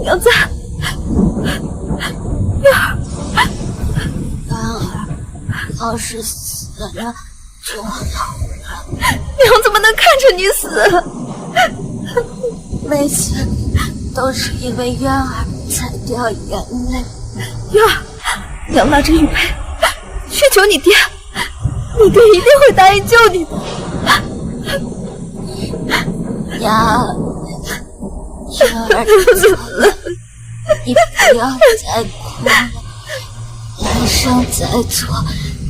娘在。月儿，元儿，要是死了就好了。娘怎么能看着你死？每次都是因为渊儿才掉眼泪。月儿，娘拉着玉佩去求你爹，你爹一定会答应救你的。娘，渊儿走了，你不要再哭了，来生再做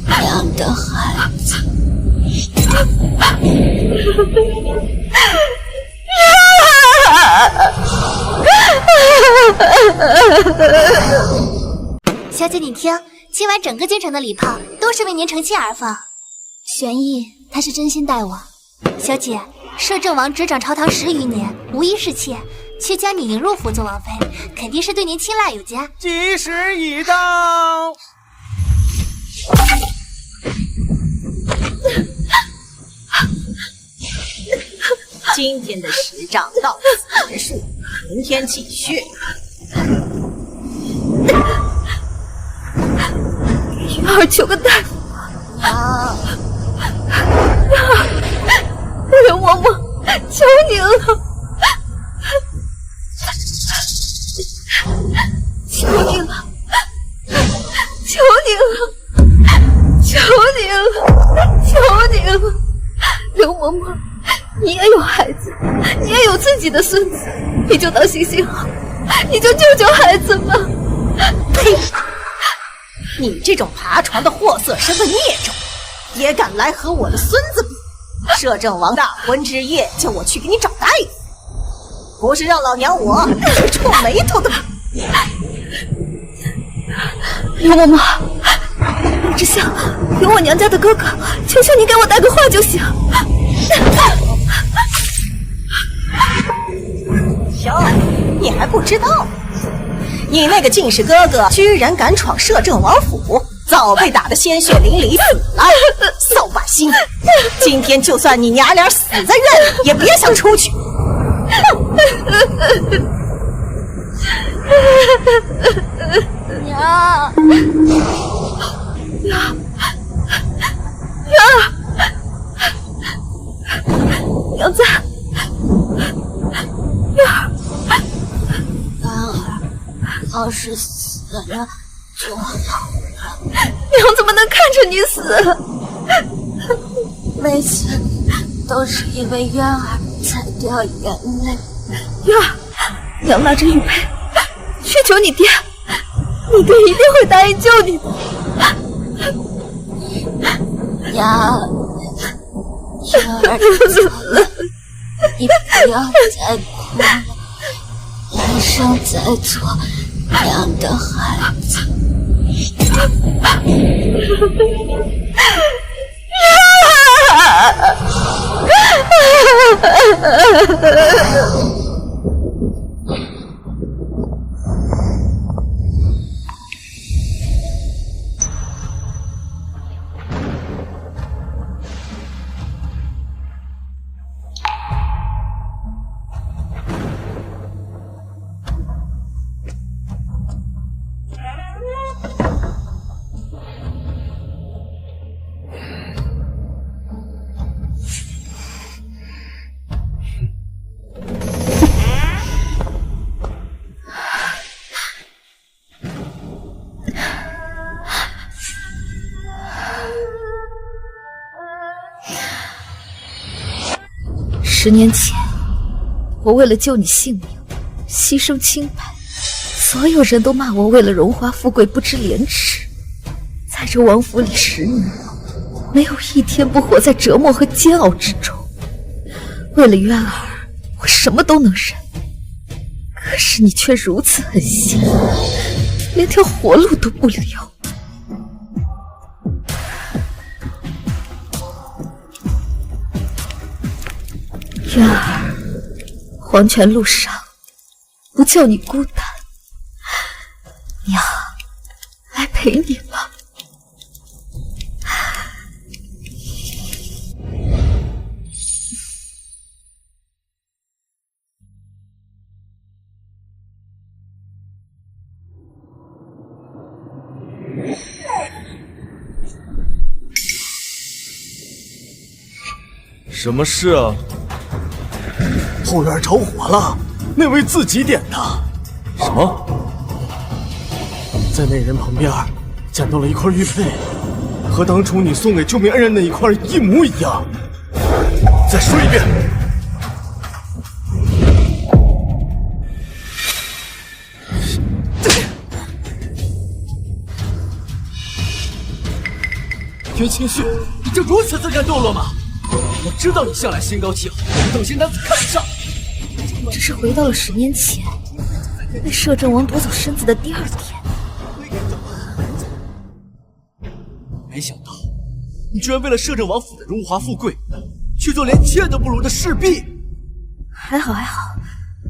娘的孩子。小姐，你听，今晚整个京城的礼炮都是为您成亲而放。玄逸，他是真心待我。小姐，摄政王执掌朝堂10余年，无一侍妾，却将你迎入府做王妃，肯定是对您青睐有加。吉时已到。今天的10仗到此结束，明天继续。月儿，求个大夫！娘，刘嬷嬷，求你了，求你了，求你了，求你了，求你了！刘嬷嬷，你也有孩子，你也有自己的孙子，你就当行行好，你就救救孩子吧！呸！你这种爬床的货色身的孽种，也敢来和我的孙子比？摄政王大婚之夜，叫我去给你找大夫，不是让老娘我去触眉头的吗？刘嬷嬷，我只想有我娘家的哥哥，求求你给我带个话就行。瞧，你还不知道，你那个进士哥哥居然敢闯摄政王府，早被打得鲜血淋漓死了。扫把星，今天就算你娘俩死在院里，也别想出去。娘，娘在。月儿，元儿，要是死了就好了。娘怎么能看着你死？每次都是因为渊儿才掉眼泪。月儿，娘拉着玉佩去求你爹，你爹一定会答应救你的。娘，渊儿走了，你不要再哭了，来生再做娘的孩子。10年前，我为了救你性命，牺牲清白，所有人都骂我为了荣华富贵不知廉耻。在这王府里10年，没有一天不活在折磨和煎熬之中。为了渊儿，我什么都能忍，可是你却如此狠心，连条活路都不留。渊儿，黄泉路上不叫你孤单，娘来陪你吧。什么事啊？后院着火了，那位自己点的。什么？在那人旁边捡到了一块玉佩，和当初你送给救命恩人那一块一模一样。再说一遍。云清旭，你就如此自甘堕落吗？我知道你向来心高气傲，等闲男子看不上。只是回到了10年前，被摄政王夺走身子的第2天。没想到，你居然为了摄政王府的荣华富贵，去做连妾都不如的侍婢。还好，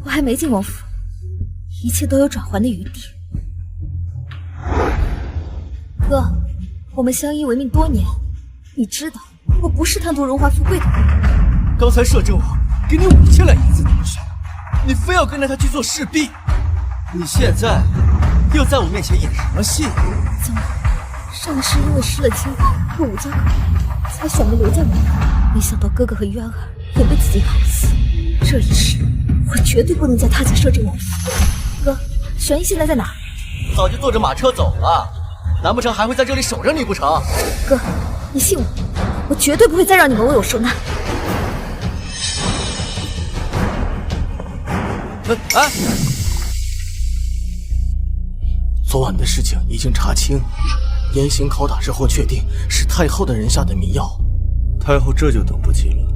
我还没进王府，一切都有转圜的余地。哥，我们相依为命多年，你知道我不是贪图荣华富贵的人。刚才摄政王给你5000两银子拿去，你非要跟着他去做侍婢，你现在又在我面前演什么戏？怎么？上是因为失了清白和武家考虑，才选择留在我这。没想到哥哥和渊儿也被自己害死，这一世我绝对不能再踏进摄政王府。哥，玄逸现在在哪儿？早就坐着马车走了，难不成还会在这里守着你不成？哥，你信我，我绝对不会再让你们为我受难。哎，昨晚的事情已经查清，严刑拷打之后确定是太后的人下的迷药。太后这就等不及了，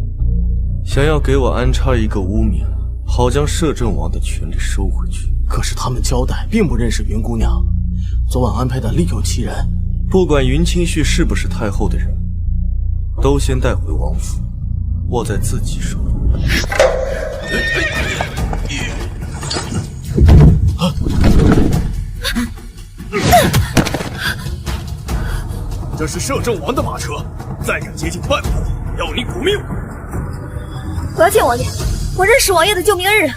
想要给我安插一个污名，好将摄政王的权力收回去。可是他们交代并不认识云姑娘，昨晚安排的另有其人。不管云清旭是不是太后的人，都先带回王府，握在自己手里。这是摄政王的马车，再敢接近半步，要你骨命！我要见王爷，我认识王爷的救命恩人。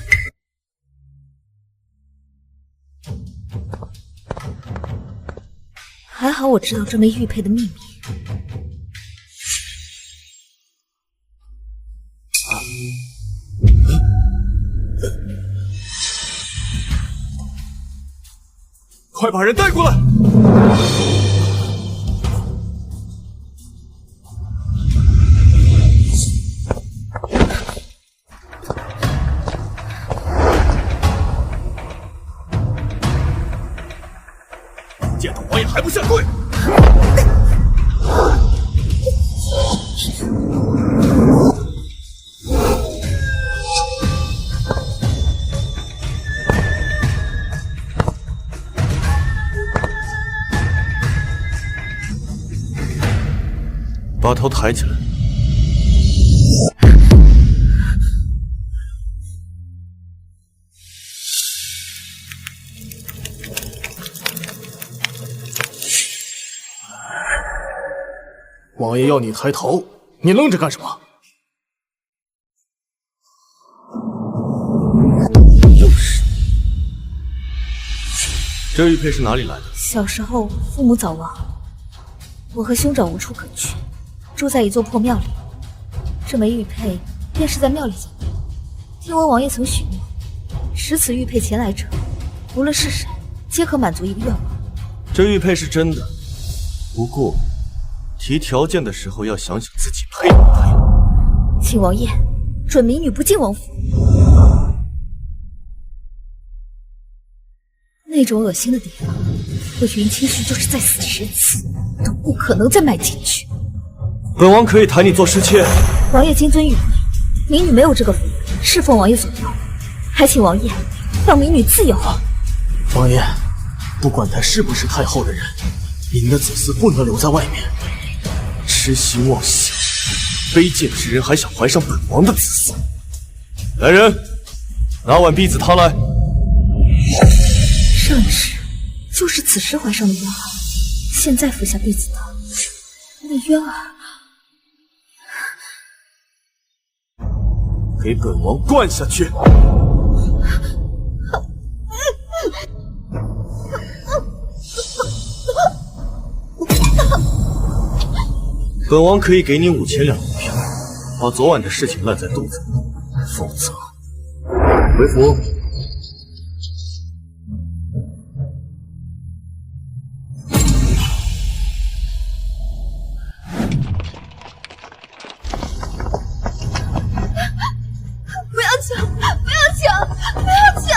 还好我知道这枚玉佩的秘密。快把人带过来！见到王爷还不下跪！把头抬起来。王爷要你抬头，你愣着干什么？又是你！这玉佩是哪里来的？小时候父母早亡，我和兄长无处可去，住在一座破庙里。这枚玉佩便是在庙里捡的。听闻王爷曾许诺，持此玉佩前来者，无论是谁，皆可满足一个愿望。这玉佩是真的，不过提条件的时候要想想自己配不配。请王爷准民女不进王府。那种恶心的地方，我云清旭就是再死10次都不可能再迈进去。本王可以抬你做侍妾。王爷金尊玉贵，民女没有这个福，侍奉王爷所要，还请王爷让民女自由。王爷，不管他是不是太后的人，您的子嗣不能留在外面。痴心妄想，卑贱之人还想怀上本王的子嗣。来人，拿碗婢子汤来。上一世就是此时怀上的渊儿，现在服下婢子汤，那渊儿给本王灌下去！本王可以给你5000两银票，把昨晚的事情烂在肚子里，否则回府。不要抢！不要抢！不要抢！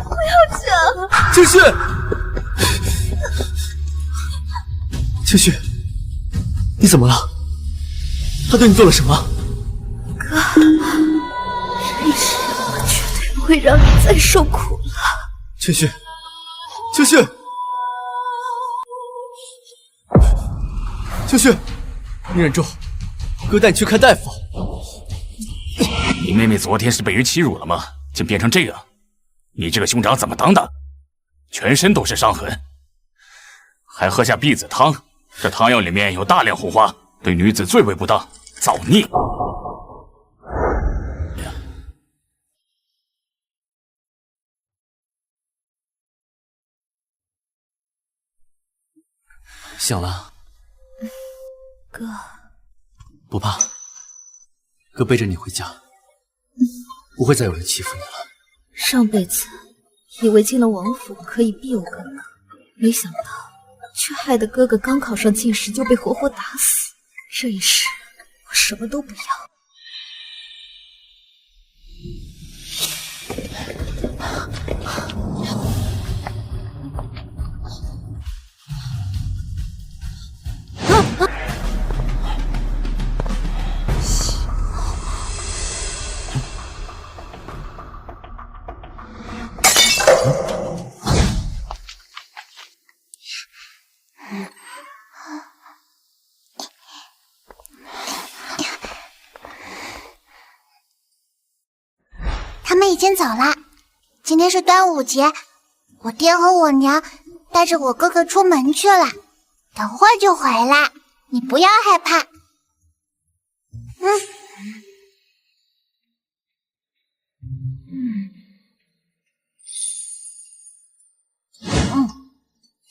不要抢！清旭，清旭，你怎么了？他对你做了什么？哥，这一切我绝对不会让你再受苦了。清旭，清旭，清旭，你忍住，哥带你去看大夫。你妹妹昨天是被人欺辱了吗？竟变成这样，你这个兄长怎么当的？全身都是伤痕，还喝下避子汤，这汤药里面有大量红花，对女子最为不当，造孽！醒了，哥，不怕，哥背着你回家，不会再有人欺负你了。上辈子以为进了王府可以庇佑哥哥，没想到却害得哥哥刚考上进士就被活活打死。这一世我什么都不要。他们已经走了，今天是端午节，我爹和我娘带着我哥哥出门去了，等会儿就回来，你不要害怕。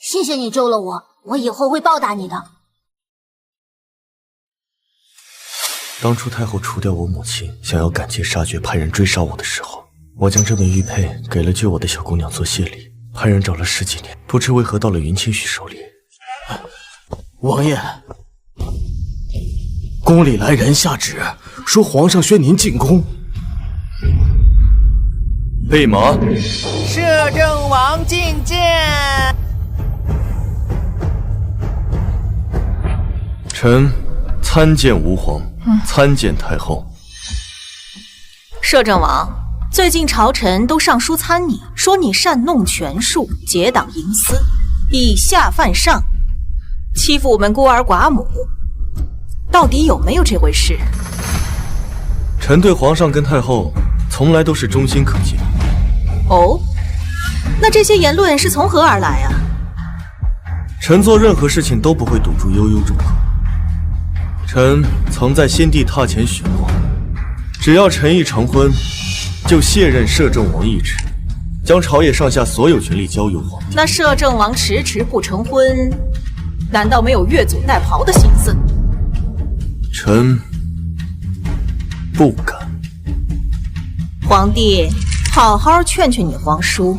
谢谢你救了我，我以后会报答你的。当初太后除掉我母亲，想要赶尽杀绝，派人追杀我的时候，我将这枚玉佩给了救我的小姑娘做谢礼，派人找了10几年，不知为何到了云清虚手里。王爷，宫里来人下旨，说皇上宣您进宫。备马。摄政王觐见。臣参见吾皇，参见太后。摄政王，最近朝臣都上书参你，说你擅弄权术，结党营私，以下犯上，欺负我们孤儿寡母，到底有没有这回事？臣对皇上跟太后从来都是忠心可敬。哦，那这些言论是从何而来啊？臣做任何事情都不会赌注悠悠众口。臣曾在先帝榻前许诺，只要臣一成婚，就卸任摄政王一职，将朝野上下所有权力交由皇帝。那摄政王迟迟不成婚，难道没有越俎代庖的心思？臣不敢。皇帝，好好劝劝你皇叔，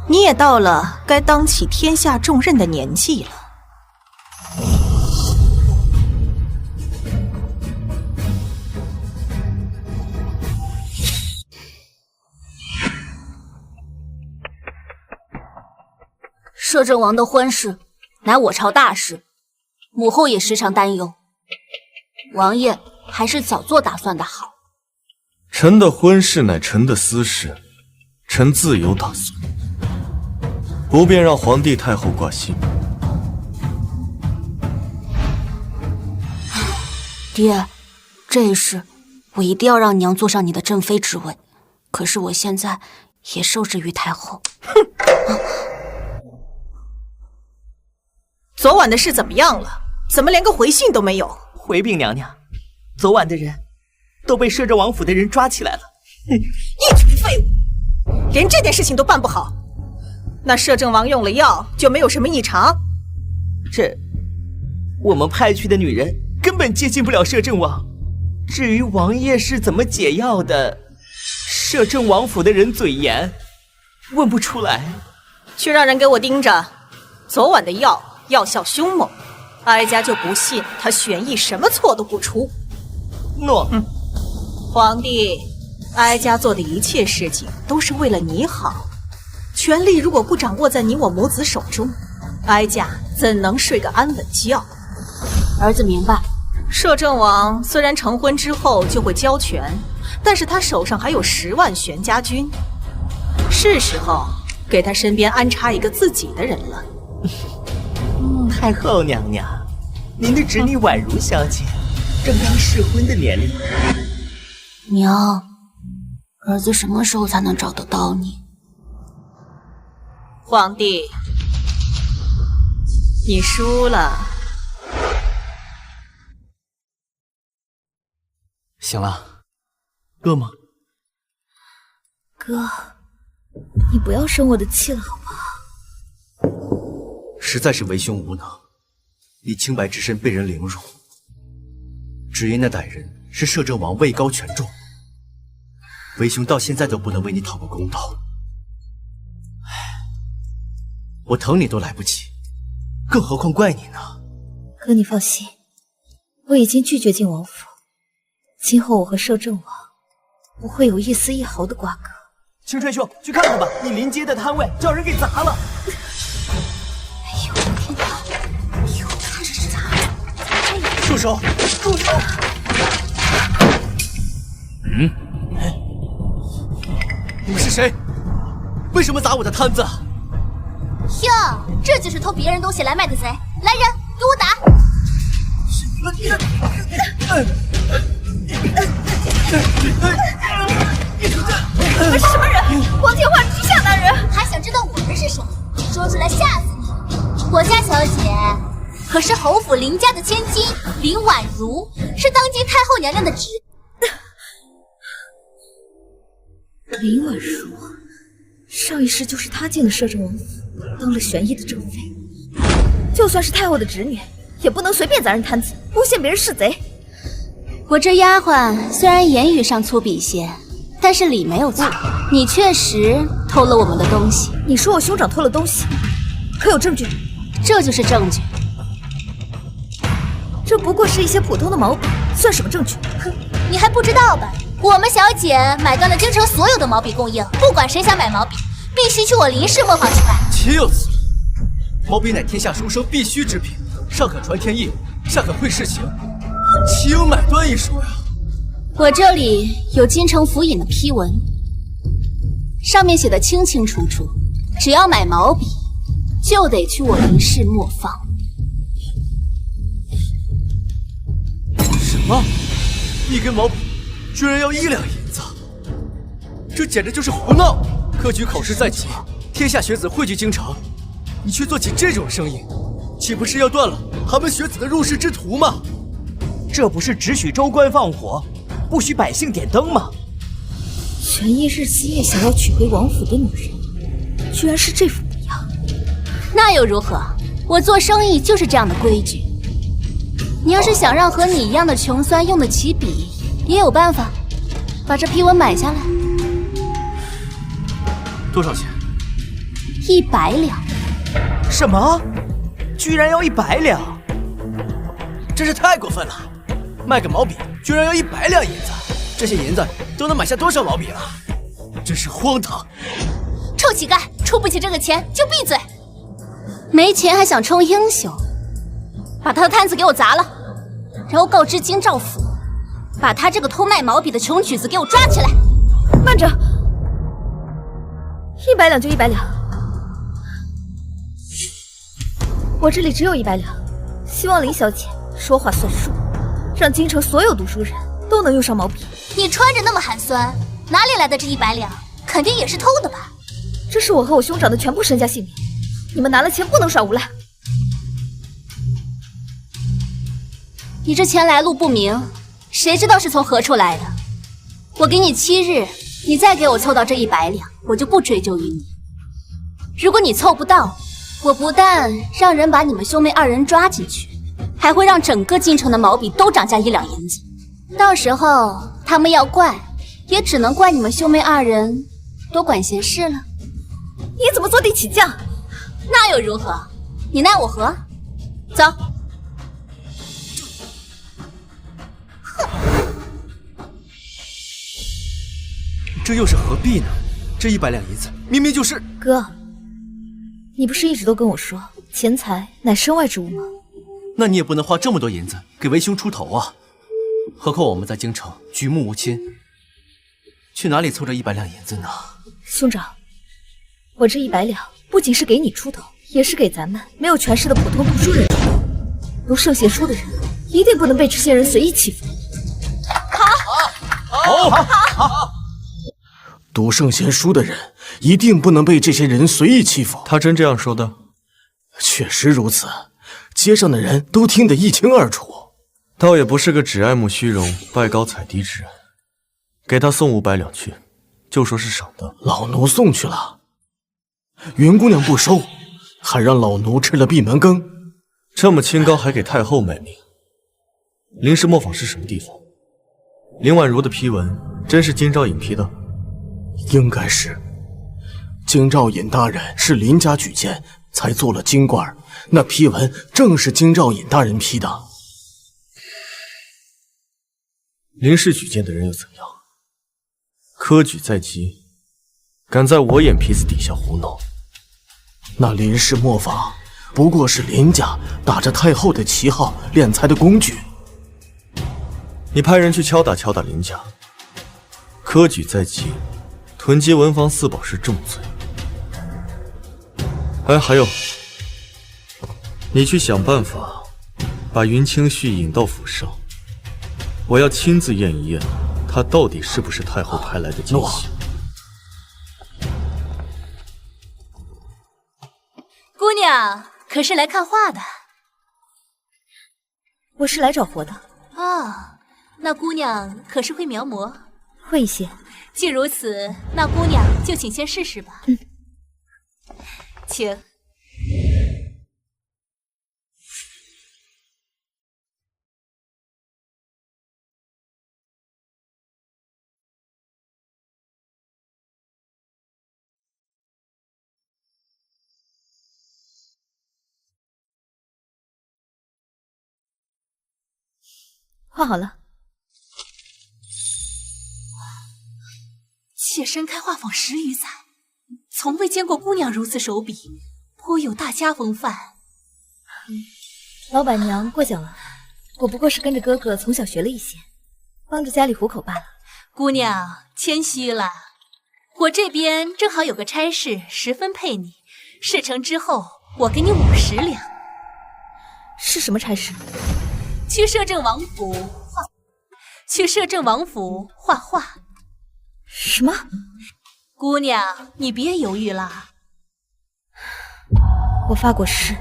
你也到了该当起天下重任的年纪了。摄政王的婚事乃我朝大事，母后也时常担忧，王爷还是早做打算的好。臣的婚事乃臣的私事，臣自有打算，不便让皇帝太后挂心。爹，这事我一定要让娘坐上你的正妃之位，可是我现在也受制于太后。昨晚的事怎么样了？怎么连个回信都没有？回禀娘娘，昨晚的人都被摄政王府的人抓起来了。一群废物，连这点事情都办不好。那摄政王用了药就没有什么异常？我们派去的女人根本接近不了摄政王，至于王爷是怎么解药的，摄政王府的人嘴严，问不出来。去让人给我盯着，昨晚的药效凶猛，哀家就不信他玄逸什么错都不出。诺。皇帝，哀家做的一切事情都是为了你好，权力如果不掌握在你我母子手中，哀家怎能睡个安稳觉？儿子明白。摄政王虽然成婚之后就会交权，但是他手上还有10万玄家军，是时候给他身边安插一个自己的人了。太后娘娘，您的侄女婉如小姐正当适婚的年龄。娘，儿子什么时候才能找得到你？皇帝，你输了。行了，饿吗？哥，你不要生我的气了好不好？实在是为兄无能，你清白之身被人凌辱，只因那歹人是摄政王位高权重，为兄到现在都不能为你讨个公道。我疼你都来不及，更何况怪你呢？哥，你放心，我已经拒绝进王府，今后我和摄政王不会有一丝一毫的瓜葛。青川兄，去看看吧，你临街的摊位叫人给砸了。哎呦天哪！哎呦，他这是咋这样？住手！住手！你们是谁？为什么砸我的摊子？哟，这就是偷别人东西来卖的贼！来人，给我打！你们是什么人？光天化日之下拿人！还想知道我们是谁？说出来吓死你！我家小姐可是侯府林家的千金林婉如，是当今太后娘娘的侄。林婉如，上一世就是她进了摄政王府，当了玄逸的正妃。就算是太后的侄女，也不能随便砸人摊子，诬陷别人是贼。我这丫鬟虽然言语上粗鄙些，但是理没有错。你确实偷了我们的东西。你说我兄长偷了东西，可有证据？这就是证据。这不过是一些普通的毛笔，算什么证据？哼，你还不知道吧？我们小姐买断了京城所有的毛笔供应，不管谁想买毛笔，必须去我林氏磨坊去买。岂有此理！毛笔乃天下书生必须之品，上可传天意，下可绘世情，岂有买断一说呀？我这里有京城府尹的批文，上面写的清清楚楚，只要买毛笔，就得去我林氏磨坊。什么？一根毛笔居然要1两银子？这简直就是胡闹！科举考试在即，天下学子汇聚京城，你却做起这种生意，岂不是要断了寒门学子的入仕之途吗？这不是只许州官放火，不许百姓点灯吗？玄逸日思夜想要娶回王府的女人，居然是这副模样。那又如何？我做生意就是这样的规矩。你要是想让和你一样的穷酸用得起笔，也有办法，把这批文买下来。多少钱？100两。什么？居然要100两？真是太过分了！卖个毛笔居然要100两银子，这些银子都能买下多少毛笔了？真是荒唐！臭乞丐，出不起这个钱就闭嘴！没钱还想充英雄？把他的摊子给我砸了，然后告知京兆府，把他这个偷卖毛笔的穷举子给我抓起来。慢着，100两就100两，我这里只有100两，希望林小姐说话算数，让京城所有读书人都能用上毛笔。你穿着那么寒酸，哪里来的这100两？肯定也是偷的吧？这是我和我兄长的全部身家性命，你们拿了钱不能耍无赖。你这钱来路不明，谁知道是从何处来的？我给你7日，你再给我凑到这100两，我就不追究于你。如果你凑不到，我不但让人把你们兄妹2人抓进去，还会让整个京城的毛笔都涨价1两银子。到时候他们要怪，也只能怪你们兄妹二人多管闲事了。你怎么坐地起价？那又如何？你奈我何？走。这又是何必呢？这100两银子明明就是哥，你不是一直都跟我说钱财乃身外之物吗？那你也不能花这么多银子给为兄出头啊！何况我们在京城举目无亲，去哪里凑这100两银子呢？兄长，我这100两不仅是给你出头，也是给咱们没有权势的普通读书人出头。读圣贤书的人一定不能被这些人随意欺负。好。读圣贤书的人一定不能被这些人随意欺负。他真这样说的？确实如此，街上的人都听得一清二楚。倒也不是个只爱慕虚荣、拜高踩低之人。给他送500两去，就说是赏的。老奴送去了，云姑娘不收，还让老奴吃了闭门羹。这么清高，还给太后卖命。林氏磨坊是什么地方？林婉如的批文真是京兆尹批的？应该是。京兆尹大人是林家举荐，才做了京官，那批文正是京兆尹大人批的。林氏举荐的人又怎样？科举在即，敢在我眼皮子底下胡闹，那林氏磨坊不过是林家打着太后的旗号敛财的工具。你派人去敲打敲打林家。科举在即，囤积文房四宝是重罪。还有，你去想办法把云清旭引到府上，我要亲自验一验，他到底是不是太后派来的奸细。姑娘可是来看画的？我是来找活的。哦，那姑娘可是会描摹？会一些。既如此，那姑娘就请先试试吧。请。画好了。妾身开画坊10余载，从未见过姑娘如此手笔，颇有大家风范。老板娘过奖了，我不过是跟着哥哥从小学了一些，帮着家里糊口罢了。姑娘谦虚了，我这边正好有个差事，十分配你。事成之后，我给你50两。是什么差事？去摄政王府画画。什么？姑娘，你别犹豫了。我发过誓，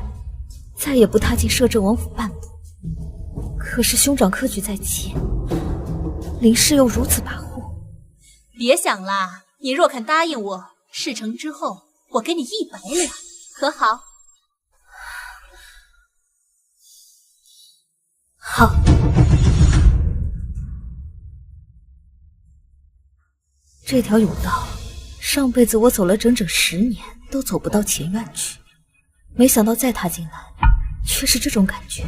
再也不踏进摄政王府半步。可是兄长科举在即，林氏又如此跋扈。别想啦，你若肯答应我，事成之后我给你100两，可好？好。这条甬道，上辈子我走了整整10年，都走不到前院去。没想到再踏进来，却是这种感觉。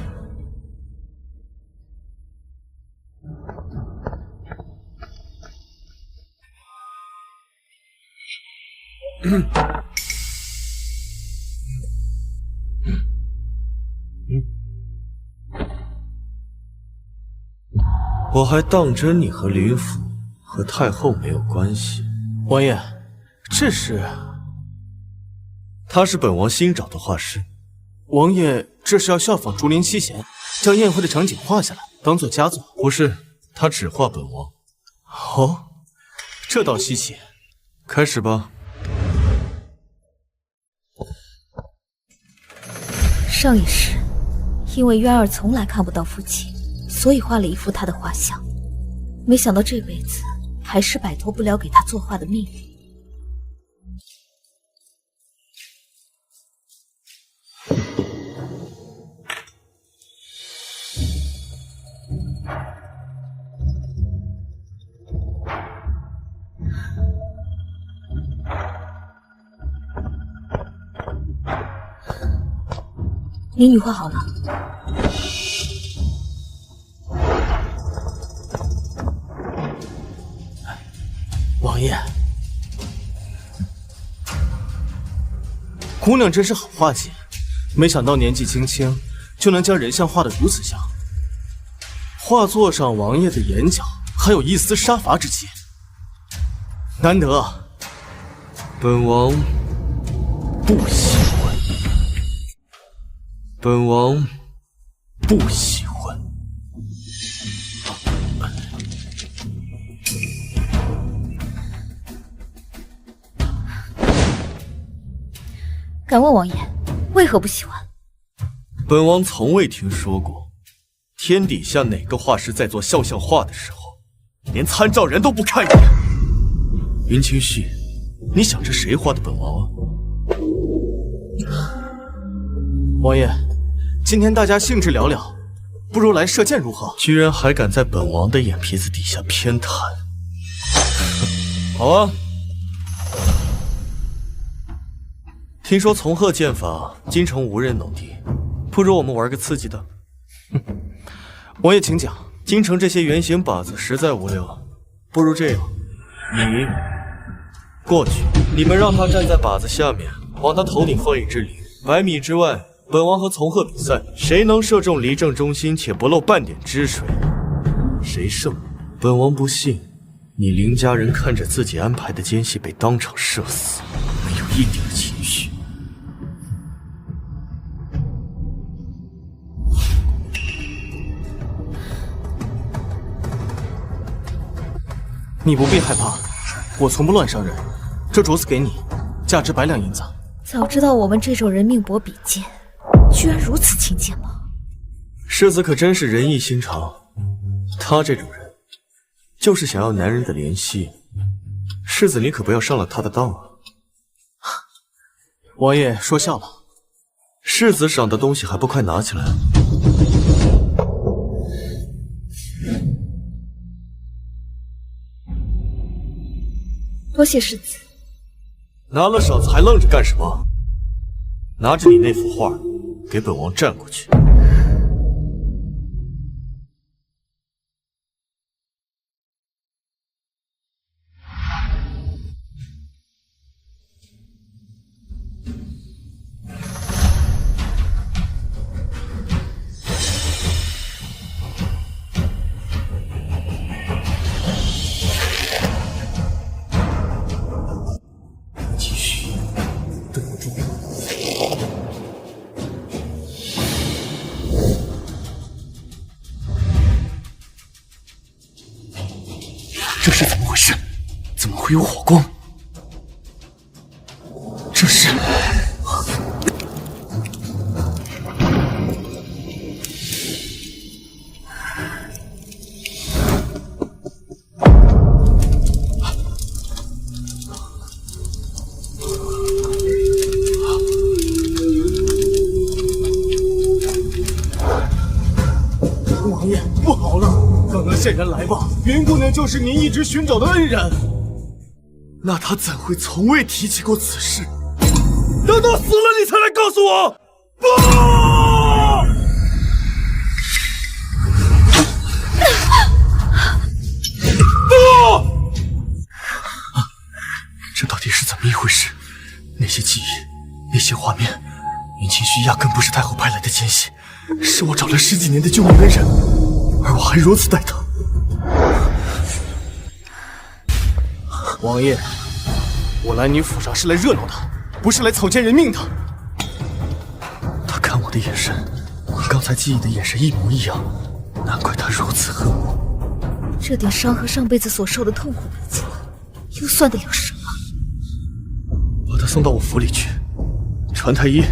我还当真你和林府和太后没有关系。王爷，这是……他是本王新找的画师。王爷这是要效仿竹林七贤，将宴会的场景画下来，当做佳作。不是，他只画本王。哦，这倒稀奇。开始吧。上一世，因为渊儿从来看不到父亲，所以画了一幅他的画像。没想到这辈子还是摆脱不了给他作画的命运。民女画好了。王爷，姑娘真是好画技，没想到年纪轻轻就能将人像画得如此像。画作上王爷的眼角还有一丝杀伐之气，难得啊！本王不喜欢，本王不喜欢。敢问王爷，为何不喜欢？本王从未听说过，天底下哪个画师在做肖像画的时候，连参照人都不看一眼。云清旭，你想着谁画的本王啊？王爷，今天大家兴致寥寥，不如来射箭如何？居然还敢在本王的眼皮子底下偏袒！好啊。听说从鹤剑法，京城无人能敌，不如我们玩个刺激的。王爷请讲。京城这些圆形靶子实在无聊，不如这样，你过去，你们让他站在靶子下面，往他头顶放一支梨，100米之外，本王和从鹤比赛，谁能射中梨正中心且不漏半点汁水，谁胜。本王不信你林家人看着自己安排的奸细被当场射死，没有一点情绪。你不必害怕，我从不乱伤人。这镯子给你，价值100两银子。早知道我们这种人命薄比肩，居然如此轻贱吗？世子可真是仁义心肠，他这种人，就是想要男人的怜惜。世子你可不要上了他的当啊！王爷说笑了。世子赏的东西还不快拿起来！多谢世子。拿了赏子还愣着干什么？拿着你那幅画，给本王站过去。这是怎么回事？怎么会有火光？这是……王爷，不好了！刚刚线人来报，云姑娘就是您一直寻找的恩人。那他怎会从未提起过此事？等到死了你才来告诉我！不！不！这到底是怎么一回事？那些记忆，那些画面，云清虚压根不是太后派来的奸细，是我找了10几年的救命恩人，而我还如此待他。王爷，我来你府上是来热闹的，不是来草菅人命的。他看我的眼神，和刚才记忆的眼神一模一样，难怪他如此恨我。这点伤和上辈子所受的痛苦比起来，又算得了什么？把他送到我府里去，传太医。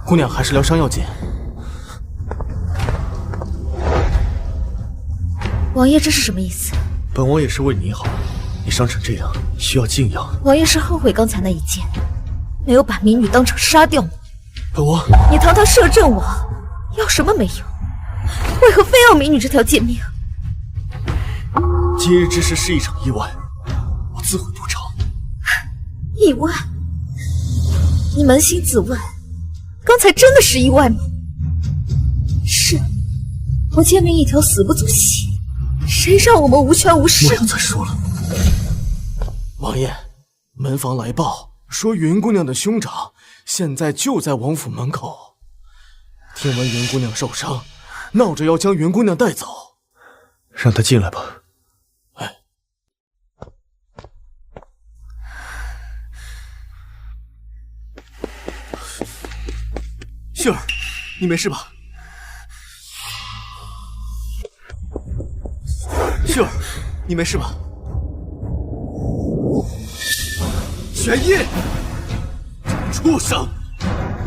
姑娘还是疗伤要紧。王爷，这是什么意思？本王也是为你好，你伤成这样，需要静养。王爷是后悔刚才那一剑，没有把民女当场杀掉吗？本王，你堂堂摄政王，要什么没有？为何非要民女这条贱命？今日之事是一场意外，我自会补偿。意外？你扪心自问，刚才真的是意外吗？是，我贱命一条，死不足惜，谁让我们无权无势？不要再说了。王爷，门房来报说云姑娘的兄长现在就在王府门口，听闻云姑娘受伤，闹着要将云姑娘带走。让她进来吧。哎，杏儿，你没事吧？杏儿，你没事吧？玄烨，畜生！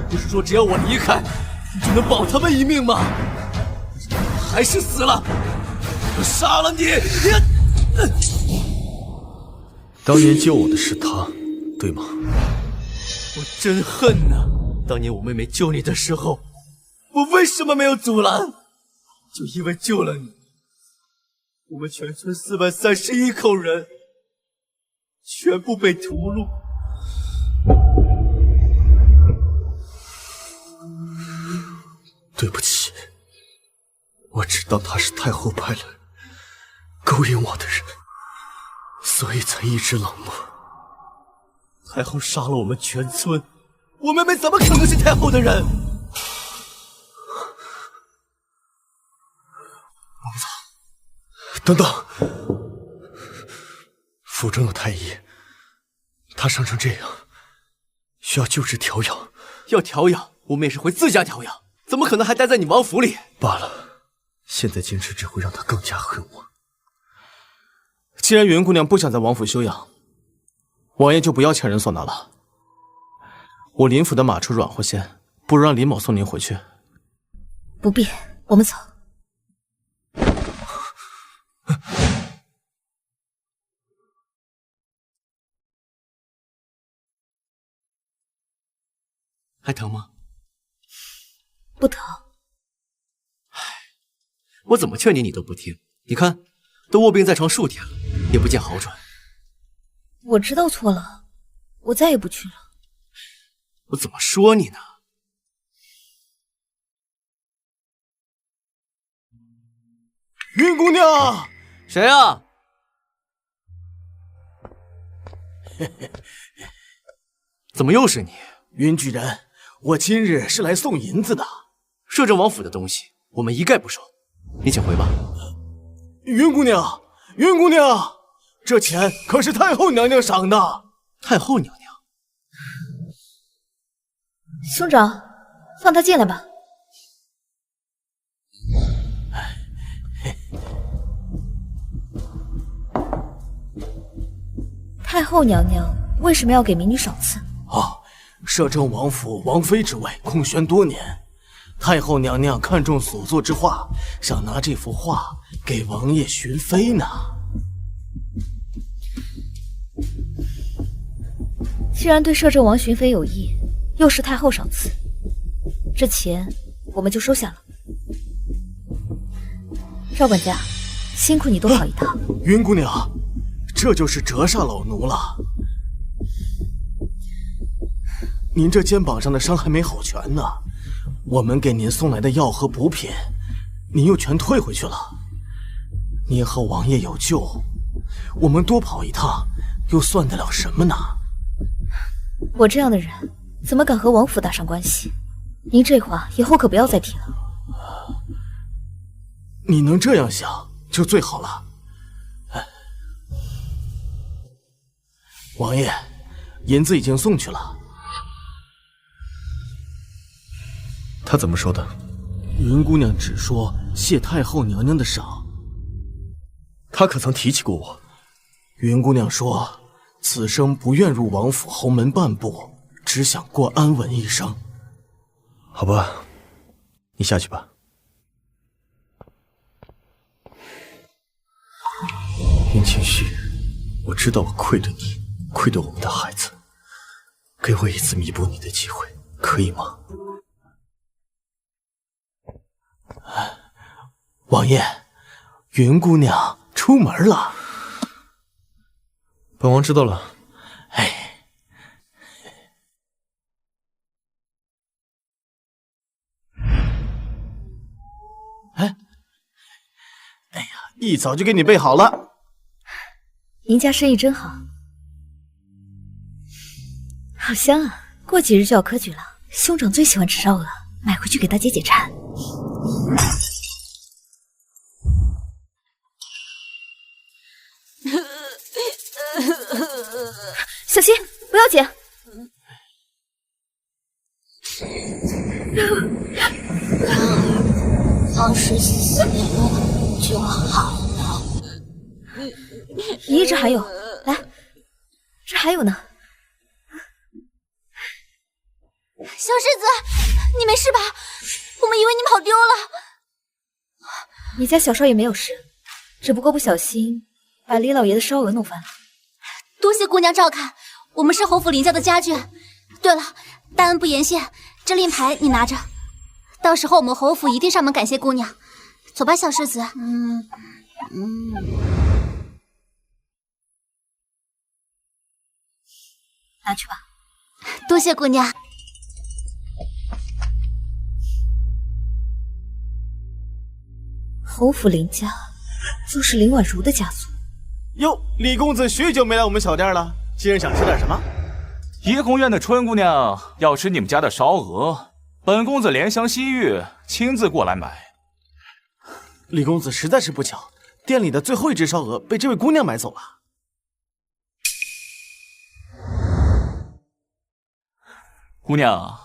不是说只要我离开，你就能保他们一命吗？还是死了！我杀了你！当年救我的是他，对吗？我真恨呐！当年我妹妹救你的时候，我为什么没有阻拦？就因为救了你，我们全村431口人全部被屠戮。对不起，我只当他是太后派来勾引我的人，所以才一直冷漠。太后杀了我们全村，我妹妹怎么可能是太后的人？王子，等等，府中有太医，他伤成这样，需要救治调养。要调养，我们也是回自家调养，怎么可能还待在你王府里？罢了，现在坚持只会让他更加恨我。既然云姑娘不想在王府休养，王爷就不要强人所难了。我林府的马车软和些，不如让林某送您回去。不必，我们走。还疼吗？不疼。唉，我怎么劝你，你都不听。你看，都卧病在床数天了，也不见好转。我知道错了，我再也不去了。我怎么说你呢？云姑娘，谁啊？怎么又是你？云居人，我今日是来送银子的。摄政王府的东西，我们一概不收。你请回吧。云姑娘，云姑娘，这钱可是太后娘娘赏的。太后娘娘，兄长，放他进来吧。太后娘娘为什么要给民女赏赐？哦，摄政王府王妃之位空悬多年，太后娘娘看中所作之画，想拿这幅画给王爷寻妃呢。既然对摄政王寻妃有意，又是太后赏赐，这钱我们就收下了。赵管家，辛苦你多跑一趟。云姑娘，这就是折煞老奴了。您这肩膀上的伤还没好全呢，我们给您送来的药和补品，您又全退回去了。您和王爷有救，我们多跑一趟，又算得了什么呢？我这样的人，怎么敢和王府搭上关系？您这话以后可不要再提了。你能这样想，就最好了。王爷，银子已经送去了。他怎么说的？云姑娘只说谢太后娘娘的赏。他可曾提起过我？云姑娘说，此生不愿入王府侯门半步，只想过安稳一生。好吧，你下去吧。云清虚，我知道我愧对你，愧对我们的孩子，给我一次弥补你的机会，可以吗？王爷，云姑娘出门了。本王知道了。一早就给你备好了。您家生意真好，好香啊！过几日就要科举了，兄长最喜欢吃烧鹅，买回去给大姐解馋。小心，不要紧。要是死了就好了。咦，这还有，来，这还有呢。小世子，你没事吧？我们以为你跑丢了。你家小少爷没有事，只不过不小心把李老爷的烧鹅弄翻了。多谢姑娘照看，我们是侯府林家的家眷。对了，大恩不言谢，这令牌你拿着，到时候我们侯府一定上门感谢姑娘。走吧，小世子。拿去吧。多谢姑娘。侯府林家就是林婉如的家族。哟，李公子许久没来我们小店了，今日想吃点什么？怡红院的春姑娘要吃你们家的烧鹅，本公子怜香惜玉，亲自过来买。李公子实在是不巧，店里的最后一只烧鹅被这位姑娘买走了。姑娘，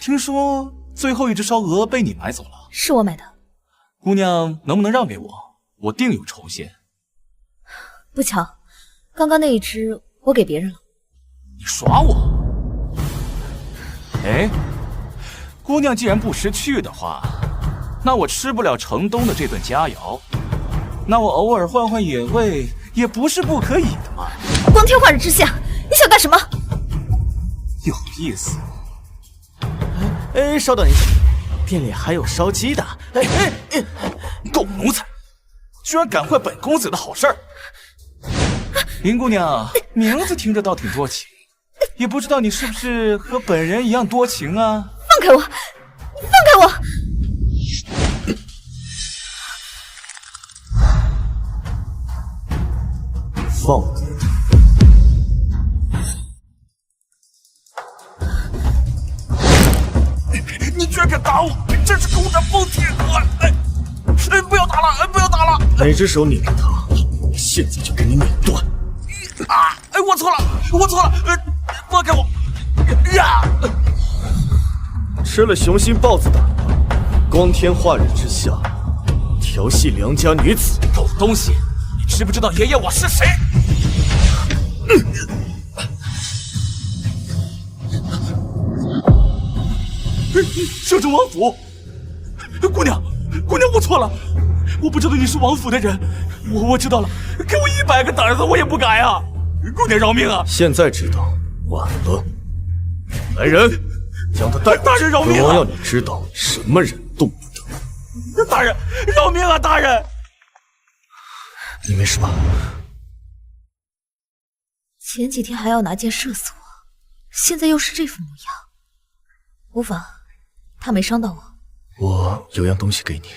听说最后一只烧鹅被你买走了？是我买的。姑娘能不能让给我？我定有酬谢。不巧，刚刚那一只我给别人了。你耍我？哎，姑娘既然不识趣的话，那我吃不了城东的这顿佳肴，那我偶尔换换野味也不是不可以的嘛。光天化日之下，你想干什么？有意思。哎，稍等一下，店里还有烧鸡的。狗奴才，居然赶坏本公子的好事儿！林姑娘，名字听着倒挺多情，也不知道你是不是和本人一样多情啊？放开我！你放开我！放开！你居然敢打我！真是狗斩崩铁盒！不要打了！不要打了！哪只手拧着它，现在就给你拧断！我错了！我错了！放开我！吃了雄心豹子胆了，光天化日之下调戏良家女子，狗东西！你知不知道爷爷我是谁？摄政王府，姑娘，我错了，我不知道你是王府的人，我知道了，给我100个胆子我也不改啊！姑娘饶命啊！现在知道晚了。来人，将他带回去。大人饶命啊！本王要你知道，什么人动不得。大人饶命啊！大人，你没事吧？前几天还要拿剑射死我，现在又是这副模样。无妨，他没伤到我。我有样东西给你。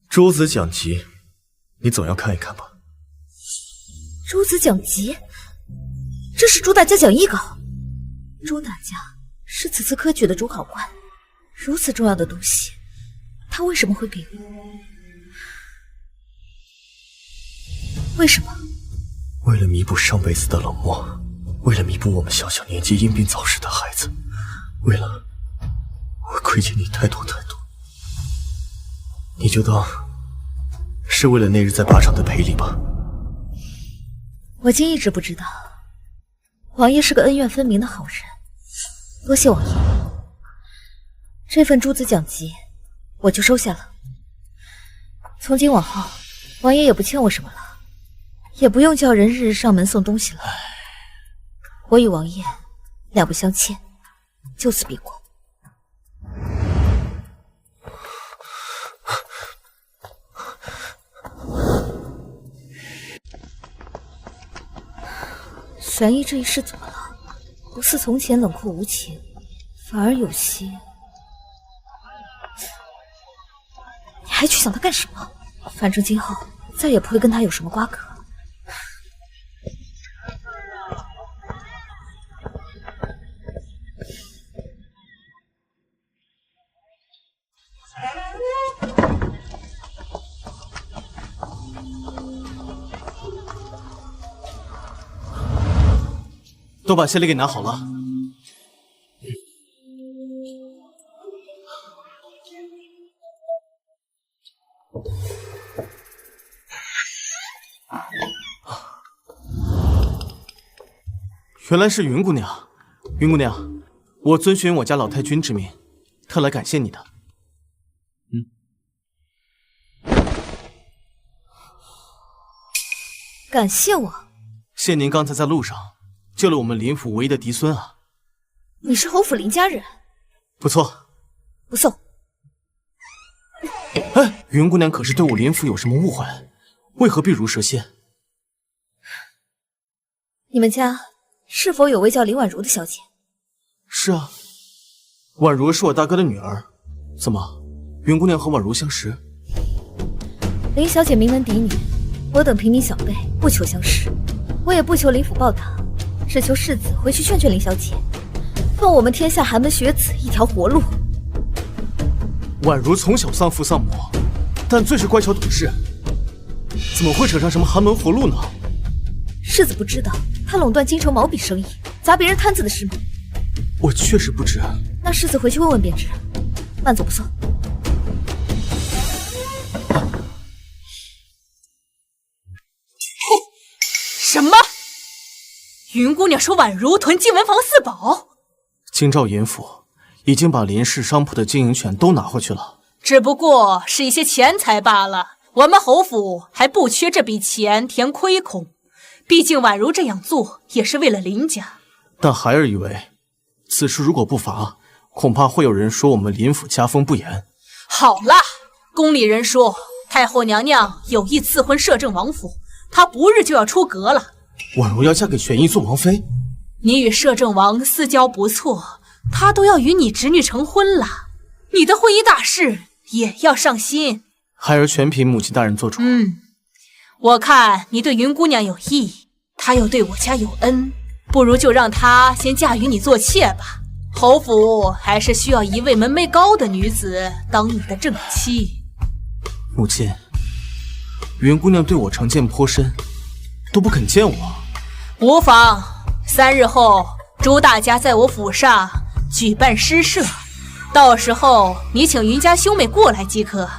诸子讲集，你总要看一看吧。诸子讲集，这是朱大家讲义稿。朱大家是此次科举的主考官，如此重要的东西，他为什么会给我？为什么？为了弥补上辈子的冷漠，为了弥补我们小小年纪因病早逝的孩子，为了我亏欠你太多太多，你就当是为了那日在靶场的赔礼吧。我竟一直不知道，王爷是个恩怨分明的好人。多谢王爷，这份诸子讲集我就收下了。从今往后，王爷也不欠我什么了，也不用叫人日日上门送东西了。我与王爷两不相欠，就此别过。玄逸这一世怎么了？不似从前冷酷无情，反而有些……你还去想他干什么？反正今后再也不会跟他有什么瓜葛。都把行李给拿好了。原来是云姑娘，云姑娘，我遵循我家老太君之命，特来感谢你的。感谢我？谢您刚才在路上救了我们林府唯一的嫡孙啊！你是侯府林家人？不错。不送。哎，云姑娘可是对我林府有什么误会？为何避如蛇蝎？你们家是否有位叫林婉如的小姐？是啊，婉如是我大哥的女儿。怎么，云姑娘和婉如相识？林小姐名门嫡女，我等平民小辈不求相识，我也不求林府报答，只求世子回去劝劝林小姐，放我们天下寒门学子一条活路。婉如从小丧父丧母，但最是乖巧懂事，怎么会扯上什么寒门活路呢？世子不知道，他垄断京城毛笔生意，砸别人摊子的事吗？我确实不知。那世子回去问问便知，慢走不送。什么？云姑娘说婉如囤积文房四宝？京兆尹府已经把林氏商铺的经营权都拿回去了，只不过是一些钱财罢了。我们侯府还不缺这笔钱填亏空，毕竟婉如这样做也是为了林家。但孩儿以为，此事如果不罚，恐怕会有人说我们林府家风不严。好啦，宫里人说太后娘娘有意赐婚摄政王府，她不日就要出阁了。婉如要嫁给玄逸做王妃？你与摄政王私交不错，他都要与你侄女成婚了，你的婚姻大事也要上心。孩儿全凭母亲大人做主。我看你对云姑娘有意，她又对我家有恩，不如就让她先嫁与你做妾吧。侯府还是需要一位门楣高的女子当你的正妻。母亲，云姑娘对我成见颇深，都不肯见我。无妨，3日后朱大家在我府上举办诗社，到时候你请云家兄妹过来即可。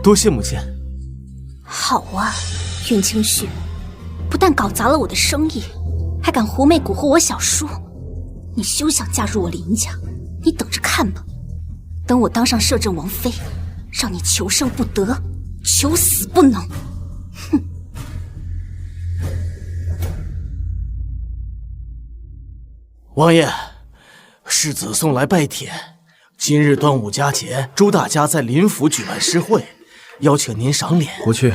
多谢母亲。好啊，云清旭，不但搞砸了我的生意，还敢狐媚蛊惑我小叔，你休想嫁入我林家，你等着看吧。等我当上摄政王妃，让你求生不得，求死不能。哼！王爷，世子送来拜帖，今日端午佳节，朱大家在林府举办诗会，邀请您赏脸。不去。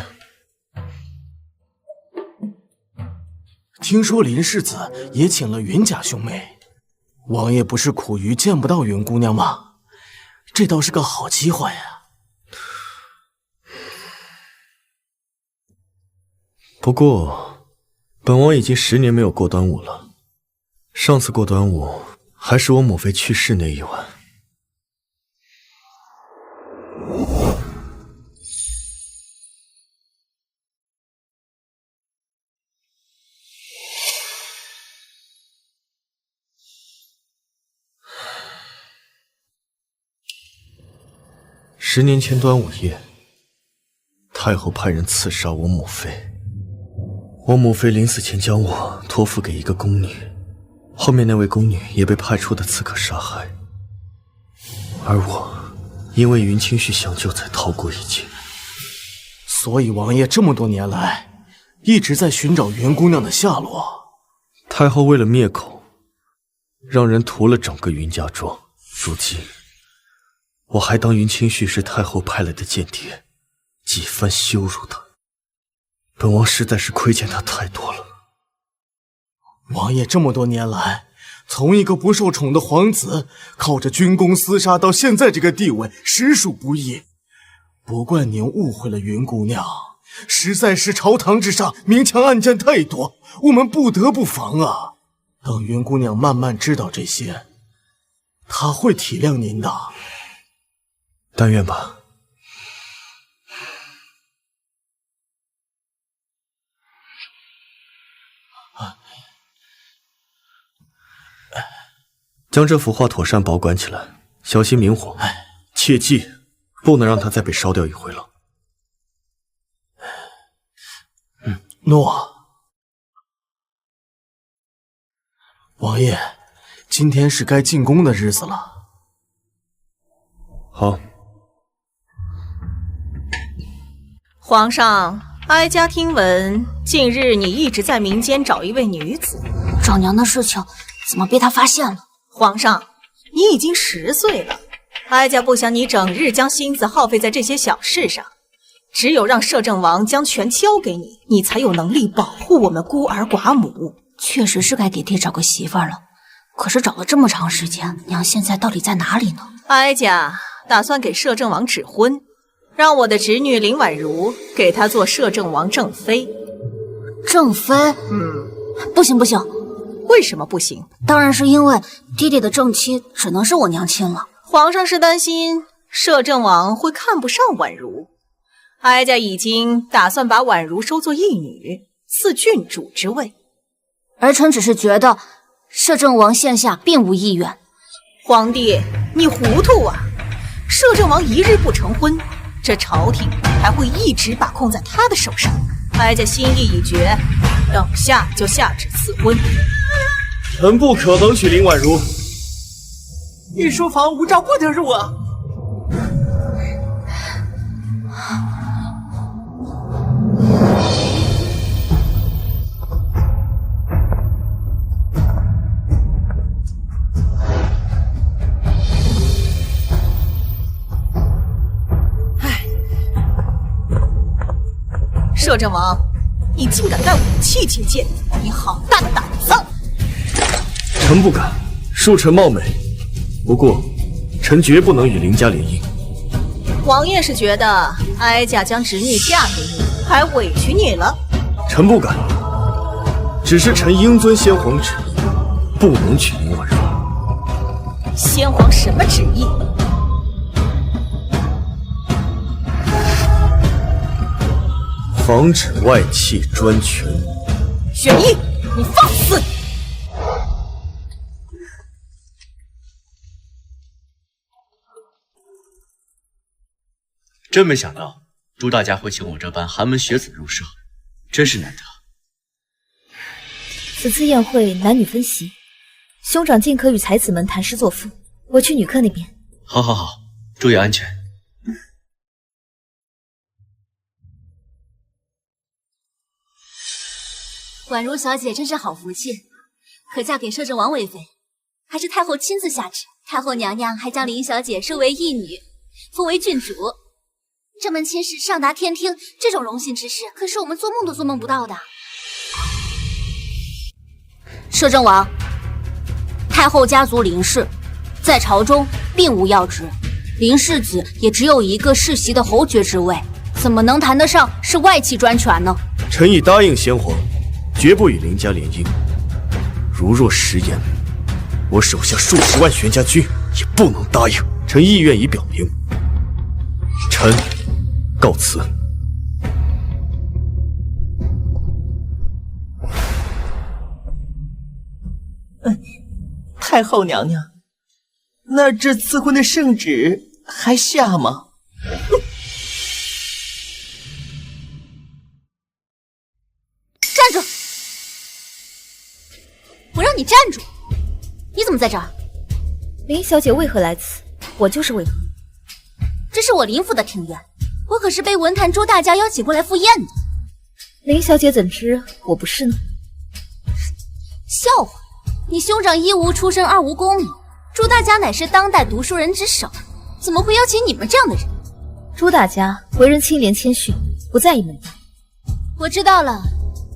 听说林世子也请了云家兄妹，王爷不是苦于见不到云姑娘吗？这倒是个好机会啊。不过，本王已经10年没有过端午了。上次过端午还是我母妃去世那一晚。10年前端午夜，太后派人刺杀我母妃。我母妃临死前将我托付给一个宫女，后面那位宫女也被派出的刺客杀害，而我因为云清旭相救才逃过一劫。所以王爷这么多年来一直在寻找云姑娘的下落。太后为了灭口，让人屠了整个云家庄。如今我还当云清旭是太后派来的间谍，几番羞辱他。本王实在是亏欠他太多了。王爷这么多年来，从一个不受宠的皇子，靠着军功厮杀到现在这个地位，实属不易。不怪您误会了云姑娘，实在是朝堂之上明枪暗箭太多，我们不得不防啊。等云姑娘慢慢知道这些，她会体谅您的。但愿吧。将这幅画妥善保管起来，小心明火，切记不能让它再被烧掉一回了。诺。王爷，今天是该进宫的日子了。好。皇上，哀家听闻近日你一直在民间找一位女子，找娘的事情怎么被他发现了？皇上，你已经10岁了，哀家不想你整日将心思耗费在这些小事上。只有让摄政王将权交给你，你才有能力保护我们孤儿寡母。确实是该给爹找个媳妇儿了，可是找了这么长时间，娘现在到底在哪里呢？哀家打算给摄政王指婚，让我的侄女林婉如给他做摄政王正妃。正妃？不行不行。为什么不行？当然是因为爹爹的正妻只能是我娘亲了。皇上是担心摄政王会看不上婉如，哀家已经打算把婉如收作义女，赐郡主之位。儿臣只是觉得摄政王现下并无意愿。皇帝，你糊涂啊！摄政王一日不成婚，这朝廷还会一直把控在他的手上。哀家心意已决，等下就下旨赐婚。臣不可能娶林婉如。御书房无诏不得入啊！摄政王，你竟敢带武器接见，你好大的胆子！臣不敢，恕臣冒昧。不过，臣绝不能与林家联姻。王爷是觉得哀家将侄女嫁给你，还委屈你了？臣不敢，只是臣应遵先皇旨意，不能娶林婉如。先皇什么旨意？防止外戚专权。玄烨，你放肆！真没想到朱大家会请我这般寒门学子入舍，真是难得。此次宴会男女分席，兄长尽可与才子们谈诗作赋，我去女客那边。好，好，好，注意安全。婉如小姐真是好福气，可嫁给摄政王为妃，还是太后亲自下旨。太后娘娘还将林小姐收为义女，封为郡主。这门亲事上达天听，这种荣幸之事，可是我们做梦都做梦不到的。摄政王，太后家族林氏在朝中并无要职，林世子也只有一个世袭的侯爵之位，怎么能谈得上是外戚专权呢？臣已答应先皇，绝不与林家联姻。如若食言，我手下数十万玄家军也不能答应。臣意愿已表明，臣告辞。太后娘娘，那这赐婚的圣旨还下吗？站住！我让你站住！你怎么在这儿？林小姐为何来此？我就是为何。这是我林府的庭院，我可是被文坛朱大家邀请过来赴宴的。林小姐怎知我不是呢？笑话！你兄长一无出身，二无功名，朱大家乃是当代读书人之首，怎么会邀请你们这样的人？朱大家为人清廉谦逊，不在意门第。我知道了，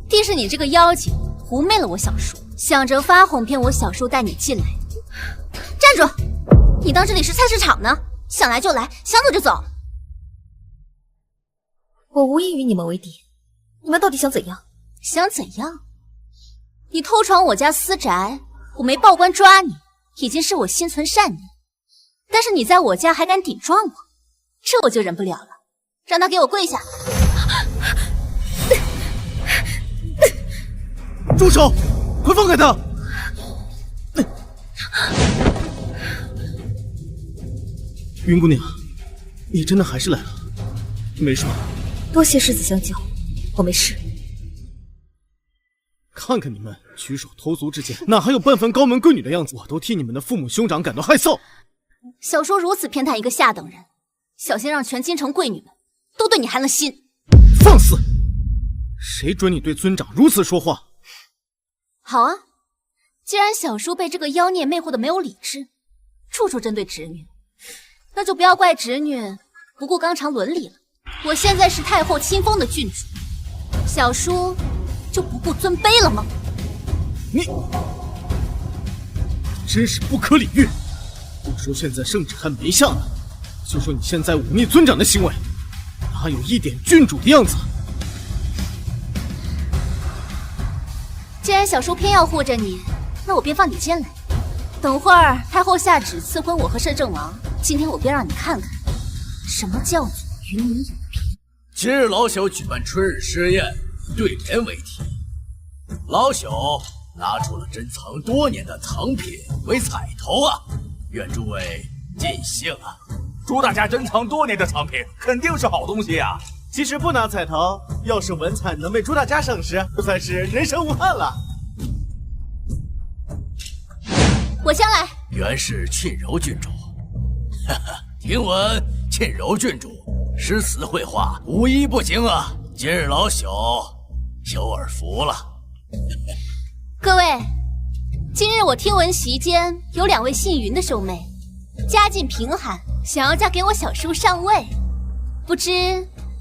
定是你这个妖精狐媚了我小叔，想着发哄骗我小叔带你进来。站住！你当这里是菜市场呢？想来就来，想走就走。我无意与你们为敌，你们到底想怎样？想怎样？你偷闯我家私宅，我没报官抓你，已经是我心存善念。但是你在我家还敢顶撞我，这我就忍不了了。让他给我跪下！住手！快放开他！云姑娘，你真的还是来了，没事吧？多谢世子相救，我没事。看看你们举手投足之间，哪还有半分高门贵女的样子？我都替你们的父母兄长感到害臊。小叔如此偏袒一个下等人，小心让全京城贵女们都对你寒了心。放肆！谁准你对尊长如此说话？好啊，既然小叔被这个妖孽魅惑的没有理智，处处针对侄女，那就不要怪侄女不顾纲常伦理了。我现在是太后亲封的郡主，小叔就不顾尊卑了吗？你真是不可理喻！我说现在圣旨还没下呢，就说你现在忤逆尊长的行为，哪有一点郡主的样子？既然小叔偏要护着你，那我便放你进来。等会儿太后下旨赐婚我和摄政王，今天我便让你看看，什么叫做与你有别。今日老朽举办春日诗宴，以对联为题。老朽拿出了珍藏多年的藏品为彩头啊，愿诸位尽兴啊！朱大家珍藏多年的藏品，肯定是好东西呀。即使不拿彩头，要是文采能被朱大家赏识，就算是人生无憾了。我先来。原是沁柔郡主，哈哈，听闻沁柔郡主诗词绘画无一不精啊，今日老朽有耳福了。各位，今日我听闻席间有2位姓云的兄妹，家境贫寒，想要嫁给我小叔上位，不知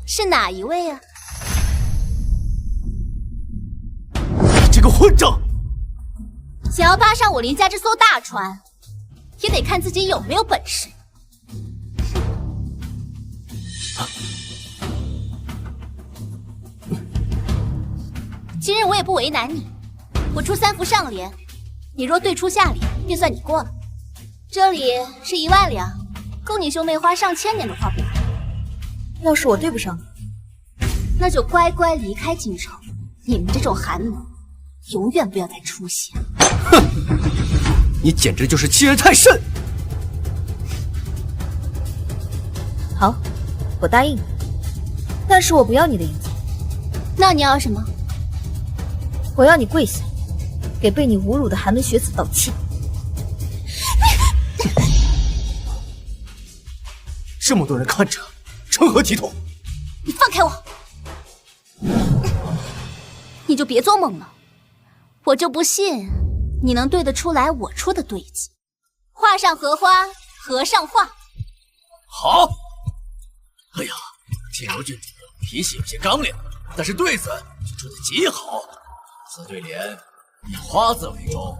是哪一位啊？你这个混账！想要扒上我林家这艘大船，也得看自己有没有本事。今日我也不为难你，我出3幅上联，你若对出下联，便算你过了。这里是1万两，够你兄妹花上千年都花不完。要是我对不上你，那就乖乖离开京城。你们这种寒门，永远不要再出现。哼，你简直就是欺人太甚！好，我答应你，但是我不要你的银子。那你要什么？我要你跪下，给被你侮辱的寒门学子道歉。这么多人看着，成何体统？你放开我！你就别做梦了，我就不信你能对得出来我出的对子。画上荷花，合上画。好。哎呀，沁柔郡主脾气有些刚烈，但是对子却出得极好。此对联以花字为中，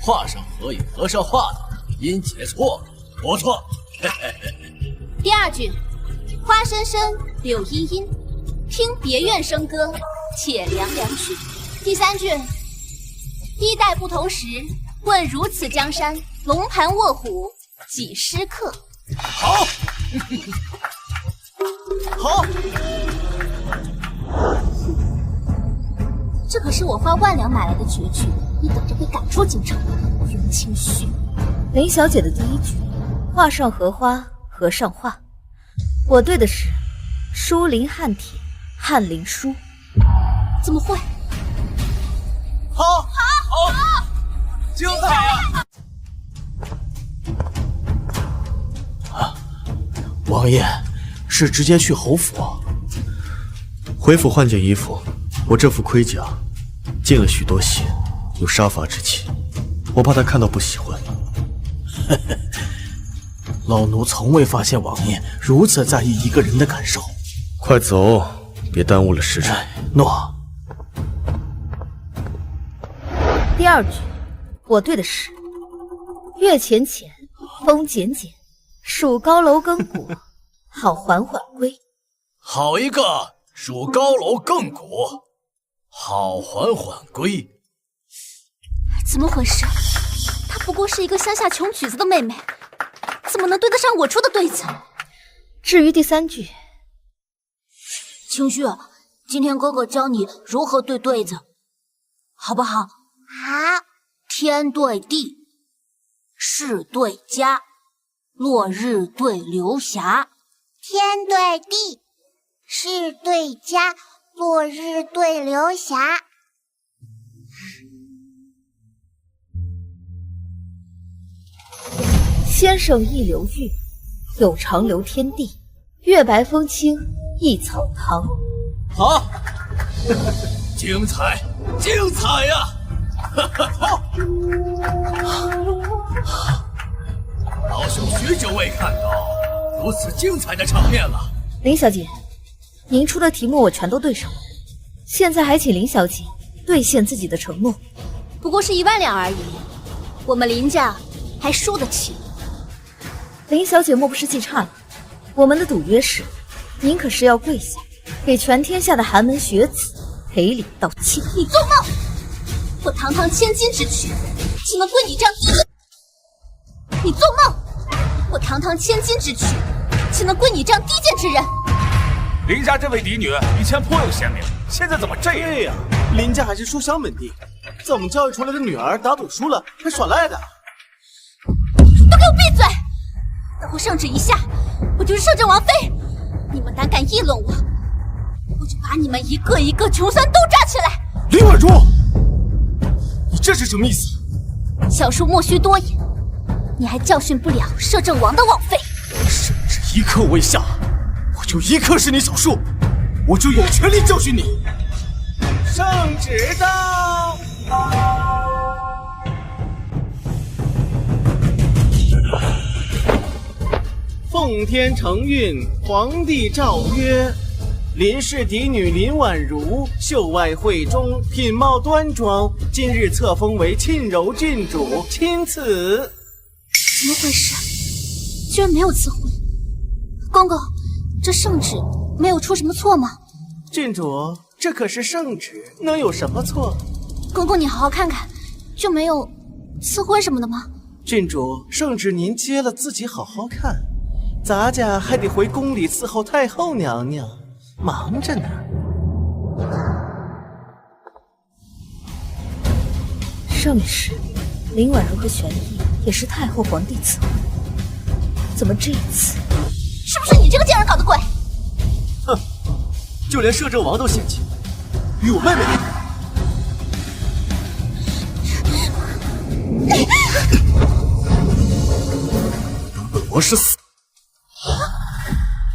画上荷与和尚画的音节错了，不错。第2句，花深深，柳阴阴，听别院笙歌，且凉凉去。第3句，衣带不同时，问如此江山，龙盘卧虎，几时客？好，好。这可是我花万两买来的绝句，你等着被赶出京城！云清虚。林小姐的第1句，画上荷花，合上画。我对的是书林汉帖，翰林书。怎么会？好，精彩啊！啊，王爷是直接去侯府啊？回府换件衣服。我这副盔甲进了许多血，有杀伐之气，我怕他看到不喜欢。老奴从未发现王爷如此在意一个人的感受。快走，别耽误了时辰。诺。第二句，我对的是：月浅浅，风简简，数高楼亘古，好缓缓归。好一个数高楼亘古，好缓缓归。怎么回事？她不过是一个乡下穷举子的妹妹，怎么能对得上我出的对子？至于第三句，清虚，今天哥哥教你如何对对子，好不好？好。天对地，事对家，落日对流霞。天对地，事对家，落日对流霞。先生忆流玉，有长留天地。月白风清一草堂。好，精彩，精彩呀！老朽许久未看到如此精彩的场面了。林小姐，您出的题目我全都对上了，现在还请林小姐兑现自己的承诺。不过是1万两而已，我们林家还输得起。林小姐莫不是记差了？我们的赌约是，您可是要跪下，给全天下的寒门学子赔礼道歉。你做梦！我堂堂千金之躯，岂能归你这样你做梦！我堂堂千金之躯，岂能归你这样低贱之人？林家这位嫡女以前颇有贤名，现在怎么这样？对呀，林家还是书香门第，在我们教育出来的女儿打赌输了还耍赖的。都给我闭嘴！等我圣旨一下，我就是摄政王妃，你们胆敢议论我，我就把你们一个一个穷酸都抓起来。林婉如，你这是什么意思？小叔莫须多言，你还教训不了摄政王的王妃。圣旨一刻未下，我就一刻是你小叔，我就有权利教训你。圣旨到。奉天承运，皇帝诏曰：林氏嫡女林婉如，秀外慧中，品貌端庄，今日册封为沁柔郡主，钦此。怎么回事？居然没有赐婚！公公，这圣旨没有出什么错吗？郡主，这可是圣旨，能有什么错？公公，你好好看看，就没有赐婚什么的吗？郡主，圣旨您接了，自己好好看。咱家还得回宫里伺候太后娘娘，忙着呢。上一世，林婉如和玄逸也是太后皇帝赐婚，怎么这一次？是不是你这个贱人搞的鬼？哼，就连摄政王都嫌弃，与我妹妹当本王是死？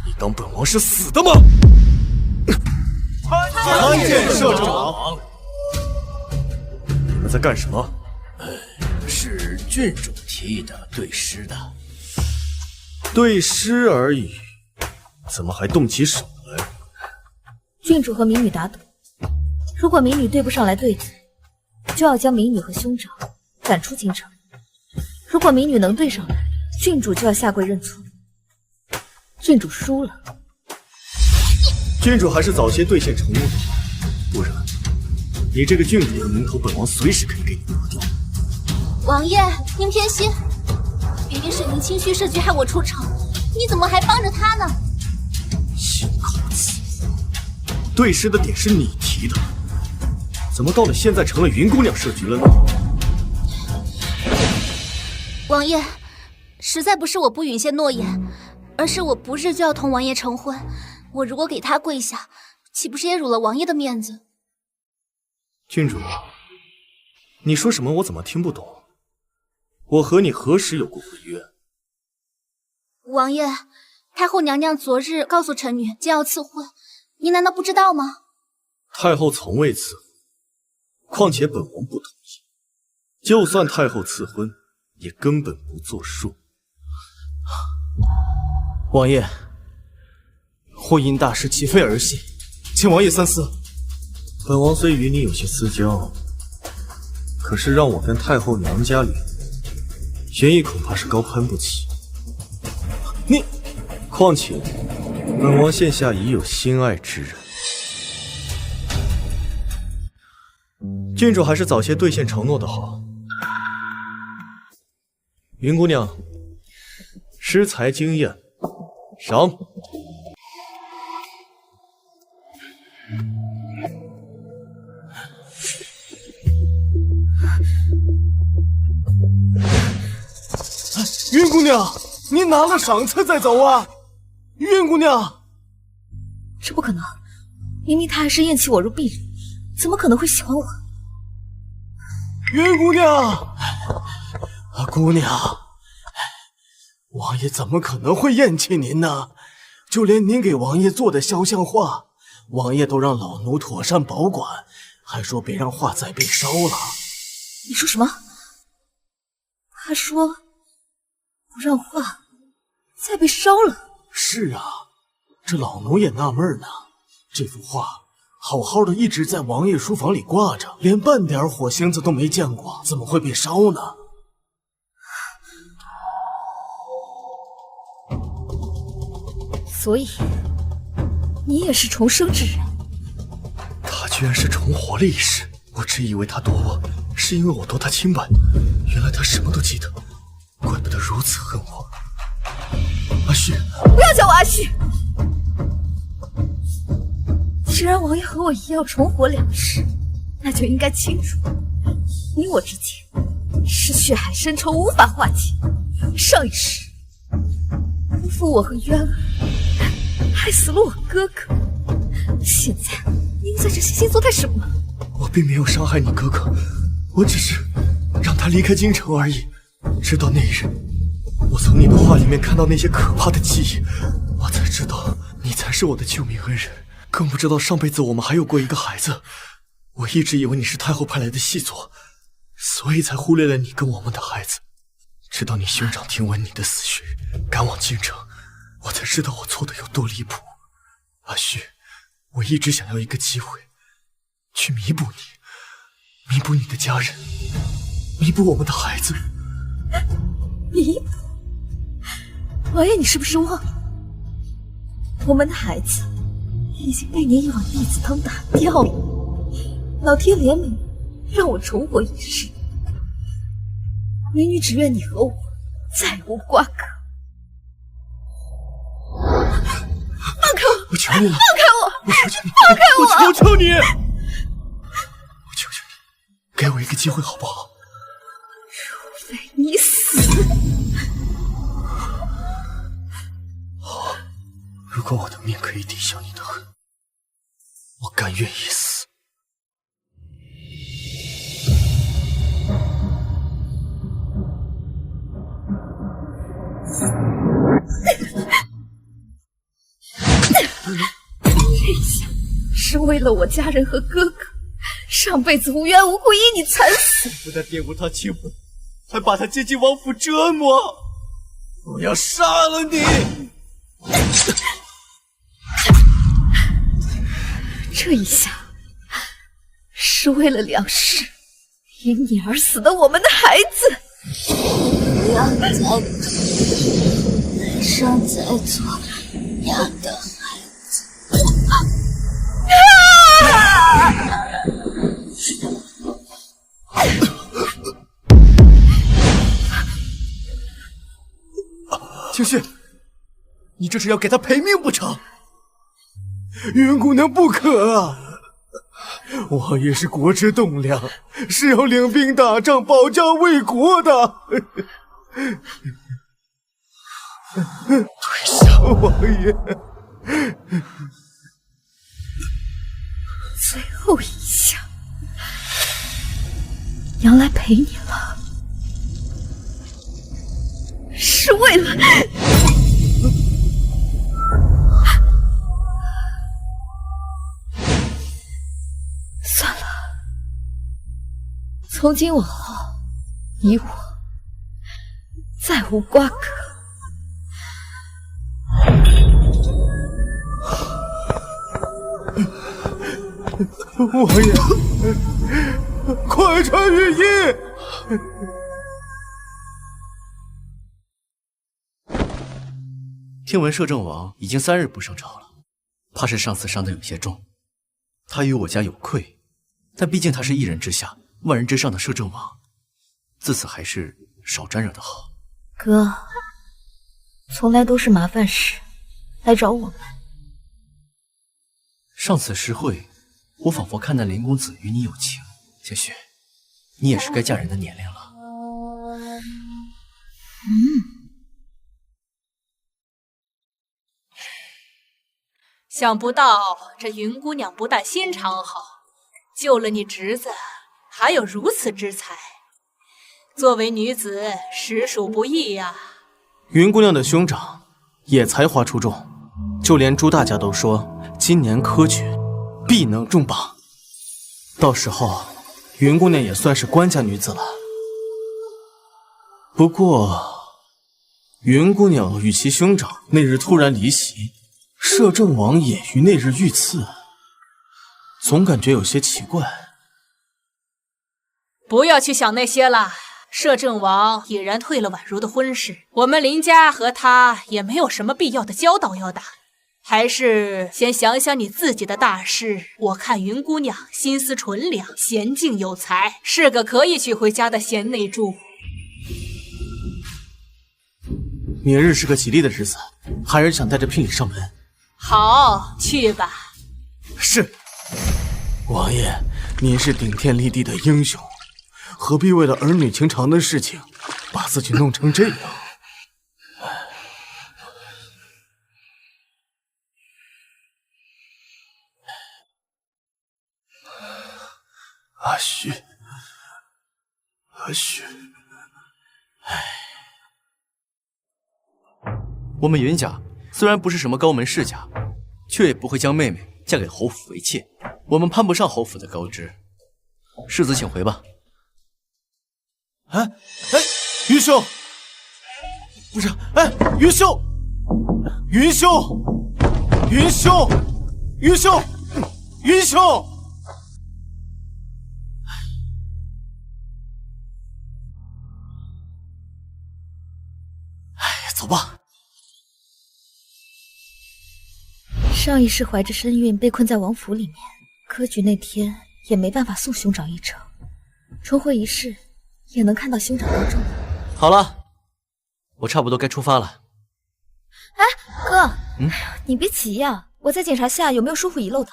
你当本王是死的吗？参见摄政王。你们在干什么？是郡主提议的对诗的。对诗而已，怎么还动起手来？郡主和民女打赌，如果民女对不上来对子，就要将民女和兄长赶出京城；如果民女能对上来，郡主就要下跪认错。郡主输了，郡主还是早些兑现承诺的好，不然你这个郡主的名头，本王随时可以给你拿掉。王爷，您偏心，明明是您清虚设局害我出城，你怎么还帮着他呢？信口雌黄，对诗的点是你提的，怎么到了现在成了云姑娘设局了呢？王爷，实在不是我不允谢诺言，而是我不日就要同王爷成婚，我如果给他跪下，岂不是也辱了王爷的面子？郡主，你说什么？我怎么听不懂？我和你何时有过婚约？王爷，太后娘娘昨日告诉臣女将要赐婚，您难道不知道吗？太后从未赐婚，况且本王不同意。就算太后赐婚，也根本不作数。王爷，婚姻大事岂非儿戏，请王爷三思。本王虽与你有些私交，可是让我跟太后娘家联，玄义恐怕是高攀不起。你，况且本王现下已有心爱之人，郡主还是早些兑现承诺的好。云姑娘，诗才惊艳，赏。云姑娘，你拿了赏赐再走啊！云姑娘，这不可能，明明他还是厌弃我如敝履，怎么可能会喜欢我？云姑娘，姑娘，王爷怎么可能会厌弃您呢？就连您给王爷做的肖像画，王爷都让老奴妥善保管，还说别让画再被烧了。你说什么？他说不让画再被烧了。是啊，这老奴也纳闷呢。这幅画好好的一直在王爷书房里挂着，连半点火星子都没见过，怎么会被烧呢？所以你也是重生之人？他居然是重活了一世，我只以为他躲我是因为我夺他清白，原来他什么都记得，怪不得如此恨我。阿旭，不要叫我阿旭！既然王爷和我一样重活两世，那就应该清楚，你我之间是血海深仇，无法化解。上一世辜负我和渊儿，害死了我哥哥，现在你又在这惺惺作态什么？我并没有伤害你哥哥，我只是让他离开京城而已。直到那一日，我从你的画里面看到那些可怕的记忆，我才知道你才是我的救命恩人，更不知道上辈子我们还有过一个孩子。我一直以为你是太后派来的细作，所以才忽略了你跟我们的孩子。直到你兄长听闻你的死讯，赶往京城，我才知道我错的有多离谱。阿旭，我一直想要一个机会，去弥补你，弥补你的家人，弥补我们的孩子。弥补？王爷，你是不是忘了，我们的孩子已经被你一碗弟子汤打掉了？老天怜悯，让我重活一世。民女只愿你和我再无瓜葛。放开我！我求你了！放开我！我求求你！放开我！我求求你！我求求你，给我一个机会好不好？除非你死。好，如果我的命可以抵消你的恨，我甘愿一死。这下是为了我家人和哥哥，上辈子无缘无故因你惨死，不但玷污他清白，还把他接进王府折磨。我要杀了你！这一下是为了两世因你而死的我们的孩子。不要再做，来生再做娘的孩子。清旭，你这是要给他赔命不成？云姑娘不可啊！王爷是国之栋梁，是要领兵打仗、保家卫国的。退下，王爷。最后一下，娘来陪你了，是为了……算了，从今往后，你我再无瓜葛。王爷，快传御医！听闻摄政王已经3日不上朝了，怕是上次伤得有些重。他与我家有愧，但毕竟他是一人之下、万人之上的摄政王，自此还是少沾惹的好。哥，从来都是麻烦事来找我们。上次诗会，我仿佛看到林公子与你有情。千雪，你也是该嫁人的年龄了。想不到这云姑娘不但心肠好，救了你侄子，还有如此之才。作为女子，实属不易呀。云姑娘的兄长也才华出众，就连朱大家都说今年科举必能中榜。到时候，云姑娘也算是官家女子了。不过，云姑娘与其兄长那日突然离席，摄政王也于那日遇刺，总感觉有些奇怪。不要去想那些了，摄政王已然退了婉如的婚事，我们林家和他也没有什么必要的交道要打，还是先想想你自己的大事。我看云姑娘心思纯良，娴静有才，是个可以娶回家的贤内助。明日是个吉利的日子，孩儿想带着聘礼上门。好，去吧。是，王爷，您是顶天立地的英雄，何必为了儿女情长的事情，把自己弄成这样？阿虚，阿虚，我们云家虽然不是什么高门世家，却也不会将妹妹嫁给侯府为妾。我们攀不上侯府的高枝。世子请回吧。哎，云兄，不是，哎，云兄，云兄，云兄，云兄，云兄。哎，走吧。上一世怀着身孕被困在王府里面，科举那天也没办法送兄长一程，重会一试也能看到兄长当众。好了，我差不多该出发了。哎，哥，你别急呀，我再检查下有没有疏忽遗漏的。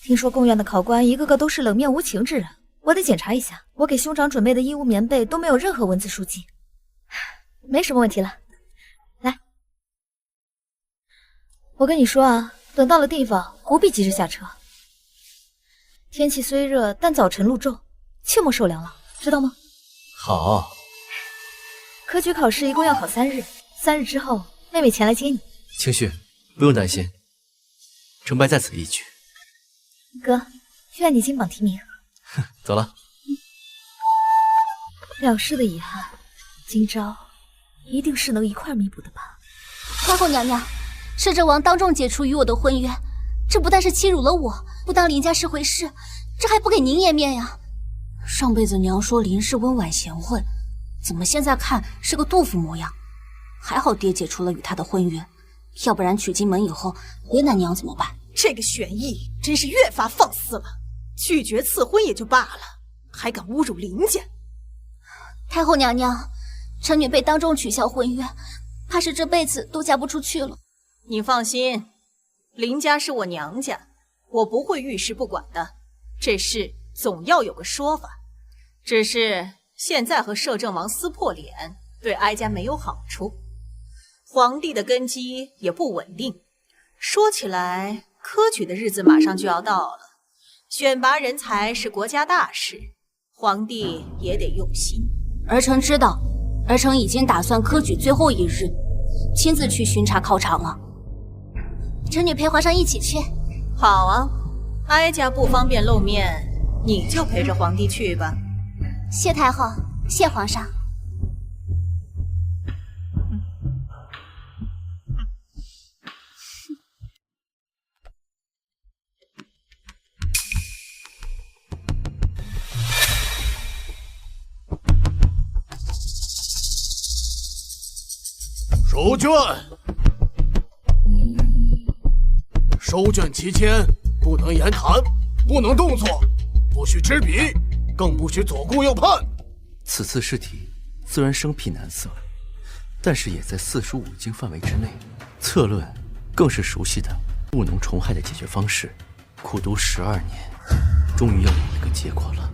听说贡院的考官一个个都是冷面无情之人，我得检查一下。我给兄长准备的衣物、棉被都没有任何文字书籍，没什么问题了。来，我跟你说啊，等到了地方不必急着下车。天气虽热，但早晨露重，切莫受凉了，知道吗？好。科举考试一共要考3日，3日之后妹妹前来接你。清旭，不用担心，成败在此一举。哥，愿你金榜题名。走了。了事的遗憾，今朝一定是能一块弥补的吧。太后娘娘，摄政王当众解除与我的婚约，这不但是欺辱了我，不当林家是回事，这还不给您颜面呀！上辈子娘说林氏温婉贤惠，怎么现在看是个杜甫模样？还好爹解除了与他的婚约，要不然娶进门以后为难娘怎么办？这个玄义真是越发放肆了，拒绝赐婚也就罢了，还敢侮辱林家！太后娘娘，臣女被当众取消婚约，怕是这辈子都嫁不出去了。你放心，林家是我娘家，我不会遇事不管的。这事总要有个说法，只是现在和摄政王撕破脸，对哀家没有好处。皇帝的根基也不稳定，说起来，科举的日子马上就要到了，选拔人才是国家大事，皇帝也得用心。儿臣知道，儿臣已经打算科举最后一日，亲自去巡查考场了。臣女陪皇上一起去。好啊，哀家不方便露面，你就陪着皇帝去吧。谢太后，谢皇上。收卷。收卷期间不能言谈，不能动作，不许执笔，更不许左顾右盼。此次试题虽然生僻难测，但是也在四书五经范围之内。策论更是熟悉的务农虫害的解决方式，苦读12年，终于要有一个结果了。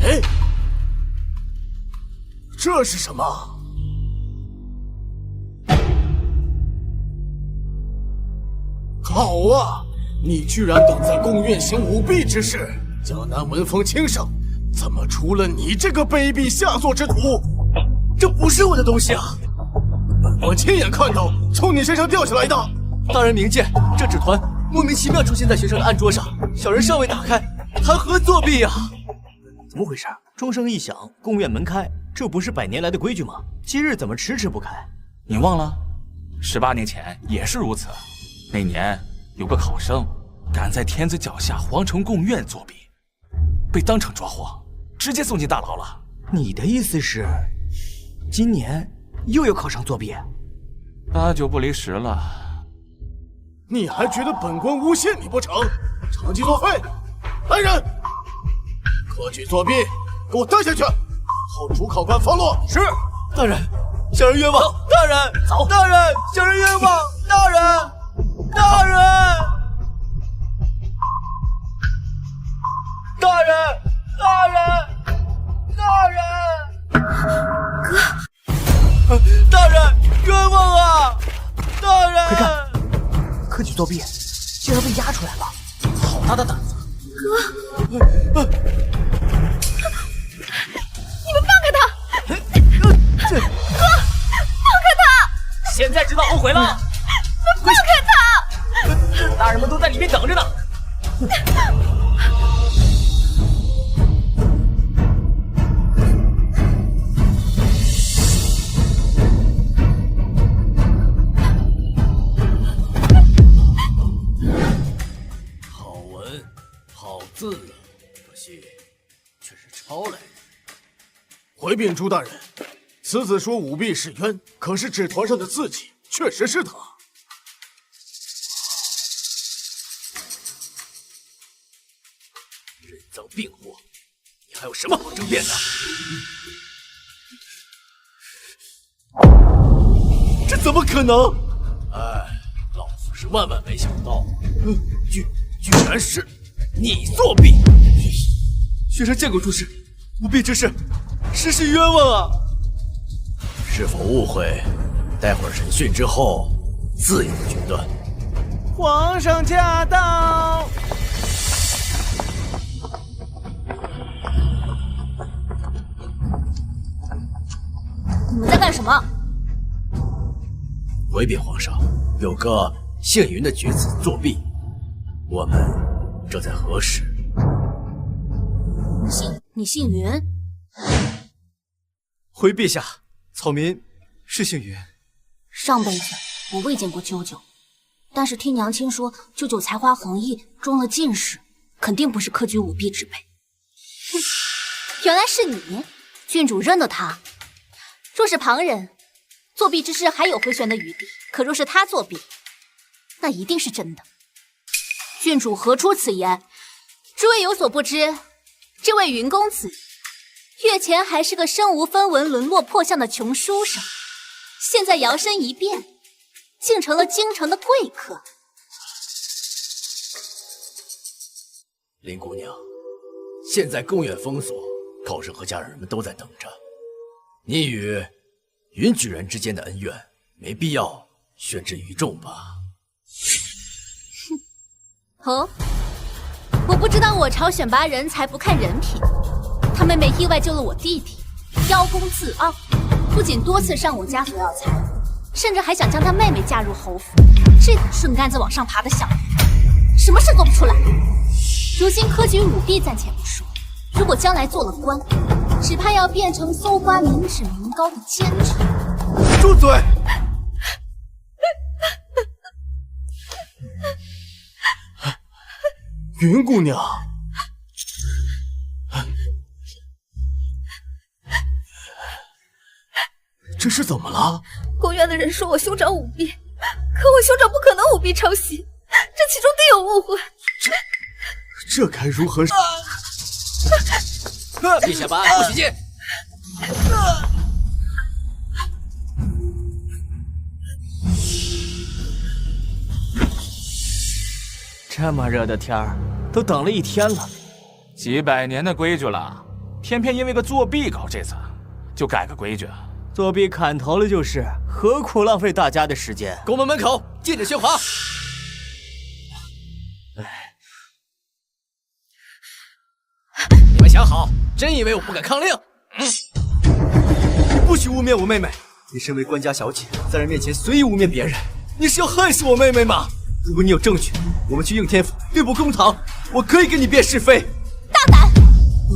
哎，这是什么？好啊！你居然敢在宫院行舞弊之事，江南闻风轻盛，怎么除了你这个卑鄙下作之徒？这不是我的东西啊！本官亲眼看到从你身上掉下来的。大人明鉴，这纸团莫名其妙出现在学生的案桌上，小人尚未打开，谈何作弊呀？怎么回事？钟声一响，宫院门开，这不是100年来的规矩吗？今日怎么迟迟不开？你忘了？18年前也是如此。那年有个考生敢在天子脚下皇城贡院作弊，被当场抓获，直接送进大牢了。你的意思是，今年又有考生作弊？8九不离10了。你还觉得本官诬陷你不成？长期作废！来人，科举作弊，给我带下去，后主考官发落。是，大人，小人冤枉。大人，走。大人，小人冤枉。大人，大人，大人，大人，大人，哥，大人，冤枉啊！大人，快看，科举作弊竟然被压出来了，好大的胆子！哥，你们放开他！哥，放开他！现在知道后悔了？放开他！大人们都在里面等着呢。好文，好字，可惜却是抄来的。回禀朱大人，此子说舞弊是冤，可是纸团上的字迹确实是他。人赃并获，你还有什么好争辩的？这怎么可能？哎，老夫是万万没想到，居然是你作弊！学生见过诸事，舞弊之事，实是冤枉啊！是否误会？待会儿审讯之后，自有决断。皇上驾到！你们在干什么？回禀皇上，有个姓云的举子作弊，我们正在核实。你姓云？回陛下，草民是姓云。上辈子我未见过啾啾，但是听娘亲说啾啾才华横溢，中了进士，肯定不是科举舞弊之辈。哼，原来是你，郡主认得他。若是旁人，作弊之事还有回旋的余地；可若是他作弊，那一定是真的。郡主何出此言？诸位有所不知，这位云公子月前还是个身无分文、沦落破相的穷书生，现在摇身一变，竟成了京城的贵客。林姑娘，现在宫院封锁，考生和家人们都在等着。你与云举人之间的恩怨，没必要宣之于众吧？哦，我不知道我朝选拔人才不看人品。他妹妹意外救了我弟弟，邀功自傲，不仅多次上我家索要财物，甚至还想将他妹妹嫁入侯府。这个顺杆子往上爬的小人，什么事做不出来？如今科举舞弊暂且不说，如果将来做了官，只怕要变成搜刮民脂民膏的奸臣。住嘴！云姑娘，这是怎么了？宫院的人说我兄长舞弊，可我兄长不可能舞弊抄袭，这其中定有误会。这该如何？陛下办案，不许进！这么热的天儿，都等了1天了，几百年的规矩了，偏偏因为个作弊搞这次，就改个规矩。作弊砍头了就是，何苦浪费大家的时间？宫门门口禁止喧哗。你们想好，真以为我不敢抗令？不许污蔑我妹妹！你身为官家小姐，在人面前随意污蔑别人，你是要害死我妹妹吗？如果你有证据，我们去应天府对簿公堂，我可以跟你辩是非。大胆！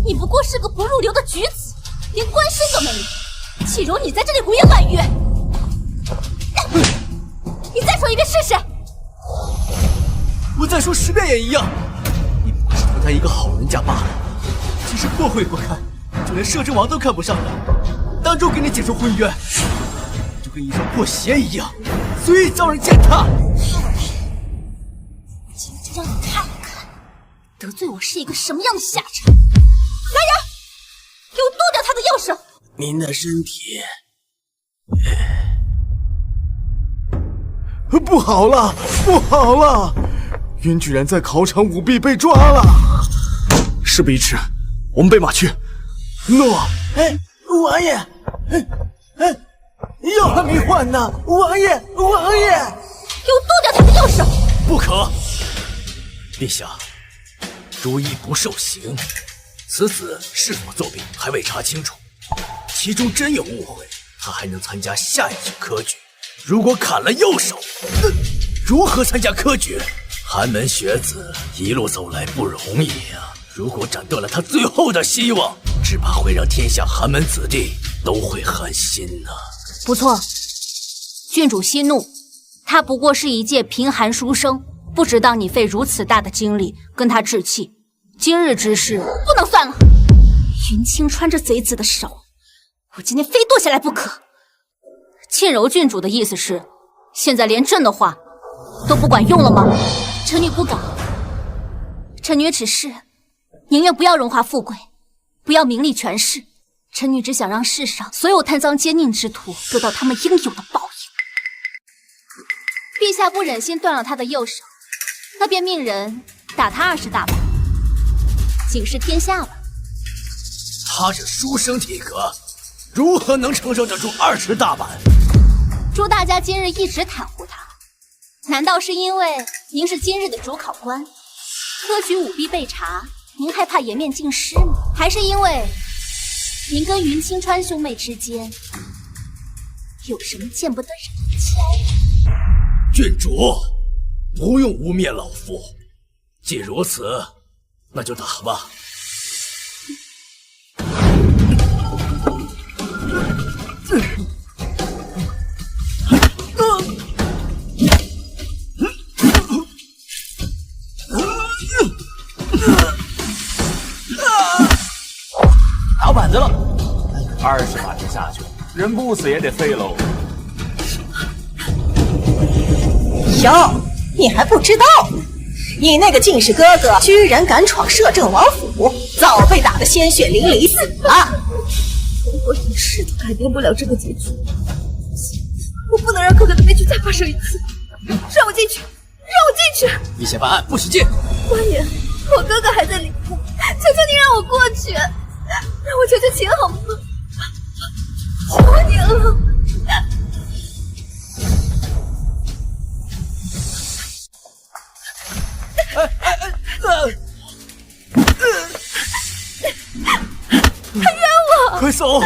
你不过是个不入流的举子，连官身都没有，岂容你在这里胡言乱语？你再说一遍试试！我再说10遍也一样。你不过是投胎一个好人家罢了，即使破坏不堪，就连摄政王都看不上你，当众给你解除婚约，就跟一双破鞋一样，随意叫人践踏。今天让你看一看，得罪我是一个什么样的下场！来人，给我剁掉他的右手！您的身体不好了，不好了！云居然在考场舞弊被抓了。事不宜迟，我们备马去。诺。王爷，药还没换呢，王爷，给我剁掉他的右手！不可，陛下，朱毅不受刑，此子是否作弊还未查清楚，其中真有误会，他还能参加下一届科举。如果砍了右手，如何参加科举？寒门学子一路走来不容易啊！如果斩断了他最后的希望，只怕会让天下寒门子弟都会寒心呐。不错，郡主息怒，他不过是一介贫寒书生，不值当你费如此大的精力跟他置气。今日之事不能算了。云清川这贼子的手，我今天非剁下来不可。沁柔郡主的意思是，现在连朕的话都不管用了吗？臣女不敢，臣女只是宁愿不要荣华富贵，不要名利权势，臣女只想让世上所有贪赃奸佞之徒得到他们应有的报应。陛下不忍心断了他的右手，那便命人打他20大板，警示天下吧。他这书生体格，如何能承受得住20大板？朱大家今日一直袒护他，难道是因为您是今日的主考官，科举舞弊被查，您害怕颜面尽失吗？还是因为您跟云清川兄妹之间有什么见不得人的交易？郡主，不用污蔑老夫。既如此，那就打吧。打板子了，20把剑下去，人不死也得废喽。哟，你还不知道？你那个进士哥哥居然敢闯摄政王府，早被打得鲜血淋漓死了。我一世都改变不了这个结局，我不能让哥哥的悲剧再发生一次。让我进去，让我进去！陛下办案，不许进！官爷，我哥哥还在里面，求求你让我过去，让我求求情好吗？求你了！他冤我！快走，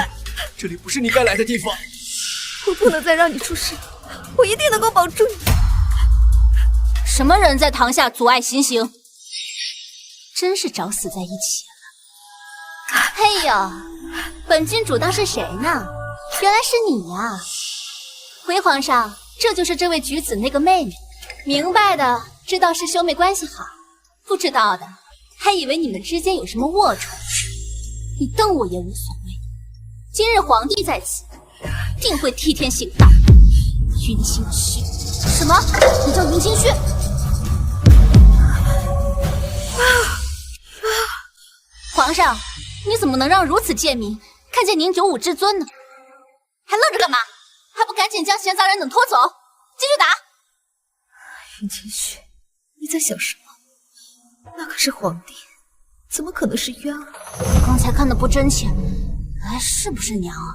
这里不是你该来的地方。我不能再让你出事，我一定能够保住你。什么人在堂下阻碍行刑？真是找死在一起了。嘿呦，本郡主当是谁呢？原来是你呀！回皇上，这就是这位举子那个妹妹。明白的知道是兄妹关系好，不知道的还以为你们之间有什么龌龊。你瞪我也无所谓。今日皇帝在此，定会替天行道。云清虚？什么？你叫云清虚？皇上，你怎么能让如此贱民看见您九五至尊呢？还愣着干嘛？还不赶紧将闲杂人等拖走！继续打！云清虚，你在想什么？那可是皇帝，怎么可能是冤儿？刚才看的不真切，是不是娘啊？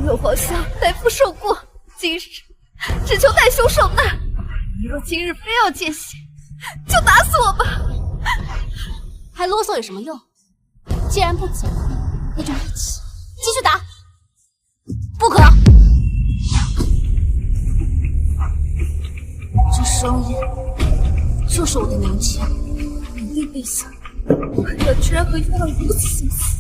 有皇上，代父受过，今日只求代兄受纳。你若今日非要见血，就打死我吧！还啰嗦有什么用？既然不走，那就一起继续打。不可！这声音就是我的娘亲。皇帝陛下，可我居然和冤儿如此相似。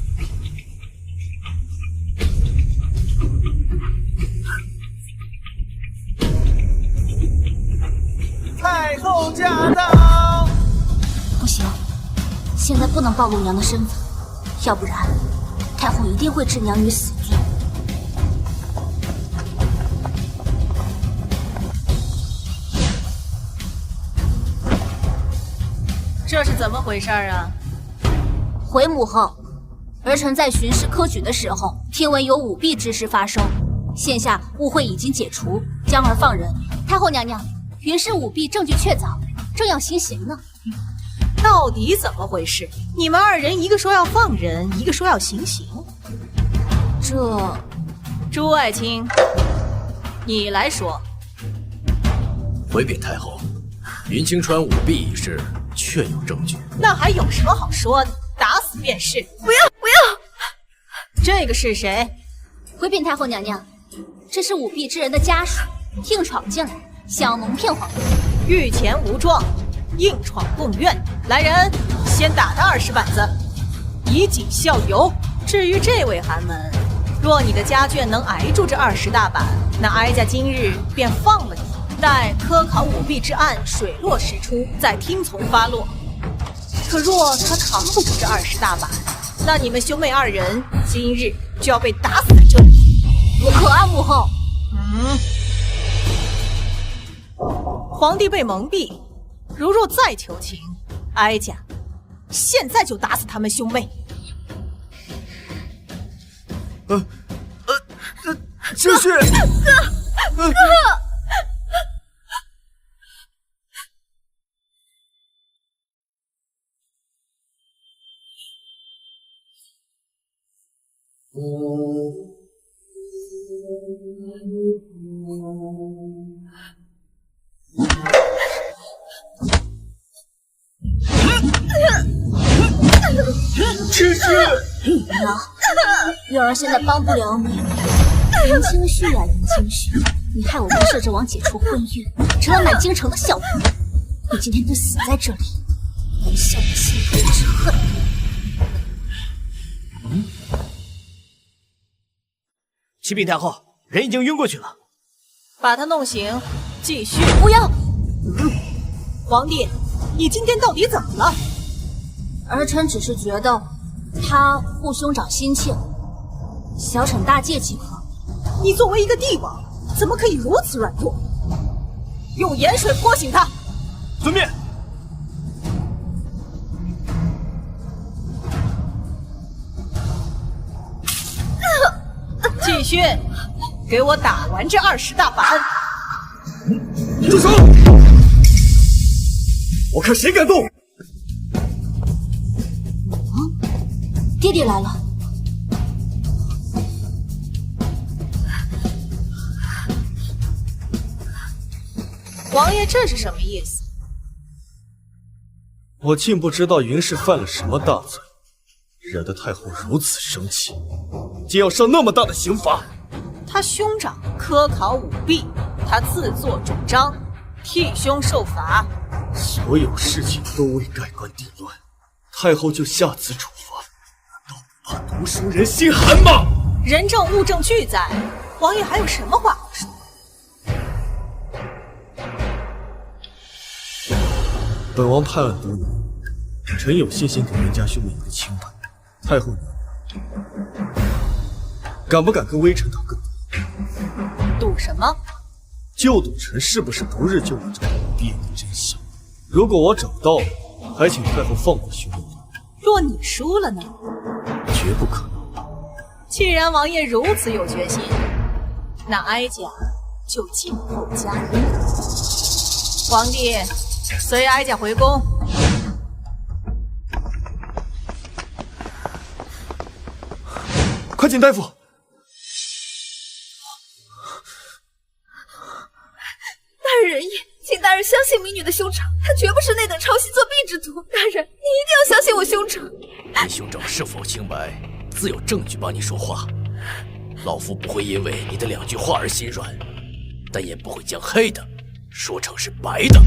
太后驾到！不行，现在不能暴露娘的身份，要不然太后一定会置娘于死罪。这是怎么回事啊？回母后，儿臣在巡视科举的时候，听闻有舞弊之事发生，现下误会已经解除，将儿放人。太后娘娘，云氏舞弊证据确凿，正要行刑呢。到底怎么回事？你们二人一个说要放人，一个说要行刑。这，朱爱卿，你来说。回禀太后，云清川舞弊一事确有证据。那还有什么好说的？打死便是。不要不要！这个是谁？回禀太后娘娘，这是舞弊之人的家属，硬闯进来，想要蒙骗皇帝。御前无状，硬闯贡院。来人，先打他20板子，以儆效尤。至于这位寒门，若你的家眷能挨住这20大板，那哀家今日便放了你。待科考舞弊之案水落石出，再听从发落。可若他扛不住这20大板，那你们兄妹二人今日就要被打死在这里。不可啊，母后！皇帝被蒙蔽，如若再求情，哀家现在就打死他们兄妹。清虚，哥。清虚，娘，月儿现在帮不了你。云清虚呀，云清虚，你害我跟摄政王解除婚约，成了满京城的笑柄。你今天就死在这里，我向你心头之恨。启禀太后，人已经晕过去了。把他弄醒，继续。不要！皇帝，你今天到底怎么了？儿臣只是觉得他护兄长心切，小惩大戒即可。你作为一个帝王，怎么可以如此软弱？用盐水泼醒他。遵命。继续，给我打完这20大板。住手！我看谁敢动！爹爹来了。王爷，这是什么意思？我竟不知道云氏犯了什么大罪，惹得太后如此生气，竟要上那么大的刑罚。他兄长科考舞弊，他自作主张，替兄受罚。所有事情都未盖棺定论，太后就下此处罚，难道不怕读书人心寒吗？人证物证俱在，王爷还有什么话好说？本王判案多年，臣有信心给袁家兄妹一个清白。太后你敢不敢跟微臣打个赌？赌什么？就赌臣是不是不日就能找到毕业的真相。如果我找到了，还请太后放过兄妹。若你输了呢？绝不可能。既然王爷如此有决心，那哀家就静候佳音。皇帝，随哀家回宫。快请大夫！大人仁义，请大人相信民女的兄长，他绝不是那等抄袭作弊之徒。大人，你一定要相信我兄长。你兄长是否清白，自有证据帮你说话。老夫不会因为你的2句话而心软，但也不会将黑的说成是白的。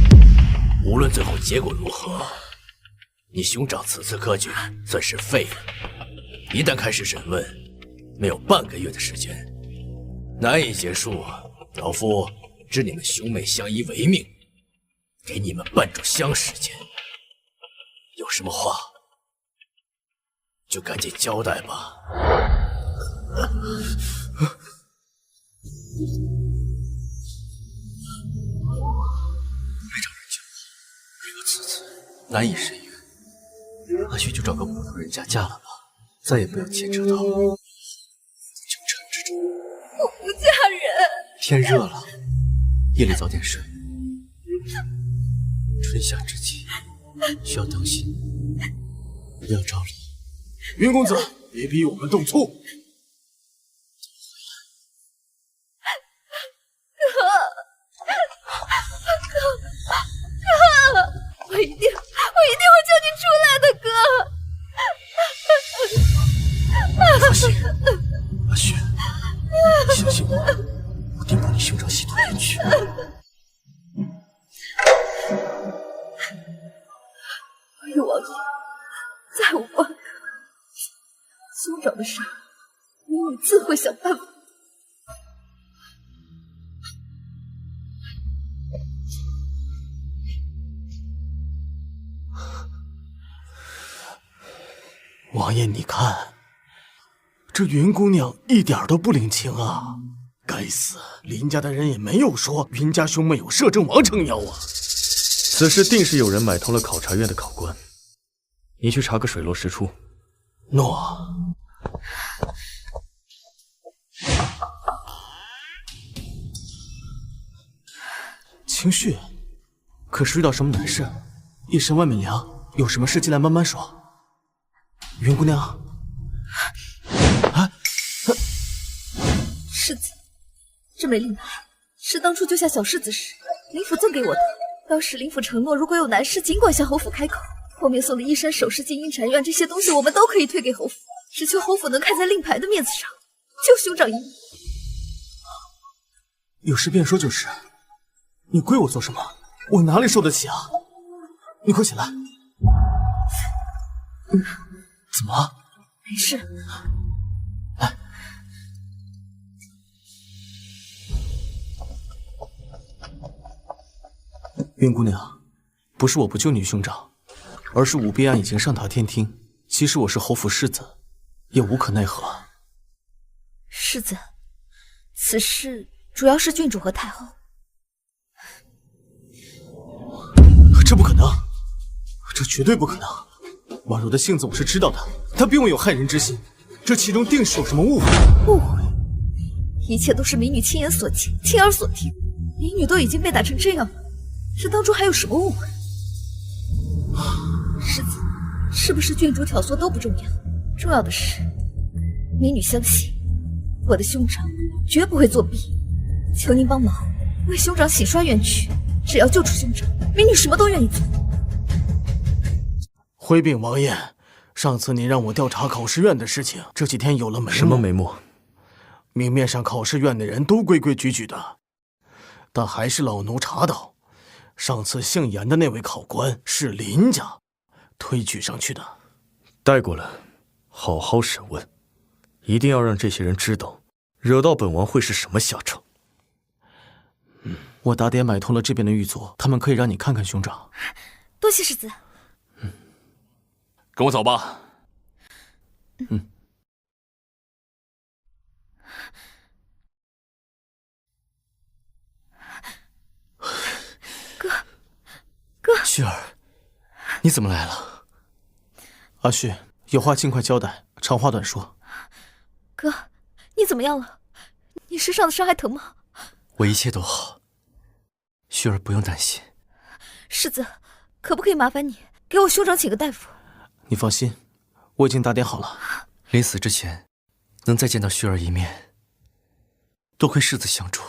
无论最后结果如何，你兄长此次科举算是废了。一旦开始审问，没有半个月的时间，难以结束。老夫知你们兄妹相依为命，给你们半炷香时间，有什么话就赶紧交代吧。非常人讲，如此此难以伸冤，或许就找个普通人家嫁了吧，再也不要牵扯到纠缠之中。我不嫁人。天热了，夜里早点睡。春夏之际，需要当心，不要着急。云公子，别逼我们动粗！我一定会救你出来的，哥。放心，阿雪，你相信我，我定帮你兄长洗脱冤屈。岳王爷，再无半个兄长的事，民女自会想办法。王爷，你看，这云姑娘一点都不领情啊！该死，林家的人也没有说云家兄妹有摄政王撑腰啊！此事定是有人买通了考察院的考官，你去查个水落石出。诺。清旭，可是遇到什么难事？夜深外面凉，有什么事进来慢慢说。云姑娘，世子，这枚令牌是当初救下小世子时林府赠给我的。当时林府承诺，如果有难事，尽管向侯府开口。后面送的衣衫首饰、金银禅院这些东西，我们都可以退给侯府，只求侯府能看在令牌的面子上，救兄长一命。有事便说就是。你跪我做什么？我哪里受得起啊？你快起来。怎么了？没事。来，云姑娘，不是我不救你兄长，而是武备案已经上达天听。即使我是侯府世子，也无可奈何。世子，此事主要是郡主和太后。这不可能，这绝对不可能。婉柔的性子我是知道的，她并未有害人之心，这其中定是有什么误会。误会？一切都是民女亲眼所见、亲耳所听。民女都已经被打成这样了，这当中还有什么误会？世子，是不是郡主挑唆都不重要，重要的是，民女相信我的兄长绝不会作弊。求您帮忙，为兄长洗刷冤屈。只要救出兄长，民女什么都愿意做。回禀王爷，上次您让我调查考试院的事情，这几天有了眉目。什么眉目？明面上考试院的人都规规矩矩的，但还是老奴查到，上次姓严的那位考官是林家推举上去的。带过来，好好审问，一定要让这些人知道，惹到本王会是什么下场。我打点买通了这边的狱卒，他们可以让你看看兄长。多谢世子。跟我走吧。哥，旭儿，你怎么来了？阿旭，有话尽快交代，长话短说。哥，你怎么样了？你身上的伤还疼吗？我一切都好，旭儿不用担心。世子，可不可以麻烦你给我兄长请个大夫？你放心，我已经打点好了。临死之前，能再见到旭儿一面，多亏世子相助，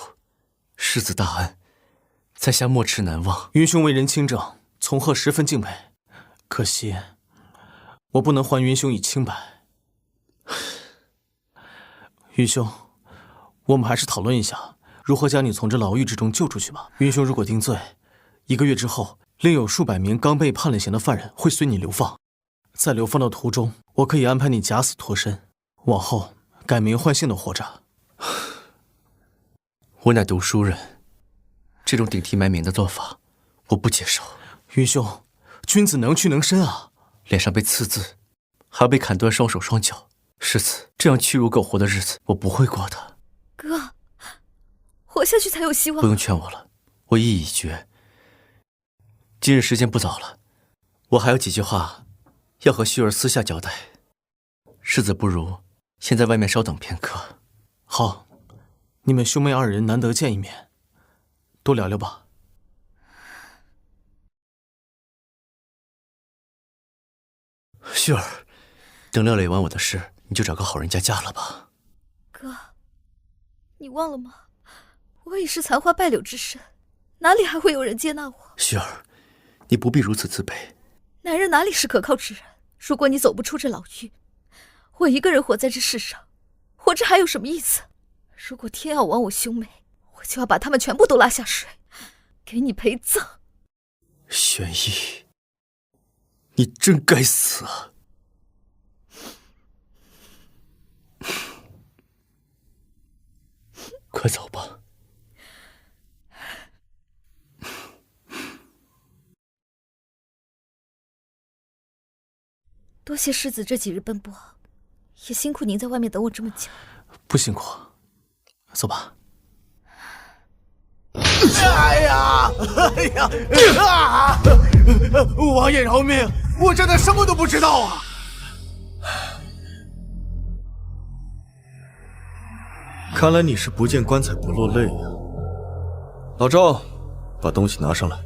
世子大恩，在下没齿难忘。云兄为人清正，从贺十分敬佩，可惜我不能还云兄以清白。云兄，我们还是讨论一下如何将你从这牢狱之中救出去吧。云兄如果定罪，1个月之后，另有数百名刚被判了刑的犯人会随你流放。在流放的途中，我可以安排你假死脱身，往后改名换姓的活着。我乃读书人，这种顶替埋名的做法，我不接受。云兄，君子能屈能伸啊！脸上被刺字，还要被砍断双手双脚，世子，这样屈辱苟活的日子，我不会过的。哥，活下去才有希望。不用劝我了，我意已决。今日时间不早了，我还有几句话要和旭儿私下交代。世子不如先在外面稍等片刻。好，你们兄妹2人难得见一面，多聊聊吧。旭儿，等料理完我的事，你就找个好人家嫁了吧。哥，你忘了吗？我已是残花败柳之身，哪里还会有人接纳我？旭儿，你不必如此自卑。男人哪里是可靠之人？如果你走不出这牢狱，我一个人活在这世上，活着还有什么意思？如果天要亡我兄妹，我就要把他们全部都拉下水，给你陪葬。玄逸，你真该死啊！快走吧。多谢世子这几日奔波，也辛苦您在外面等我这么久。不辛苦，走吧。哎呀！王爷饶命！我真的什么都不知道啊！看来你是不见棺材不落泪呀。老赵，把东西拿上来。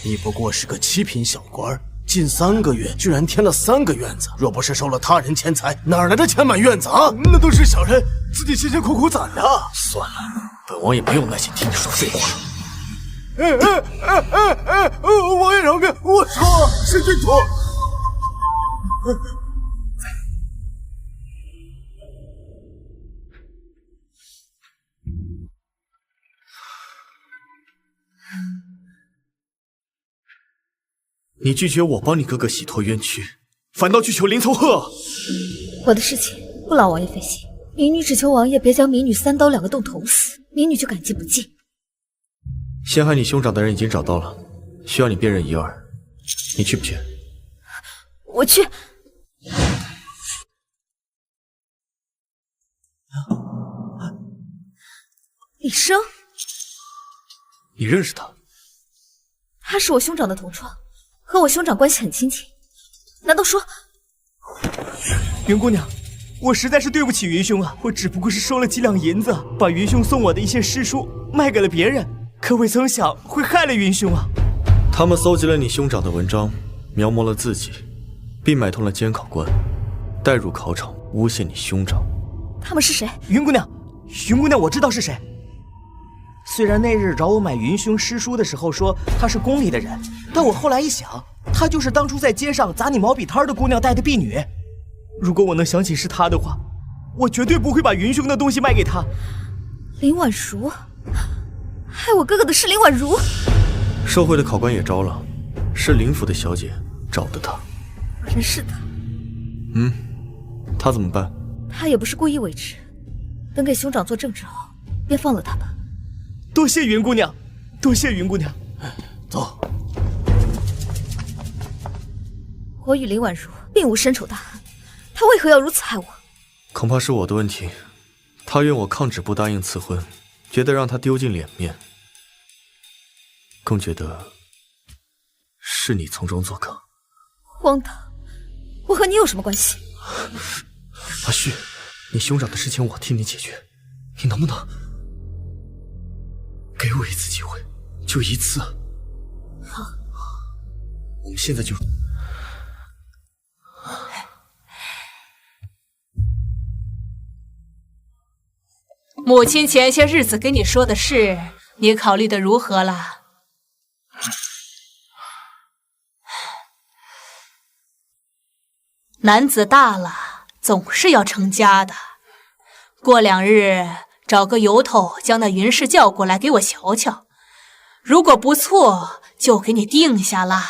你不过是个7品小官，近3个月居然添了3个院子，若不是收了他人钱财，哪来的钱买院子啊？那都是小人自己辛辛苦苦攒的。算了，本王也没有耐心听你说废话。王爷饶命！我错了，是君主。你拒绝我帮你哥哥洗脱冤屈，反倒去求林从鹤。我的事情不劳王爷费心，民女只求王爷别将民女3刀2个洞捅死，民女就感激不尽。陷害你兄长的人已经找到了，需要你辨认一二，你去不去？我去。李生，你认识他？他是我兄长的同窗，和我兄长关系很亲近。难道说……云姑娘，我实在是对不起云兄啊！我只不过是收了几两银子，把云兄送我的一些诗书卖给了别人，可未曾想会害了云兄啊！他们搜集了你兄长的文章，描摹了自己，并买通了监考官，带入考场诬陷你兄长。他们是谁？云姑娘，我知道是谁。虽然那日找我买云兄诗书的时候说他是宫里的人，但我后来一想，她就是当初在街上砸你毛笔摊的姑娘带的婢女。如果我能想起是她的话，我绝对不会把云兄的东西卖给她。林婉如，害我哥哥的是林婉如。受贿的考官也招了，是林府的小姐找的他。真是的。他怎么办？他也不是故意为之，等给兄长作证之后，便放了他吧。多谢云姑娘，多谢云姑娘。走。我与林婉如并无深仇大恨，他为何要如此害我？恐怕是我的问题。他愿我抗旨不答应赐婚，觉得让他丢尽脸面，更觉得是你从中作梗。荒唐！我和你有什么关系？阿旭，你兄长的事情我替你解决，你能不能给我一次机会？就一次。好，我们现在就。母亲前些日子跟你说的事，你考虑的如何了？男子大了，总是要成家的。过2日找个由头将那云氏叫过来给我瞧瞧，如果不错，就给你定下了。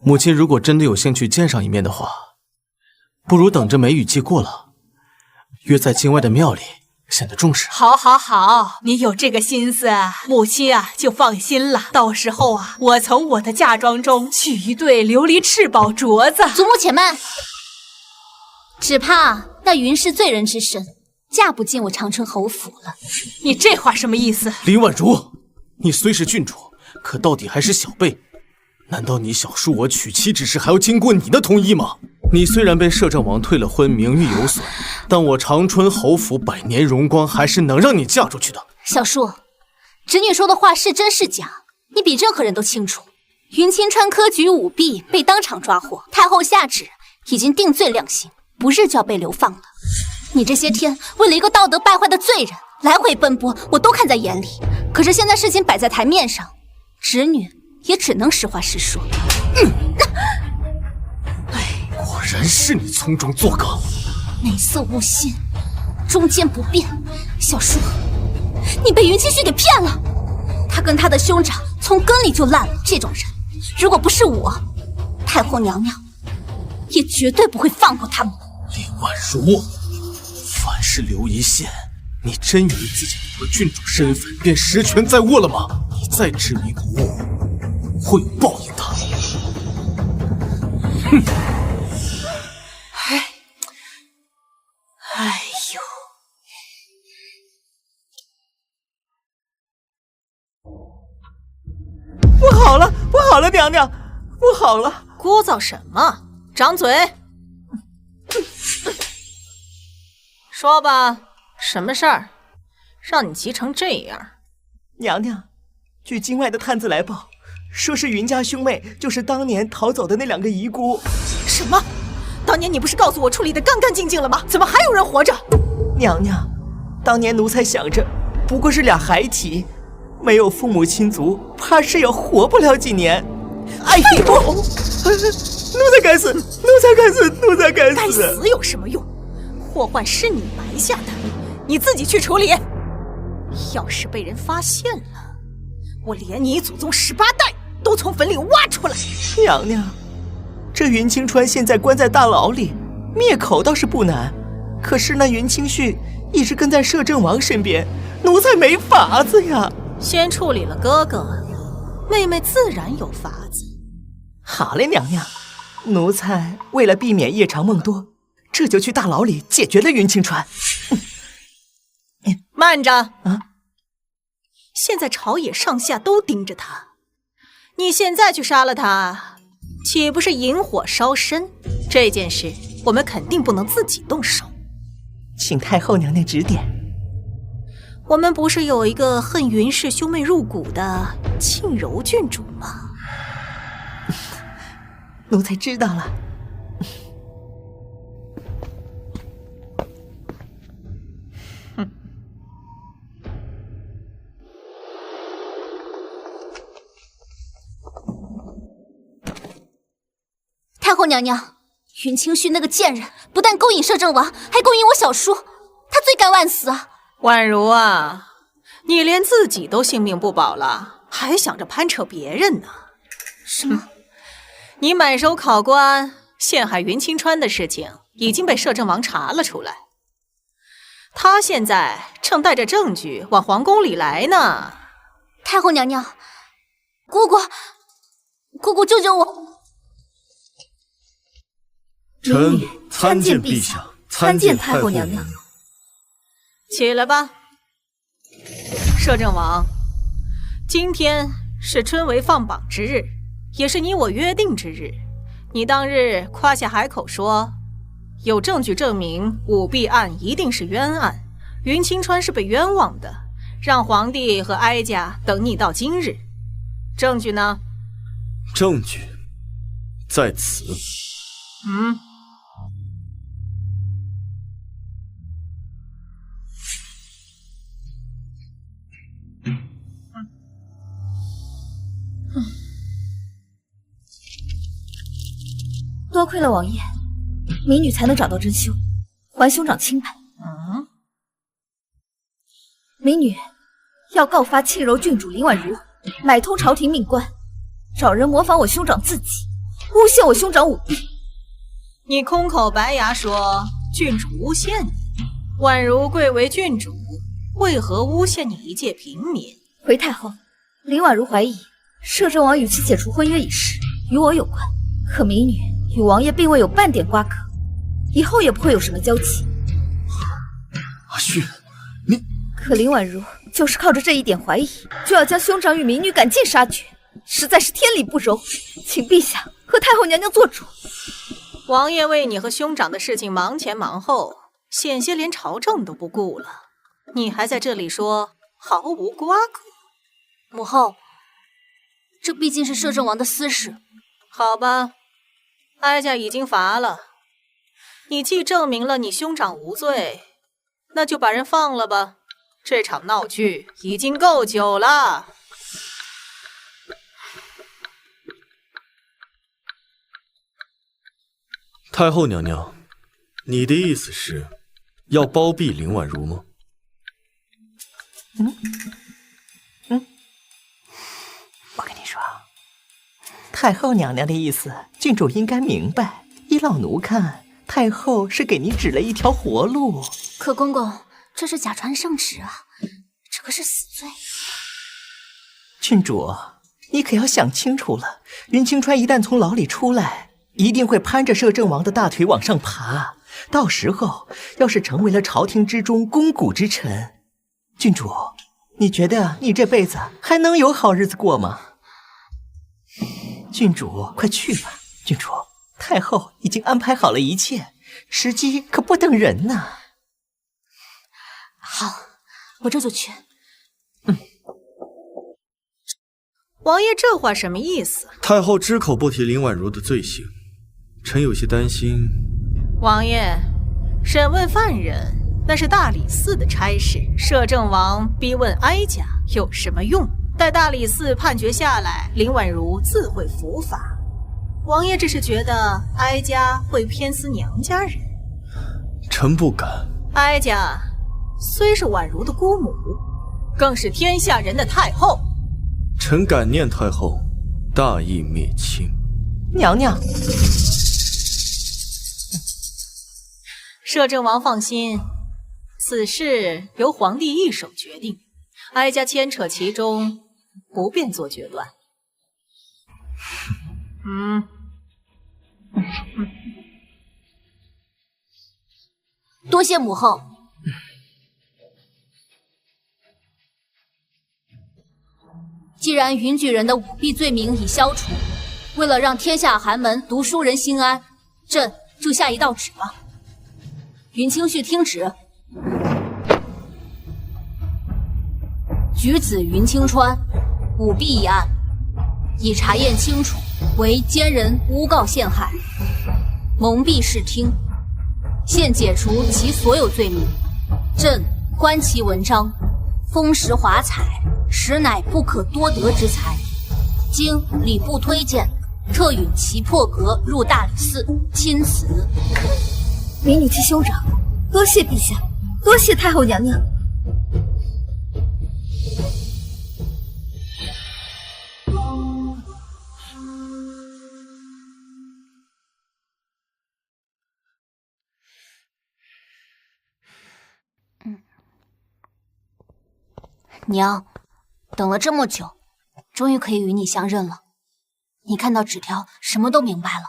母亲如果真的有兴趣见上一面的话，不如等着梅雨季过了，约在京外的庙里，显得重视。好，好，好，你有这个心思，母亲啊就放心了。到时候啊，我从我的嫁妆中取一对琉璃赤宝镯子。祖母且慢，只怕那云氏罪人之身，嫁不进我长春侯府了。你这话什么意思？林婉如，你虽是郡主，可到底还是小辈。难道你小叔我娶妻之事还要经过你的同意吗？你虽然被摄政王退了婚，名誉有损，但我长春侯府百年荣光还是能让你嫁出去的。小叔，侄女说的话是真是假，你比任何人都清楚。云清川科举舞弊被当场抓获，太后下旨已经定罪量刑，不日就要被流放了。你这些天为了一个道德败坏的罪人来回奔波，我都看在眼里。可是现在事情摆在台面上，侄女也只能实话实说。果然是你从中作梗，内色无心，中间不变。小叔，你被云清旭给骗了，他跟他的兄长从根里就烂了。这种人，如果不是我，太后娘娘也绝对不会放过他们。林婉如，凡事留一线，你真以为自己有了郡主身份便实权在握了吗？你再执迷不悟，会有报应的。哼！哎呦！不好了，不好了，娘娘，不好了！聒噪什么？掌嘴！说吧，什么事儿，让你急成这样？娘娘，据京外的探子来报，说是云家兄妹就是当年逃走的那2个遗孤。什么？当年你不是告诉我处理得干干净净了吗？怎么还有人活着？娘娘，当年奴才想着不过是俩孩提，没有父母亲族，怕是也活不了几年。哎呦，奴才该死，奴才该死，奴才该死！该死有什么用？祸患是你埋下的，你自己去处理。要是被人发现了，我连你祖宗18代都从坟里挖出来。娘娘，这云清川现在关在大牢里，灭口倒是不难，可是那云清旭一直跟在摄政王身边，奴才没法子呀。先处理了哥哥，妹妹自然有法子。好嘞，娘娘，奴才为了避免夜长梦多，这就去大牢里解决了云清川。慢着啊！现在朝野上下都盯着他，你现在去杀了他，岂不是引火烧身？这件事我们肯定不能自己动手，请太后娘娘指点。我们不是有一个恨云氏兄妹入骨的庆柔郡主吗？奴才知道了。太后娘娘，云清旭那个贱人不但勾引摄政王，还勾引我小叔，他罪该万死。婉如啊，你连自己都性命不保了，还想着攀扯别人呢？什么？你满手考官陷害云清川的事情已经被摄政王查了出来，他现在正带着证据往皇宫里来呢。太后娘娘，姑姑救救我！臣参见陛下，参见太后娘娘。起来吧，摄政王，今天是春闱放榜之日，也是你我约定之日。你当日夸下海口说，有证据证明舞弊案一定是冤案，云清川是被冤枉的，让皇帝和哀家等你到今日。证据呢？证据在此。多亏了王爷，民女才能找到真凶，还兄长清白。民女要告发庆柔郡主林婉如买通朝廷命官，找人模仿我兄长自己，诬陷我兄长舞弊。你空口白牙说郡主诬陷你，婉如贵为郡主，为何诬陷你一介平民？回太后，林婉如怀疑摄政王与其解除婚约一事与我有关，可民女与王爷并未有半点瓜葛，以后也不会有什么交集。阿旭，你……可林婉如就是靠着这一点怀疑，就要将兄长与民女赶尽杀绝，实在是天理不容，请陛下和太后娘娘做主。王爷为你和兄长的事情忙前忙后，险些连朝政都不顾了，你还在这里说毫无瓜葛？母后，这毕竟是摄政王的私事。好吧，哀家已经罚了，你既证明了你兄长无罪，那就把人放了吧。这场闹剧已经够久了。太后娘娘，你的意思是要包庇林婉如吗？我跟你说，太后娘娘的意思，郡主应该明白。依老奴看，太后是给你指了一条活路。可公公，这是假传圣旨啊，这可是死罪。郡主，你可要想清楚了，云清川一旦从牢里出来，一定会攀着摄政王的大腿往上爬，到时候要是成为了朝廷之中肱骨之臣，郡主，你觉得你这辈子还能有好日子过吗？郡主，快去吧。郡主，太后已经安排好了一切，时机可不等人呢。好，我这就去。王爷这话什么意思？太后只口不提林婉如的罪行，臣有些担心。王爷，审问犯人那是大理寺的差事，摄政王逼问哀家有什么用？待大理寺判决下来，林婉如自会伏法。王爷这是觉得哀家会偏私娘家人？臣不敢。哀家虽是婉如的姑母，更是天下人的太后。臣感念太后大义灭亲。娘娘，摄政王放心，此事由皇帝一手决定，哀家牵扯其中，不便做决断。多谢母后。既然云举人的舞弊罪名已消除，为了让天下寒门读书人心安，朕就下一道旨吧。云清绪听旨，举子云清川舞弊一案，已查验清楚，为奸人诬告陷害，蒙蔽视听，现解除其所有罪名。朕观其文章，风蚀华彩，实乃不可多得之才。经礼部推荐，特允其破格入大理寺亲辞。民女替兄长，多谢陛下。多谢太后娘娘。娘，等了这么久，终于可以与你相认了。你看到纸条，什么都明白了。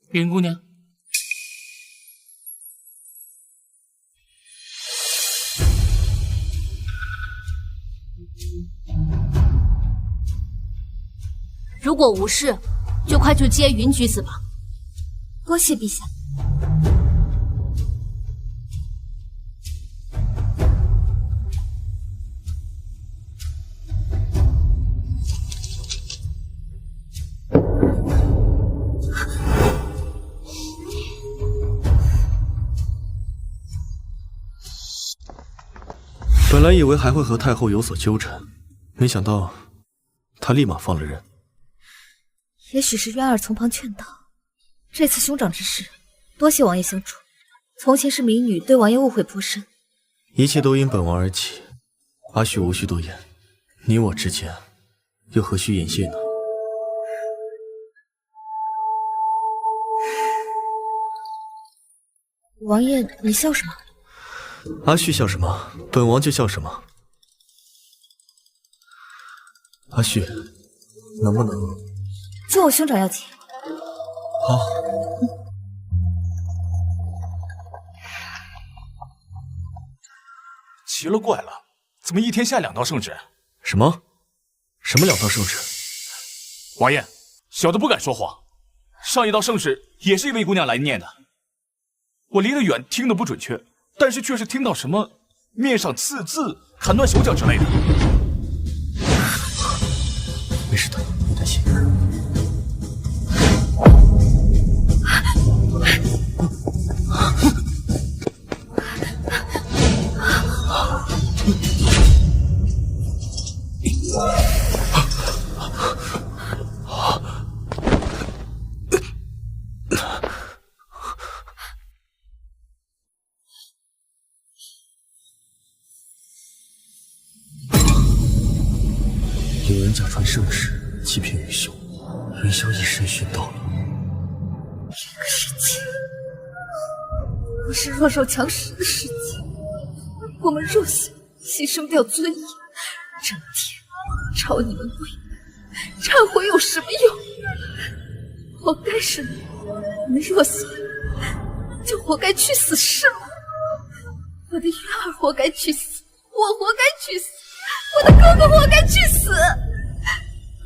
云姑娘，如果无事，就快去接云居子吧。多谢陛下。本来以为还会和太后有所纠缠，没想到她立马放了人。也许是渊儿从旁劝导，这次兄长之事，多谢王爷相助。从前是民女对王爷误会颇深，一切都因本王而起。阿旭无需多言，你我之间又何须掩饰呢？王爷，你笑什么？阿旭笑什么，本王就笑什么。阿旭，能不能就我兄长要紧。好。奇了怪了，怎么一天下2道圣旨？什么2道圣旨？王爷，小的不敢说谎，上一道圣旨也是一位姑娘来念的，我离得远，听得不准确。但是却是听到什么面上刺字、砍断手脚之类的。没事的，别担心。有人假传圣旨，欺骗云修，云修一身殉道了。这个世界不是弱肉强食的世界，我们弱小牺牲掉尊严，整天朝你们跪拜，忏悔有什么用？活该是你们弱小，就活该去死是吗？我的渊儿活该去死，我活该去死，我的哥哥活该去死，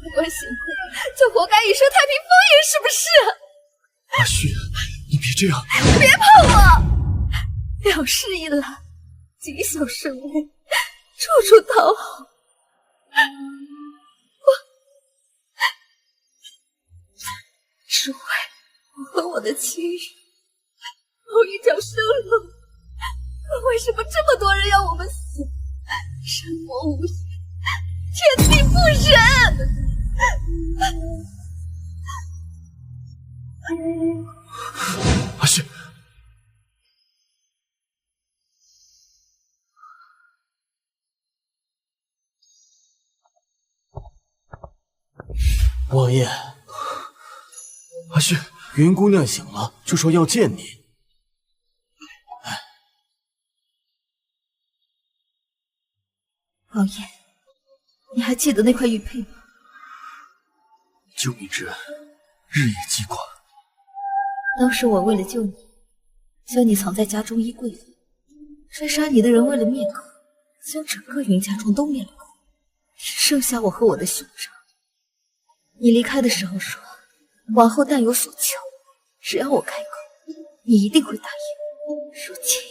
不管幸亏，就活该一生太平风云，是不是？阿旭，你别这样！别碰我！两世一来，谨小慎微，处处讨好。只为我和我的亲人有一条生路。为什么这么多人要我们死？神魔无限，天地不仁。阿旭，王爷，阿旭，云姑娘醒了，就说要见你。王爷，你还记得那块玉佩吗？救命之恩，日夜记挂。当时我为了救你，将你藏在家中衣柜里。追杀你的人为了灭口，将整个云家庄都灭了口，只剩下我和我的兄长。你离开的时候说，往后但有所求，只要我开口，你一定会答应。如今，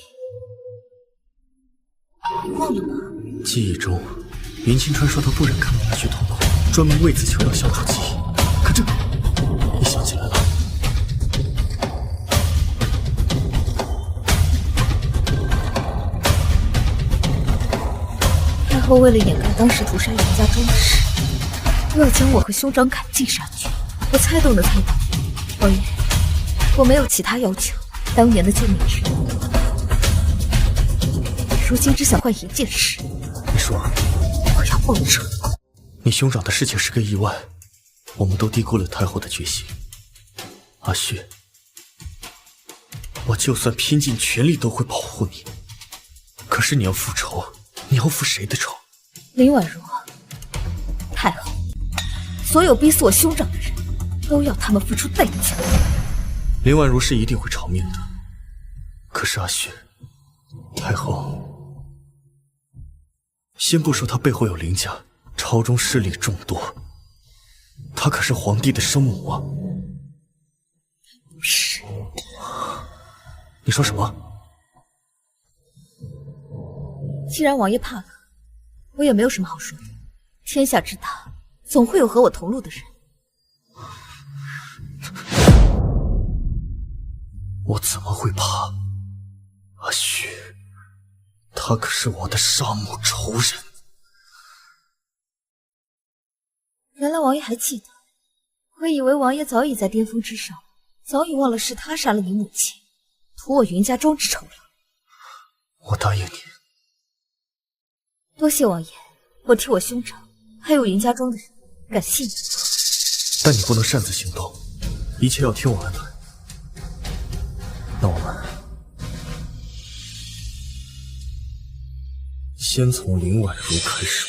你忘了吗？记忆中，云清川说他不忍看到阿旭痛苦，专门为此求药消除记忆。可这，你想起来了？太后为了掩盖当时屠杀云家庄的事，又要将我和兄长赶尽杀绝。我猜都能猜到。王爷，我没有其他要求，当年的救命之恩，如今只想换一件事。你说，我要报仇。你兄长的事情是个意外，我们都低估了太后的决心。阿旭，我就算拼尽全力都会保护你，可是你要复仇，你要复谁的仇？林婉如，太后，所有逼死我兄长的人，都要他们付出代价。林婉如是一定会偿命的，可是阿旭，太后，先不说她背后有林家，朝中势力众多，她可是皇帝的生母啊！不是。你说什么？既然王爷怕了，我也没有什么好说的。天下之大，总会有和我同路的人。我怎么会怕？阿旭，他可是我的杀母仇人。原来王爷还记得，我以为王爷早已在巅峰之上，早已忘了是他杀了你母亲，图我云家庄之仇了。我答应你。多谢王爷，我替我兄长还有云家庄的人感谢你。但你不能擅自行动，一切要听我安排。那我们先从林婉如开始。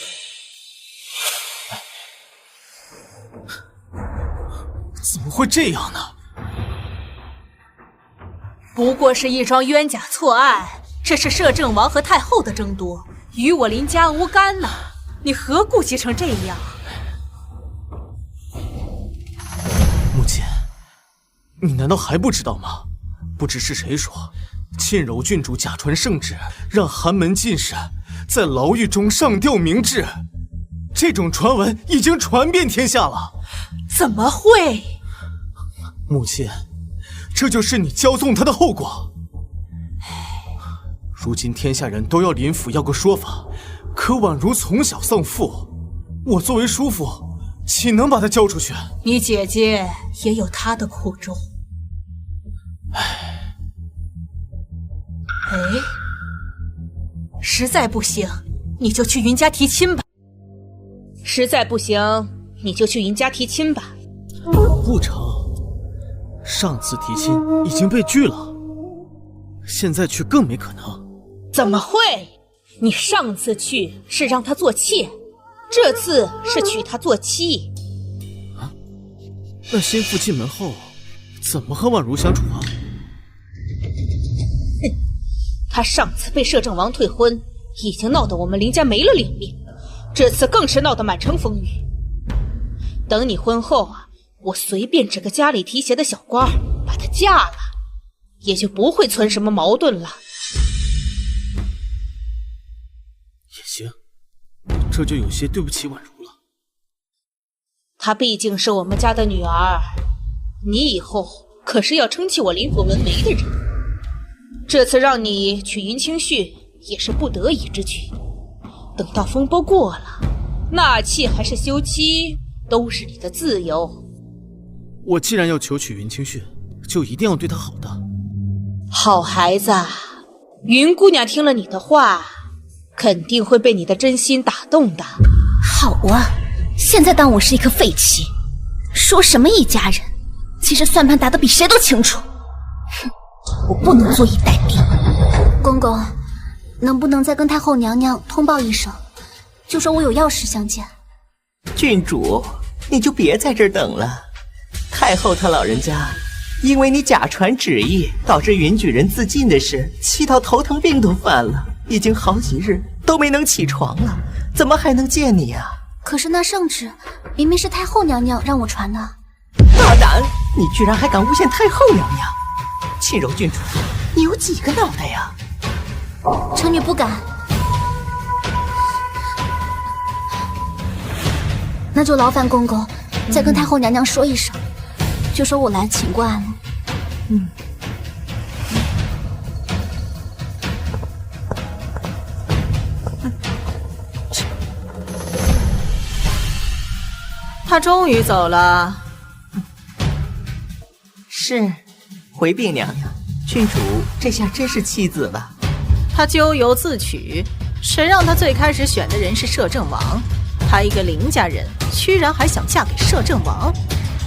怎么会这样呢？不过是一桩冤假错案，这是摄政王和太后的争夺，与我林家无干呐！你何故急成这样？母亲，你难道还不知道吗？不知是谁说，沁柔郡主假传圣旨，让寒门进士在牢狱中上吊明志。这种传闻已经传遍天下了。怎么会？母亲，这就是你骄纵他的后果。如今天下人都要林府要个说法，可婉如从小丧父，我作为叔父，岂能把她交出去？你姐姐也有她的苦衷。实在不行，你就去云家提亲吧。实在不行，你就去云家提亲吧。不成，上次提亲已经被拒了，现在去更没可能。怎么会？你上次去是让她做妾，这次是娶她做妻。啊？那心腹进门后，怎么和婉如相处啊？他上次被摄政王退婚，已经闹得我们林家没了脸面，这次更是闹得满城风雨。等你婚后啊，我随便指个家里提携的小官把她嫁了，也就不会存什么矛盾了。也行，这就有些对不起婉如了。她毕竟是我们家的女儿，你以后可是要撑起我林府门楣的人。这次让你娶云清绪也是不得已之举，等到风波过了，纳妾还是休妻都是你的自由。我既然要求娶云清绪，就一定要对她好的。好孩子，云姑娘听了你的话，肯定会被你的真心打动的。好啊，现在当我是一颗废弃，说什么一家人，其实算盘打得比谁都清楚。哼，我不能坐以待毙。公公，能不能再跟太后娘娘通报一声，就说我有要事相见？郡主，你就别在这儿等了。太后她老人家因为你假传旨意，导致云举人自尽的事，气到头疼病都犯了，已经好几日都没能起床了，怎么还能见你啊？可是那圣旨明明是太后娘娘让我传的。大胆！你居然还敢诬陷太后娘娘！沁柔郡主，你有几个脑袋呀？臣女不敢。那就劳烦公公再跟太后娘娘说一声，就说我来请过安了。他终于走了。是，回禀娘娘，郡主这下真是弃子了。他咎由自取，谁让他最开始选的人是摄政王？他一个林家人，居然还想嫁给摄政王？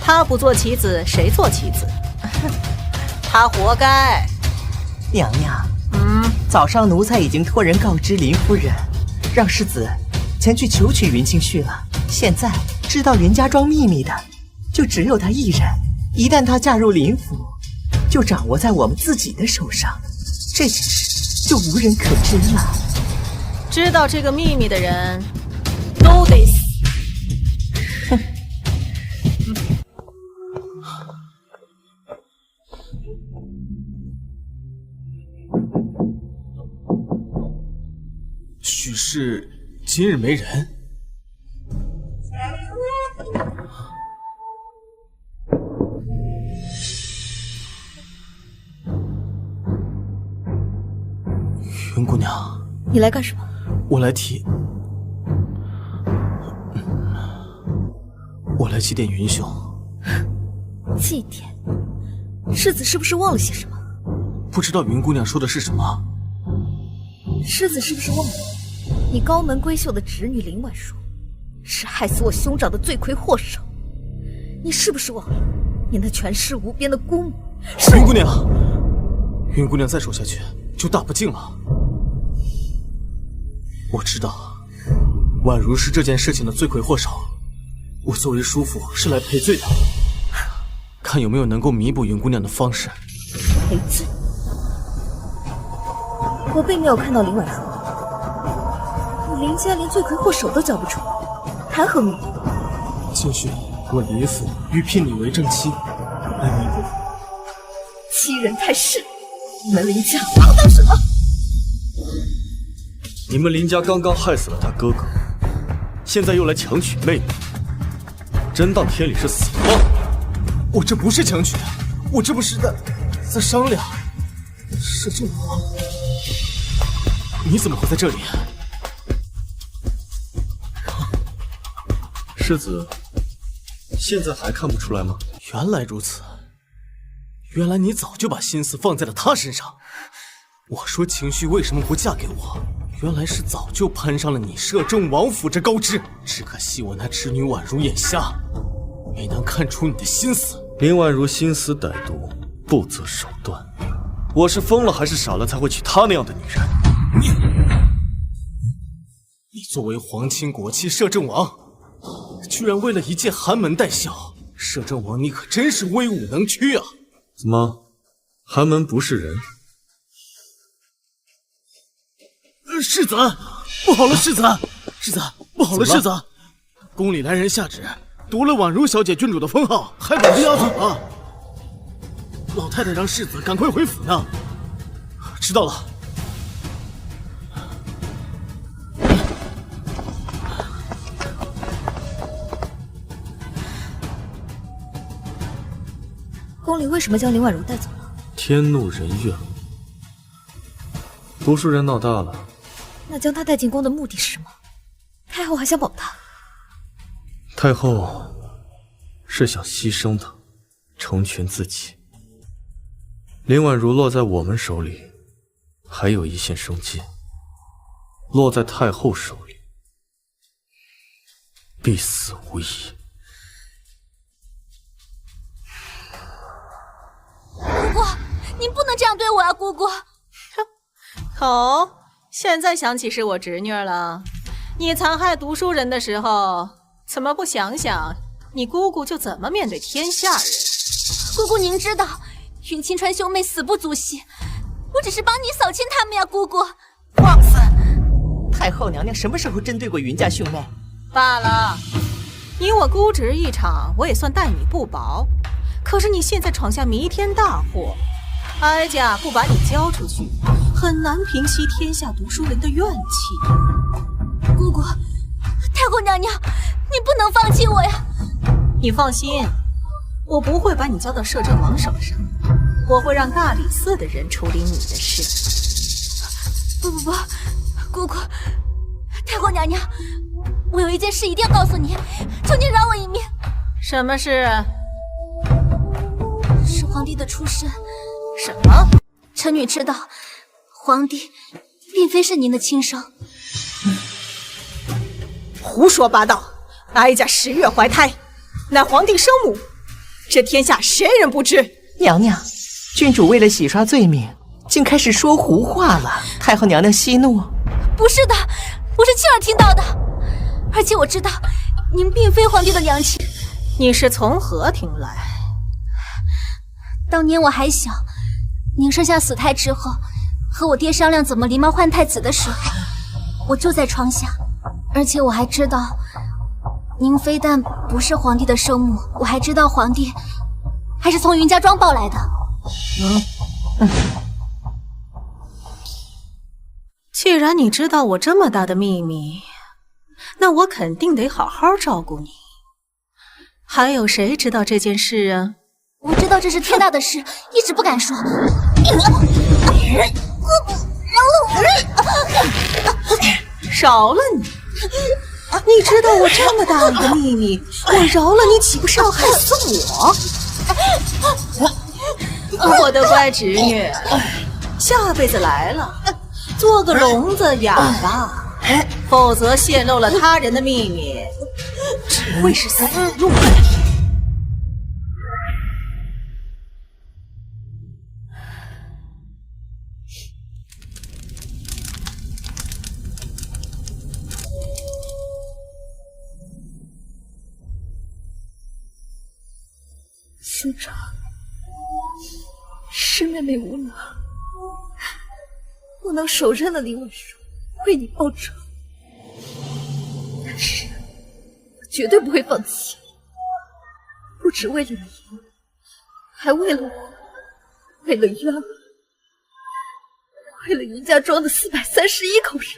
他不做棋子，谁做棋子？他活该。娘娘，早上奴才已经托人告知林夫人，让世子前去求娶云清旭了。现在知道云家庄秘密的，就只有她一人。一旦她嫁入林府，就掌握在我们自己的手上，这件事就无人可知了。知道这个秘密的人，都得死。哼。许是今日没人。云姑娘，你来干什么？我来祭奠云兄。祭奠？世子是不是忘了些什么？不知道云姑娘说的是什么？世子是不是忘了，你高门闺秀的侄女林婉如是害死我兄长的罪魁祸首？你是不是忘了，你那权势无边的姑母是云姑娘，云姑娘再说下去就大不敬了。我知道婉如是这件事情的罪魁祸首，我作为叔父是来赔罪的，看有没有能够弥补云姑娘的方式。赔罪？我并没有看到林婉如，你林家连罪魁祸首都交不出，谈何弥补？清旭，我李府欲聘你为正妻，来弥补。欺人太甚！你们林家放荡什么？你们林家刚刚害死了他哥哥，现在又来强娶妹妹，真当天理是死吗？我这不是强娶，我这不是在商量。摄政王，你怎么会在这里？世子，现在还看不出来吗？原来如此，原来你早就把心思放在了他身上。我说情绪为什么不嫁给我？原来是早就攀上了你摄政王府这高枝，只可惜我那侄女婉如眼瞎，没能看出你的心思。林婉如心思歹毒，不择手段。我是疯了还是傻了才会娶她那样的女人？你作为皇亲国戚摄政王，居然为了一介寒门带孝，摄政王你可真是威武能屈啊！怎么，寒门不是人？世子，不好了！世子，不好了！世子，宫里来人下旨，夺了婉如小姐郡主的封号，还把她押走了。老太太让世子赶快回府呢。知道了。宫里为什么将林婉如带走了？天怒人怨，读书人闹大了。那将她带进宫的目的是什么？太后还想保她？太后是想牺牲的，成全自己。林婉如落在我们手里，还有一线生机；落在太后手里，必死无疑。姑姑，您不能这样对我啊，姑姑！哦，现在想起是我侄女了。你残害读书人的时候，怎么不想想你姑姑就怎么面对天下人？姑姑，您知道云清川兄妹死不足惜，我只是帮你扫清他们呀，姑姑。放肆！太后娘娘什么时候针对过云家兄妹？罢了，你我姑侄一场，我也算待你不薄。可是你现在闯下弥天大祸，哀家不把你交出去，很难平息天下读书人的怨气。姑姑，太后娘娘，你不能放弃我呀！你放心，我不会把你交到摄政王手上，我会让大理寺的人处理你的事。不，姑姑，太后娘娘，我有一件事一定要告诉你，求您饶我一命。什么事？是皇帝的出身。什么？臣女知道，皇帝并非是您的亲生。胡说八道！哀家10月怀胎，乃皇帝生母，这天下谁人不知？娘娘，郡主为了洗刷罪名，竟开始说胡话了。太后娘娘息怒。不是的，我是亲耳听到的，而且我知道您并非皇帝的娘亲。你是从何听来？当年我还小，您生下死胎之后，和我爹商量怎么狸猫换太子的时候，我就在床下，而且我还知道，您非但不是皇帝的生母，我还知道皇帝还是从云家庄抱来的。既然你知道我这么大的秘密，那我肯定得好好照顾你。还有谁知道这件事啊？我知道这是天大的事，一直不敢说。饶了你！你知道我这么大一个秘密，我饶了你，岂不是要害死我？我的乖侄女，下辈子来了，做个聋子哑巴，否则泄露了他人的秘密，只会是死路。兄长，是妹妹无能，不能手刃了林婉如，为你报仇。但是，我绝对不会放弃，不只为了你，还为了我，为了渊儿，为了云家庄的431口人，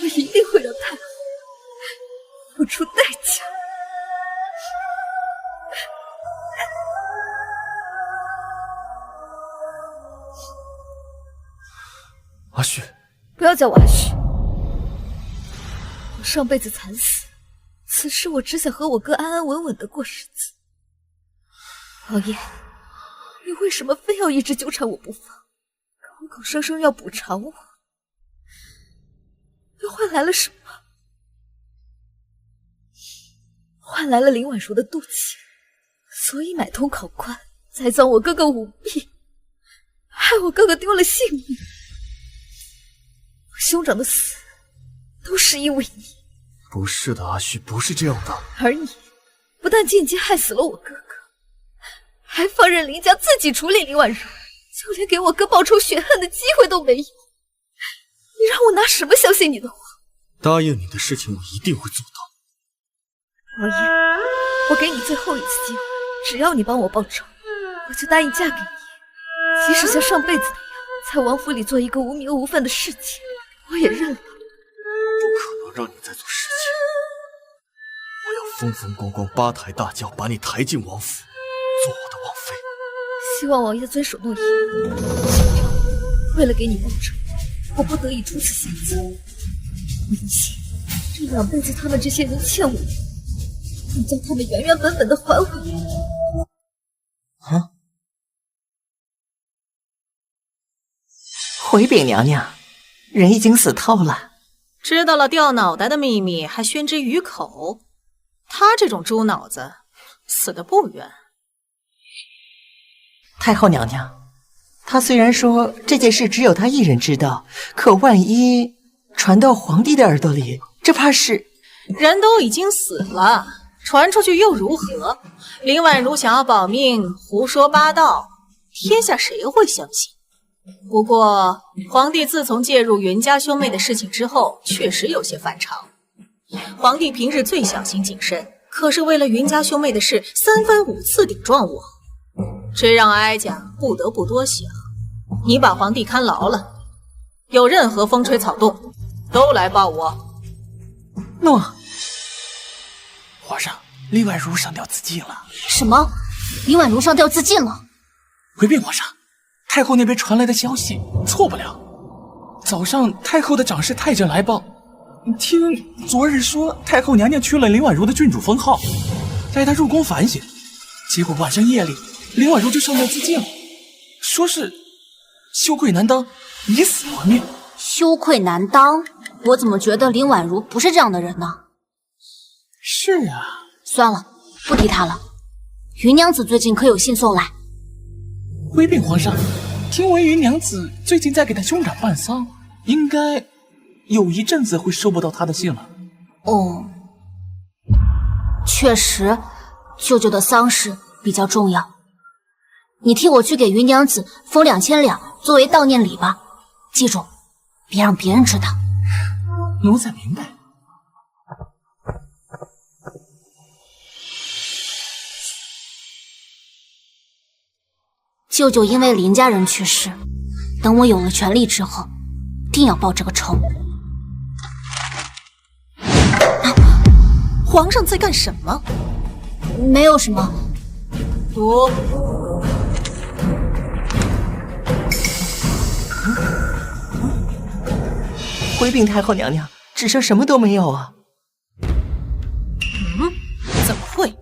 我一定会让太后付出代价。阿旭，不要叫我阿旭。我上辈子惨死，此时我只想和我哥安安稳稳的过日子。王爷，你为什么非要一直纠缠我不放，口口声声要补偿我？又换来了什么？换来了林婉如的妒忌，所以买通考官，栽赃我哥哥舞弊，害我哥哥丢了性命。兄长的死都是因为你。不是的，阿旭，不是这样的。而你不但间接害死了我哥哥，还放任林家自己处理林婉如，就连给我哥报仇雪恨的机会都没有。你让我拿什么相信你的话？答应你的事情，我一定会做到。王爷，我给你最后一次机会，只要你帮我报仇，我就答应嫁给你。即使像上辈子那样，在王府里做一个无名无分的侍妾，我也认了。不可能让你再做侍妾，我要风风光光8抬大轿把你抬进王府，做我的王妃。希望王爷遵守诺言。为了给你报仇，我不得已出此下策。明显这2辈子他们这些人欠我，你叫他们原原本本的还我。啊！回禀娘娘，人已经死透了。知道了掉脑袋的秘密，还宣之于口。他这种猪脑子，死得不冤。太后娘娘，他虽然说这件事只有他一人知道，可万一传到皇帝的耳朵里，这怕是……人都已经死了，传出去又如何？林婉如想要保命，胡说八道，天下谁会相信？不过，皇帝自从介入云家兄妹的事情之后，确实有些反常。皇帝平日最小心谨慎，可是为了云家兄妹的事，3番5次顶撞我，这让哀家不得不多想。你把皇帝看牢了，有任何风吹草动，都来报我。诺。皇上，林婉如上吊自尽了。什么？林婉如上吊自尽了？回禀皇上，太后那边传来的消息错不了。早上太后的长侍太监来报，听昨日说太后娘娘缺了林婉如的郡主封号，带她入宫反省，结果晚上夜里林婉如就上吊自尽了，说是羞愧难当，以死还命。羞愧难当。我怎么觉得林婉如不是这样的人呢？是啊。算了，不提她了。云娘子最近可有信送来？回禀皇上，听闻云娘子最近在给她兄长办丧，应该有一阵子会收不到她的信了。哦，确实，舅舅的丧事比较重要。你替我去给云娘子封2000两作为悼念礼吧，记住，别让别人知道。奴才明白。舅舅因为林家人去世，等我有了权力之后，定要报这个仇。皇上在干什么？没有什么。读。回禀太后娘娘，纸上什么都没有啊。怎么会？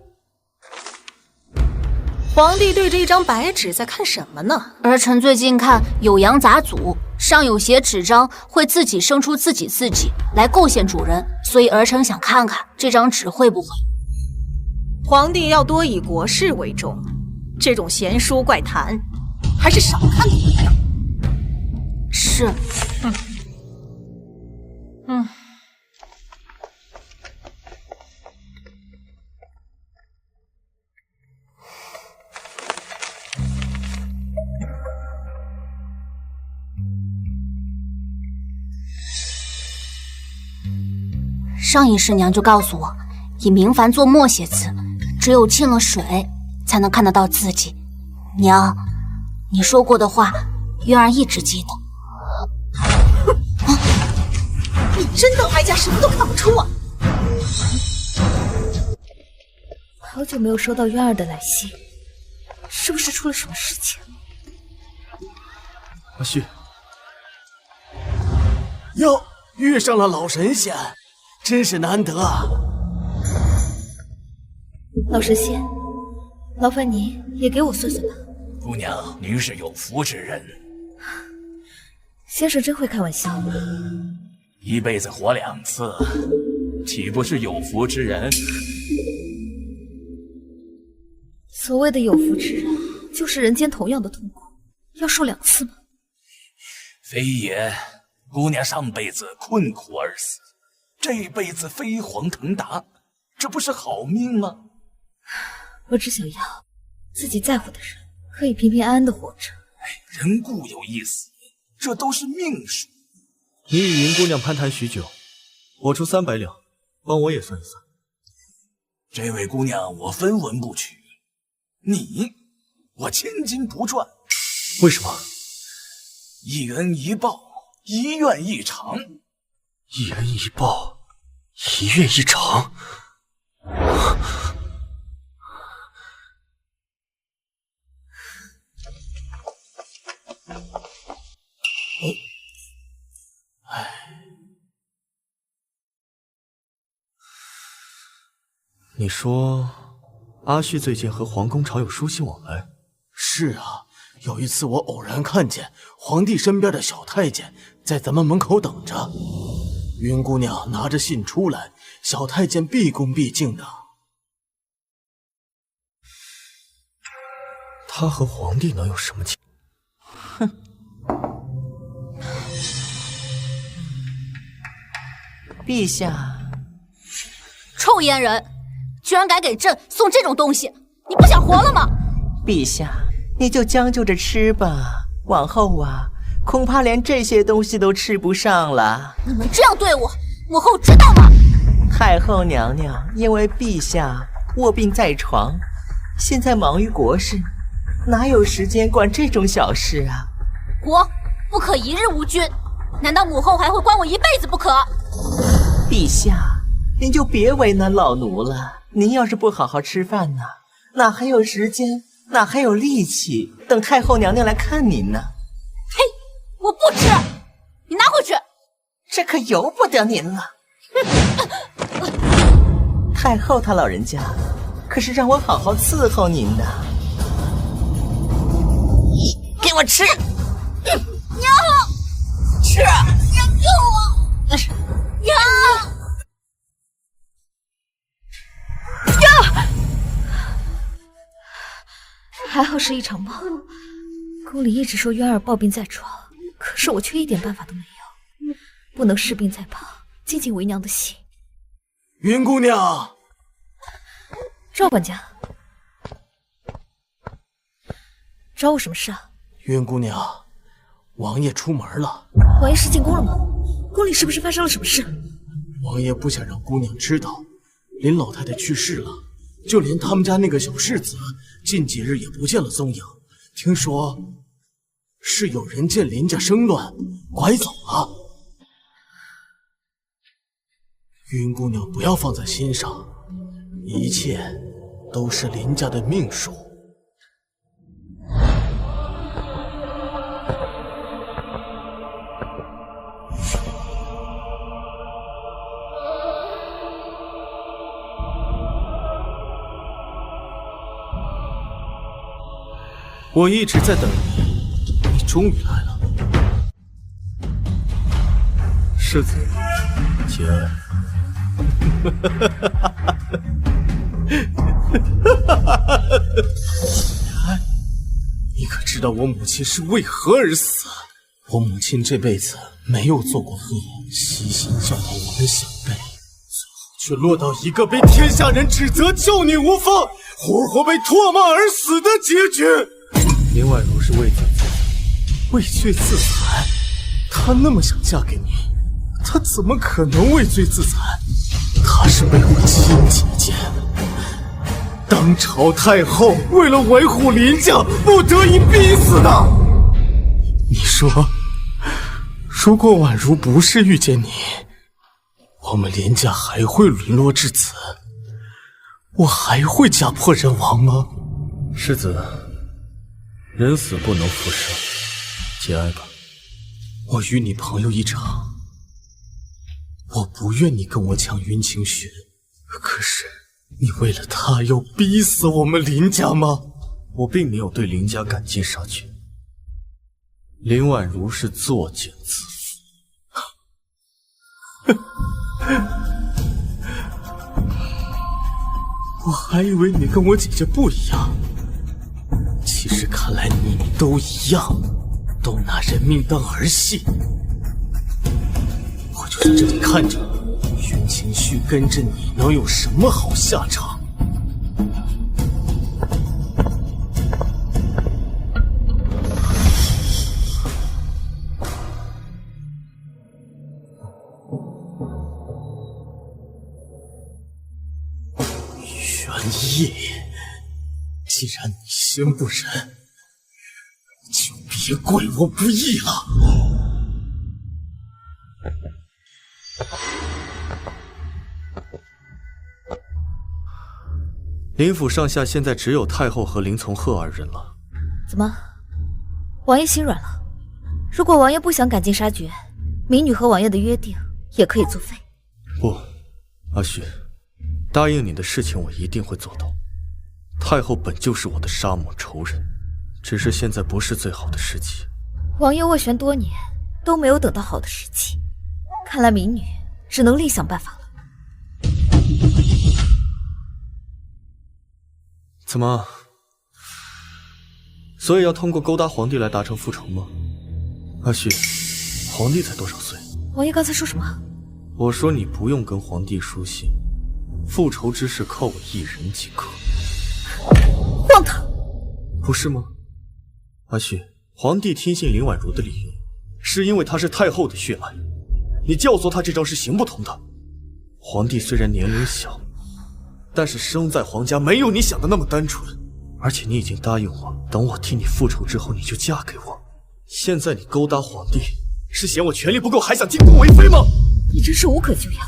皇帝对着一张白纸在看什么呢？儿臣最近看《酉阳杂俎》，上有写纸张会自己生出自己来构陷主人，所以儿臣想看看这张纸会不会。皇帝要多以国事为重，这种闲书怪谈还是少看点好。是。上一世娘就告诉我，以明矾做墨写字，只有浸了水才能看得到字迹。娘，你说过的话，渊儿一直记得。你真当哀家什么都看不出啊？好久没有收到渊儿的来信，是不是出了什么事情？阿旭，哟，遇上了老神仙，真是难得啊！老神仙，劳烦你也给我算算吧。姑娘，您是有福之人。先生真会开玩笑。一辈子活2次，岂不是有福之人？所谓的有福之人，就是人间同样的痛苦，要受2次吗？非也，姑娘上辈子困苦而死，这辈子飞黄腾达，这不是好命吗？我只想要自己在乎的人可以平平安安的活着。人固有一死，这都是命数。你与云姑娘攀谈许久，我出300两，帮我也算一算。这位姑娘我分文不取，你我千金不赚。为什么？1元1报，1愿1偿。1元1报，1愿1偿。你说阿旭最近和皇宫常有书信往来？是啊，有一次我偶然看见皇帝身边的小太监在咱们门口等着，云姑娘拿着信出来，小太监毕恭毕敬的。他和皇帝能有什么情？哼！陛下，臭阉人，居然敢给朕送这种东西，你不想活了吗？陛下，你就将就着吃吧，往后啊，恐怕连这些东西都吃不上了。你们这样对我，母后知道吗？太后娘娘因为陛下卧病在床，现在忙于国事，哪有时间管这种小事啊？国不可一日无君，难道母后还会关我一辈子不可？陛下，您就别为难老奴了。您要是不好好吃饭呢，哪还有时间，哪还有力气等太后娘娘来看您呢？嘿，我不吃，你拿回去。这可由不得您了。太后她老人家可是让我好好伺候您的。给我吃！娘，吃！还好是一场梦。宫里一直说渊儿抱病在床，可是我却一点办法都没有，不能视病在旁，尽尽为娘的心。云姑娘，赵管家，找我什么事啊？云姑娘，王爷出门了。王爷是进宫了吗？宫里是不是发生了什么事？王爷不想让姑娘知道，林老太太去世了，就连他们家那个小世子，近几日也不见了踪影。听说是有人见林家生乱，拐走了。云姑娘不要放在心上，一切都是林家的命数。我一直在等你，你终于来了。世子，节哀。你可知道我母亲是为何而死？我母亲这辈子没有做过恶，悉心教导我们小辈，最后却落到一个被天下人指责教女无方，活活被唾骂而死的结局。林婉如是畏罪自残，畏罪自残？她那么想嫁给你，她怎么可能畏罪自残？她是被我亲姐姐，当朝太后为了维护林家，不得已逼死的。你说，如果婉如不是遇见你，我们林家还会沦落至此？我还会家破人亡吗？世子，人死不能复生，节哀吧。我与你朋友一场，我不愿你跟我抢云清雪，可是你为了他要逼死我们林家吗？我并没有对林家赶尽杀绝，林婉如是作茧自缚。我还以为你跟我姐姐不一样，其实看来你们都一样，都拿人命当儿戏。我就在这里看着，云清旭跟着你能有什么好下场？玄烨，既然你心不忍，就别怪我不义了。林府上下现在只有太后和林从鹤二人了。怎么，王爷心软了？如果王爷不想赶尽杀绝，民女和王爷的约定也可以作废。不，阿旭，答应你的事情我一定会做到。太后本就是我的沙漠仇人，只是现在不是最好的时机。王爷斡旋多年，都没有等到好的时机，看来民女只能另想办法了。怎么？所以要通过勾搭皇帝来达成复仇吗？阿旭，皇帝才多少岁？王爷刚才说什么？我说你不用跟皇帝书信，复仇之事靠我一人即可。荒唐，不是吗？阿旭，皇帝听信林婉如的理由，是因为她是太后的血脉，你教唆他这招是行不通的。皇帝虽然年龄小，但是生在皇家没有你想的那么单纯，而且你已经答应我，等我替你复仇之后，你就嫁给我。现在你勾搭皇帝，是嫌我权力不够，还想进宫为妃吗？你真是无可救药。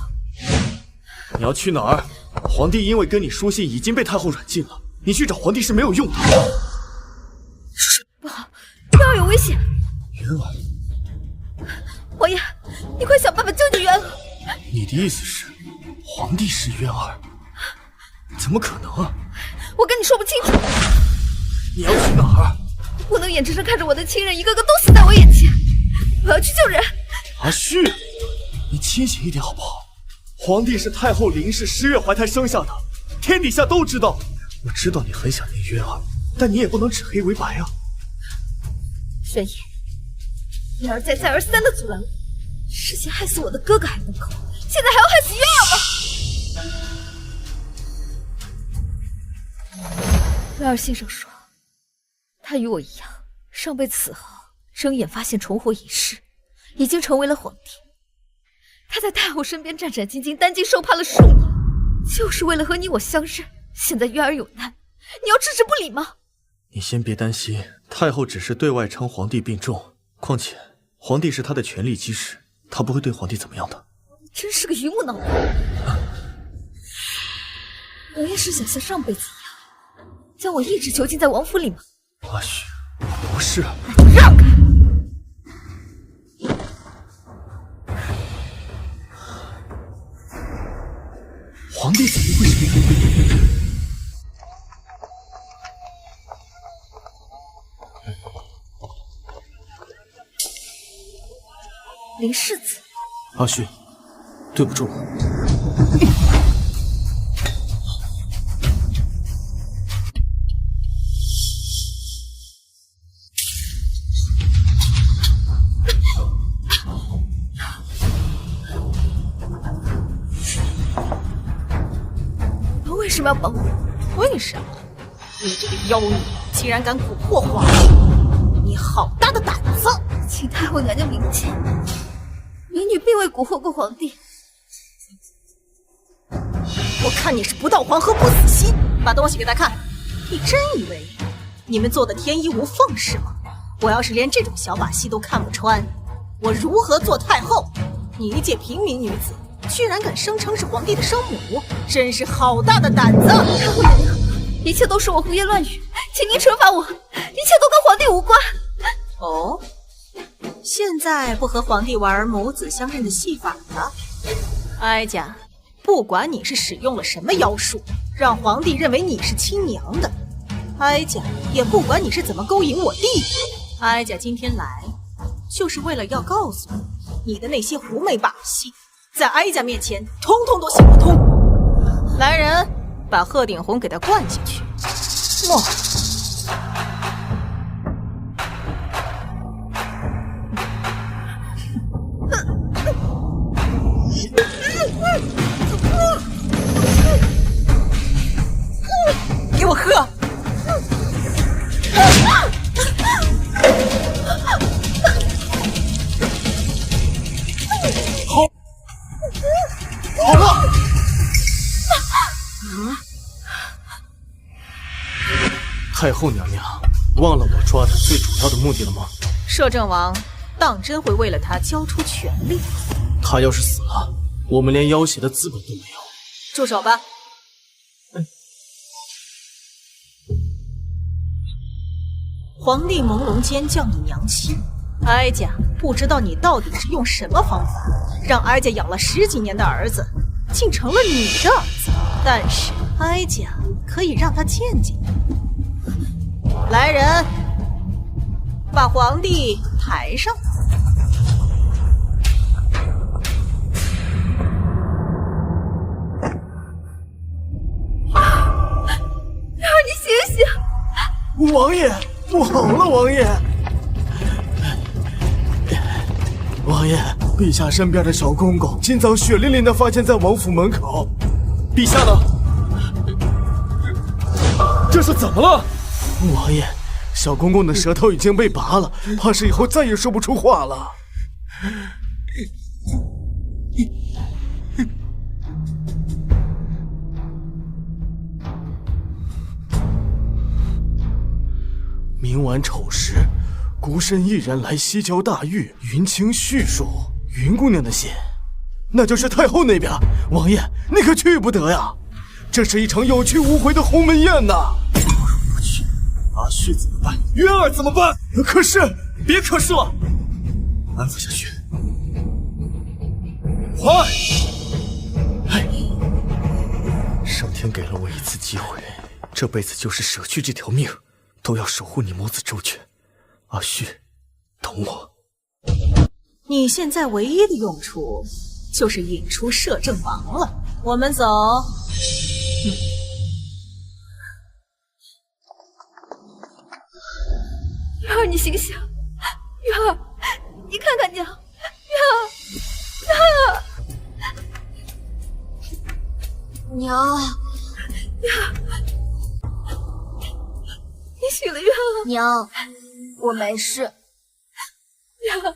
你要去哪儿？皇帝因为跟你书信已经被太后软禁了，你去找皇帝是没有用的。不好，渊儿有危险！渊儿，王爷，你快想办法救救渊儿！你的意思是，皇帝是渊儿？怎么可能啊！我跟你说不清楚。你要去哪儿？不能眼睁睁看着我的亲人一个个都死在我眼前，我要去救人。阿旭，你清醒一点好不好？皇帝是太后林氏10月怀胎生下的，天底下都知道。我知道你很想念渊儿，但你也不能指黑为白啊。玄烨，月儿再而三的阻拦我，之前害死我的哥哥还不够，现在还要害死月儿吗？月儿先生说，他与我一样，上辈子死后睁眼发现重活已逝，已经成为了皇帝。他在太后身边战战兢兢，担惊受怕了数年，就是为了和你我相认。现在月儿有难，你要置之不理吗？你先别担心，太后只是对外称皇帝病重，况且皇帝是她的权力基石，她不会对皇帝怎么样的。真是个榆木脑袋！我也是想像上辈子一样，将我一直囚禁在王府里吗？阿许，不是。那就让开！皇帝怎么会是林世子？阿旭，对不住。为什么要帮我？为什么？你这个妖女竟然敢蛊惑皇帝！你好大的胆子！请太后娘娘明鉴，民女并未蛊惑过皇帝。我看你是不到黄河不死心！把东西给他看。你真以为你们做的天衣无缝是吗？我要是连这种小把戏都看不穿，我如何做太后？你一介平民女子，居然敢声称是皇帝的生母，真是好大的胆子！太后娘娘，一切都是我胡言乱语，请您惩罚我，一切都跟皇帝无关。哦，现在不和皇帝玩母子相认的戏法了？哀家，不管你是使用了什么妖术，让皇帝认为你是亲娘的，哀家也不管你是怎么勾引我弟弟。哀家今天来，就是为了要告诉你，你的那些狐媚把戏，在哀家面前通通都行不通。来人，把鹤顶红给他灌下去。莫。给我喝！好了。太后娘娘，忘了我抓他最主要的目的了吗？摄政王当真会为了他交出权力？他要是死了，我们连要挟的资本都没有。住手吧！皇帝朦胧间叫你娘亲，哀家不知道你到底是用什么方法，让哀家养了10几年的儿子，竟成了你的儿子。但是哀家可以让他见见你。来人，把皇帝抬上。让你醒醒！王爷，不好了，王爷！王爷，陛下身边的小公公今早血淋淋的发现在王府门口。陛下呢？这是怎么了？王爷，小公公的舌头已经被拔了，怕是以后再也说不出话了。明晚丑时，孤身一人来西郊大狱。云清叙述云姑娘的信，那就是太后那边。王爷，你可去不得呀！这是一场有去无回的鸿门宴呐！我去，阿旭怎么办？渊儿怎么办？可是，别可是了，安抚下去。快！哎，上天给了我一次机会，这辈子就是舍去这条命，都要守护你母子周全。阿旭，等我。你现在唯一的用处就是引出摄政王了。我们走。儿，你醒醒！月儿，你看看娘，月儿，娘，月儿，你醒了，月儿。娘，我没事。月儿，娘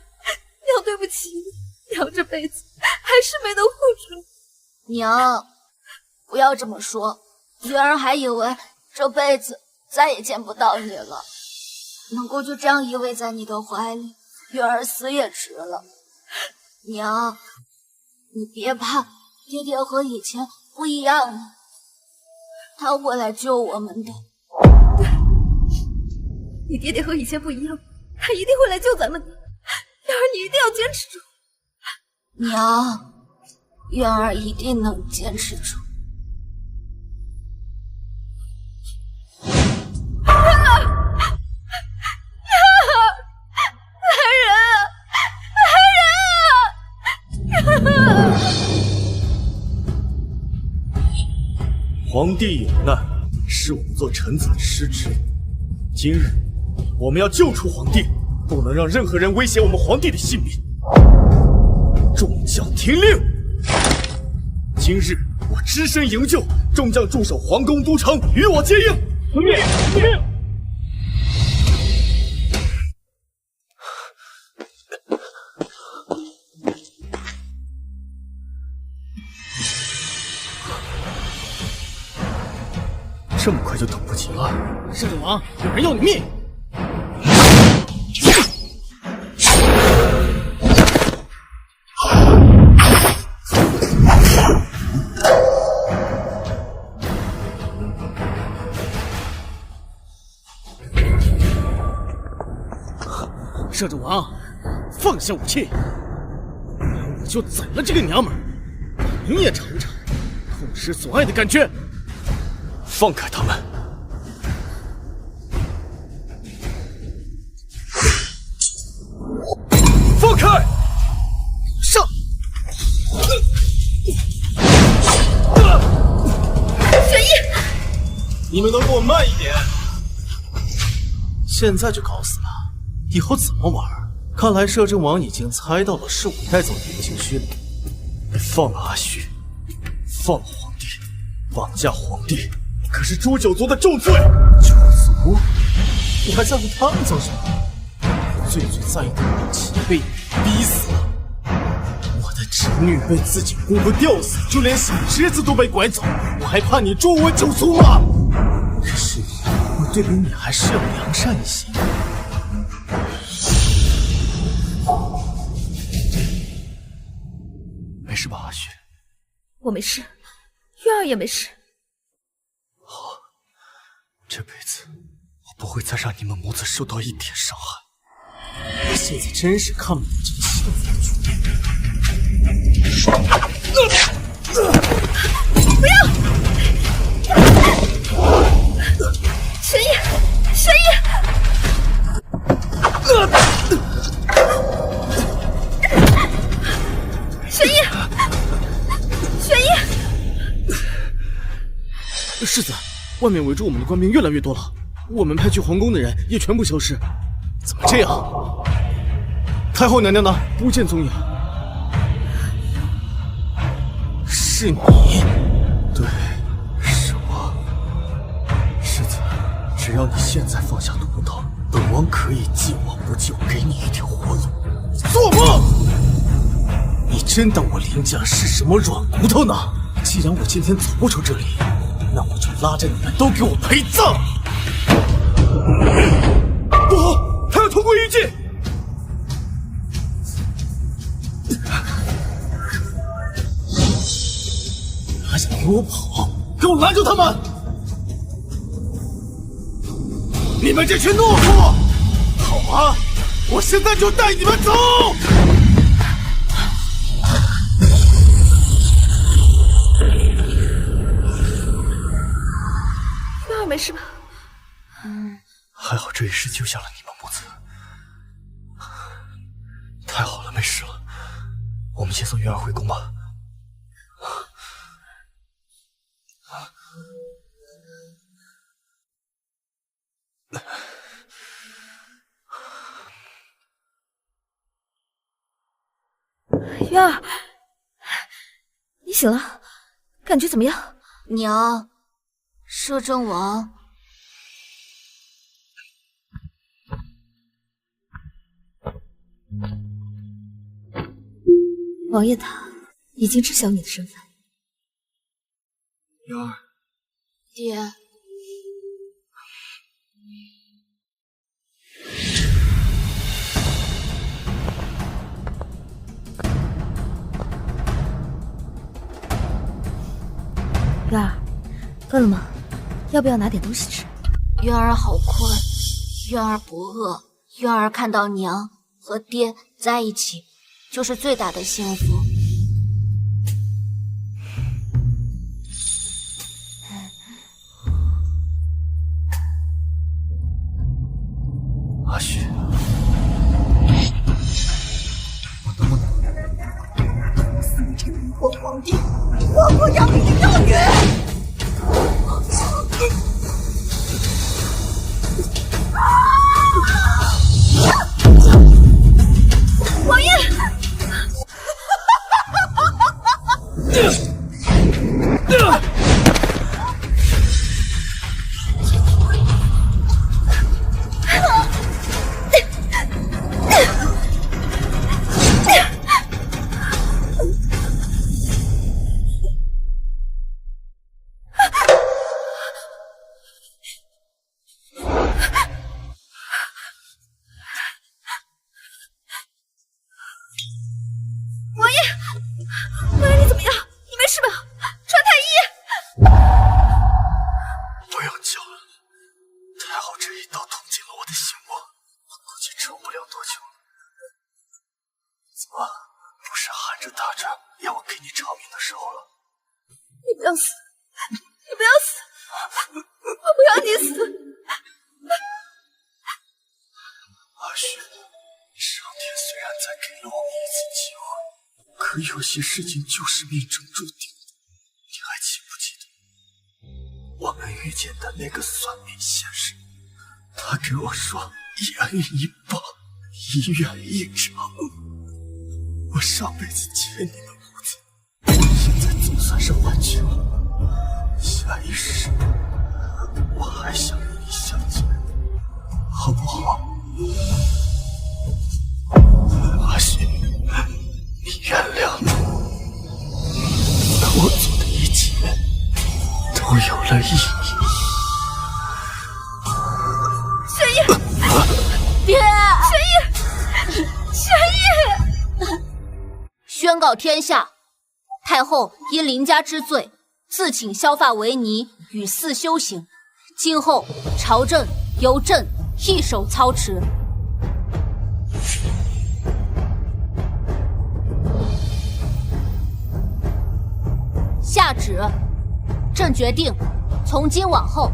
对不起你，娘这辈子还是没能护住你。娘，不要这么说，月儿还以为这辈子再也见不到你了，能够就这样依偎在你的怀里，月儿死也值了。娘，你别怕，爹爹和以前不一样了，他会来救我们的。你爹爹和以前不一样，他一定会来救咱们的。月儿，你一定要坚持住。娘，月儿一定能坚持住。皇帝有难，是我们做臣子的失职。今日我们要救出皇帝，不能让任何人威胁我们皇帝的性命。众将听令！今日我只身营救，众将驻守皇宫都城，与我接应。遵命，遵命。这么快就等不及了？摄政王，有人要你命！摄政王，放下武器，不然我就宰了这个娘们儿，让您也尝尝痛失所爱的感觉。放开他们！放开！上！雪衣，你们能给我慢一点？现在就搞死了，以后怎么玩？看来摄政王已经猜到了是我带走云景虚了。放了阿虚，放了皇帝，绑架皇帝。可是诛九族的重罪！九族？你还在乎他们做什么？我最在意的母亲被你逼死了，我的侄女被自己姑姑吊死，就连小侄子都被拐走，我还怕你诛我九族吗？可是我对比你还是要良善一些。没事吧，阿雪？我没事，月儿也没事。好，这辈子我不会再让你们母子受到一点伤害。我现在真是看不懂这个幸福局面。不要！玄烨，玄烨！玄烨，玄烨！世子，外面围住我们的官兵越来越多了，我们派去皇宫的人也全部消失。怎么这样？太后娘娘呢？不见踪影。是你？对，是我。世子，只要你现在放下屠刀，本王可以既往不咎，给你一条活路。做梦！你真当我林家是什么软骨头呢？既然我今天走不出这里，那我就拉着你们都给我陪葬！不好，他要通过玉境！还想给我跑？给我拦住他们！你们这群懦夫！好啊，我现在就带你们走！月儿没事吧？还好这一世救下了你们母子，太好了，没事了。我们先送月儿回宫吧。渊儿，你醒了，感觉怎么样？娘，摄政王。王爷他已经知晓你的身份。渊儿，爹。渊儿，饿了吗？要不要拿点东西吃？渊儿好困，渊儿不饿。渊儿看到娘和爹在一起，就是最大的幸福。阿雪，我能不能死陈明国皇帝，我不养你的幼女！王爷！有些事情就是命中注定的，你还记不记得我们遇见的那个算命先生？他跟我说一人一报，一愿一偿。我上辈子欠你的母子，现在总算是还清了。下一世，我还想与你相见，好不好？阿雪，你原谅我，我做的一切都有了意义。玄烨，爹，玄烨，宣告天下，太后因林家之罪，自请削发为尼，与嗣修行。今后朝政由朕一手操持。下旨，朕决定从今往后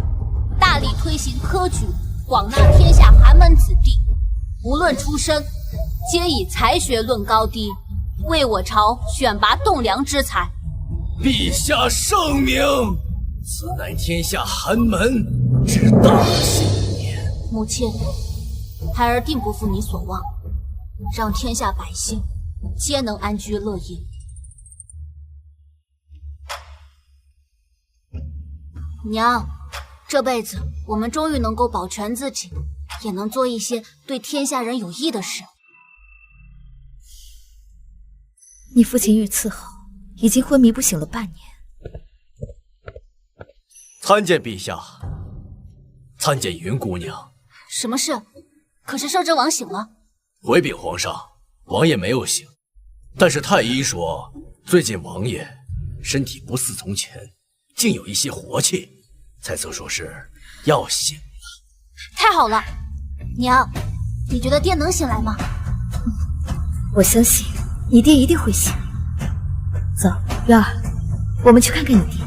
大力推行科举，广纳天下寒门子弟，无论出身，皆以才学论高低，为我朝选拔栋梁之才。陛下圣明，此乃天下寒门之大幸也。母亲，孩儿定不负你所望，让天下百姓皆能安居乐业。娘，这辈子我们终于能够保全自己，也能做一些对天下人有益的事。你父亲遇刺后已经昏迷不醒了半年。参见陛下，参见云姑娘。什么事？可是摄政王醒了。回禀皇上，王爷没有醒，但是太医说最近王爷身体不似从前，竟有一些活气，才曾说是要醒了。太好了，娘，你觉得爹能醒来吗？我相信你爹一定会醒。走，渊儿，我们去看看你爹。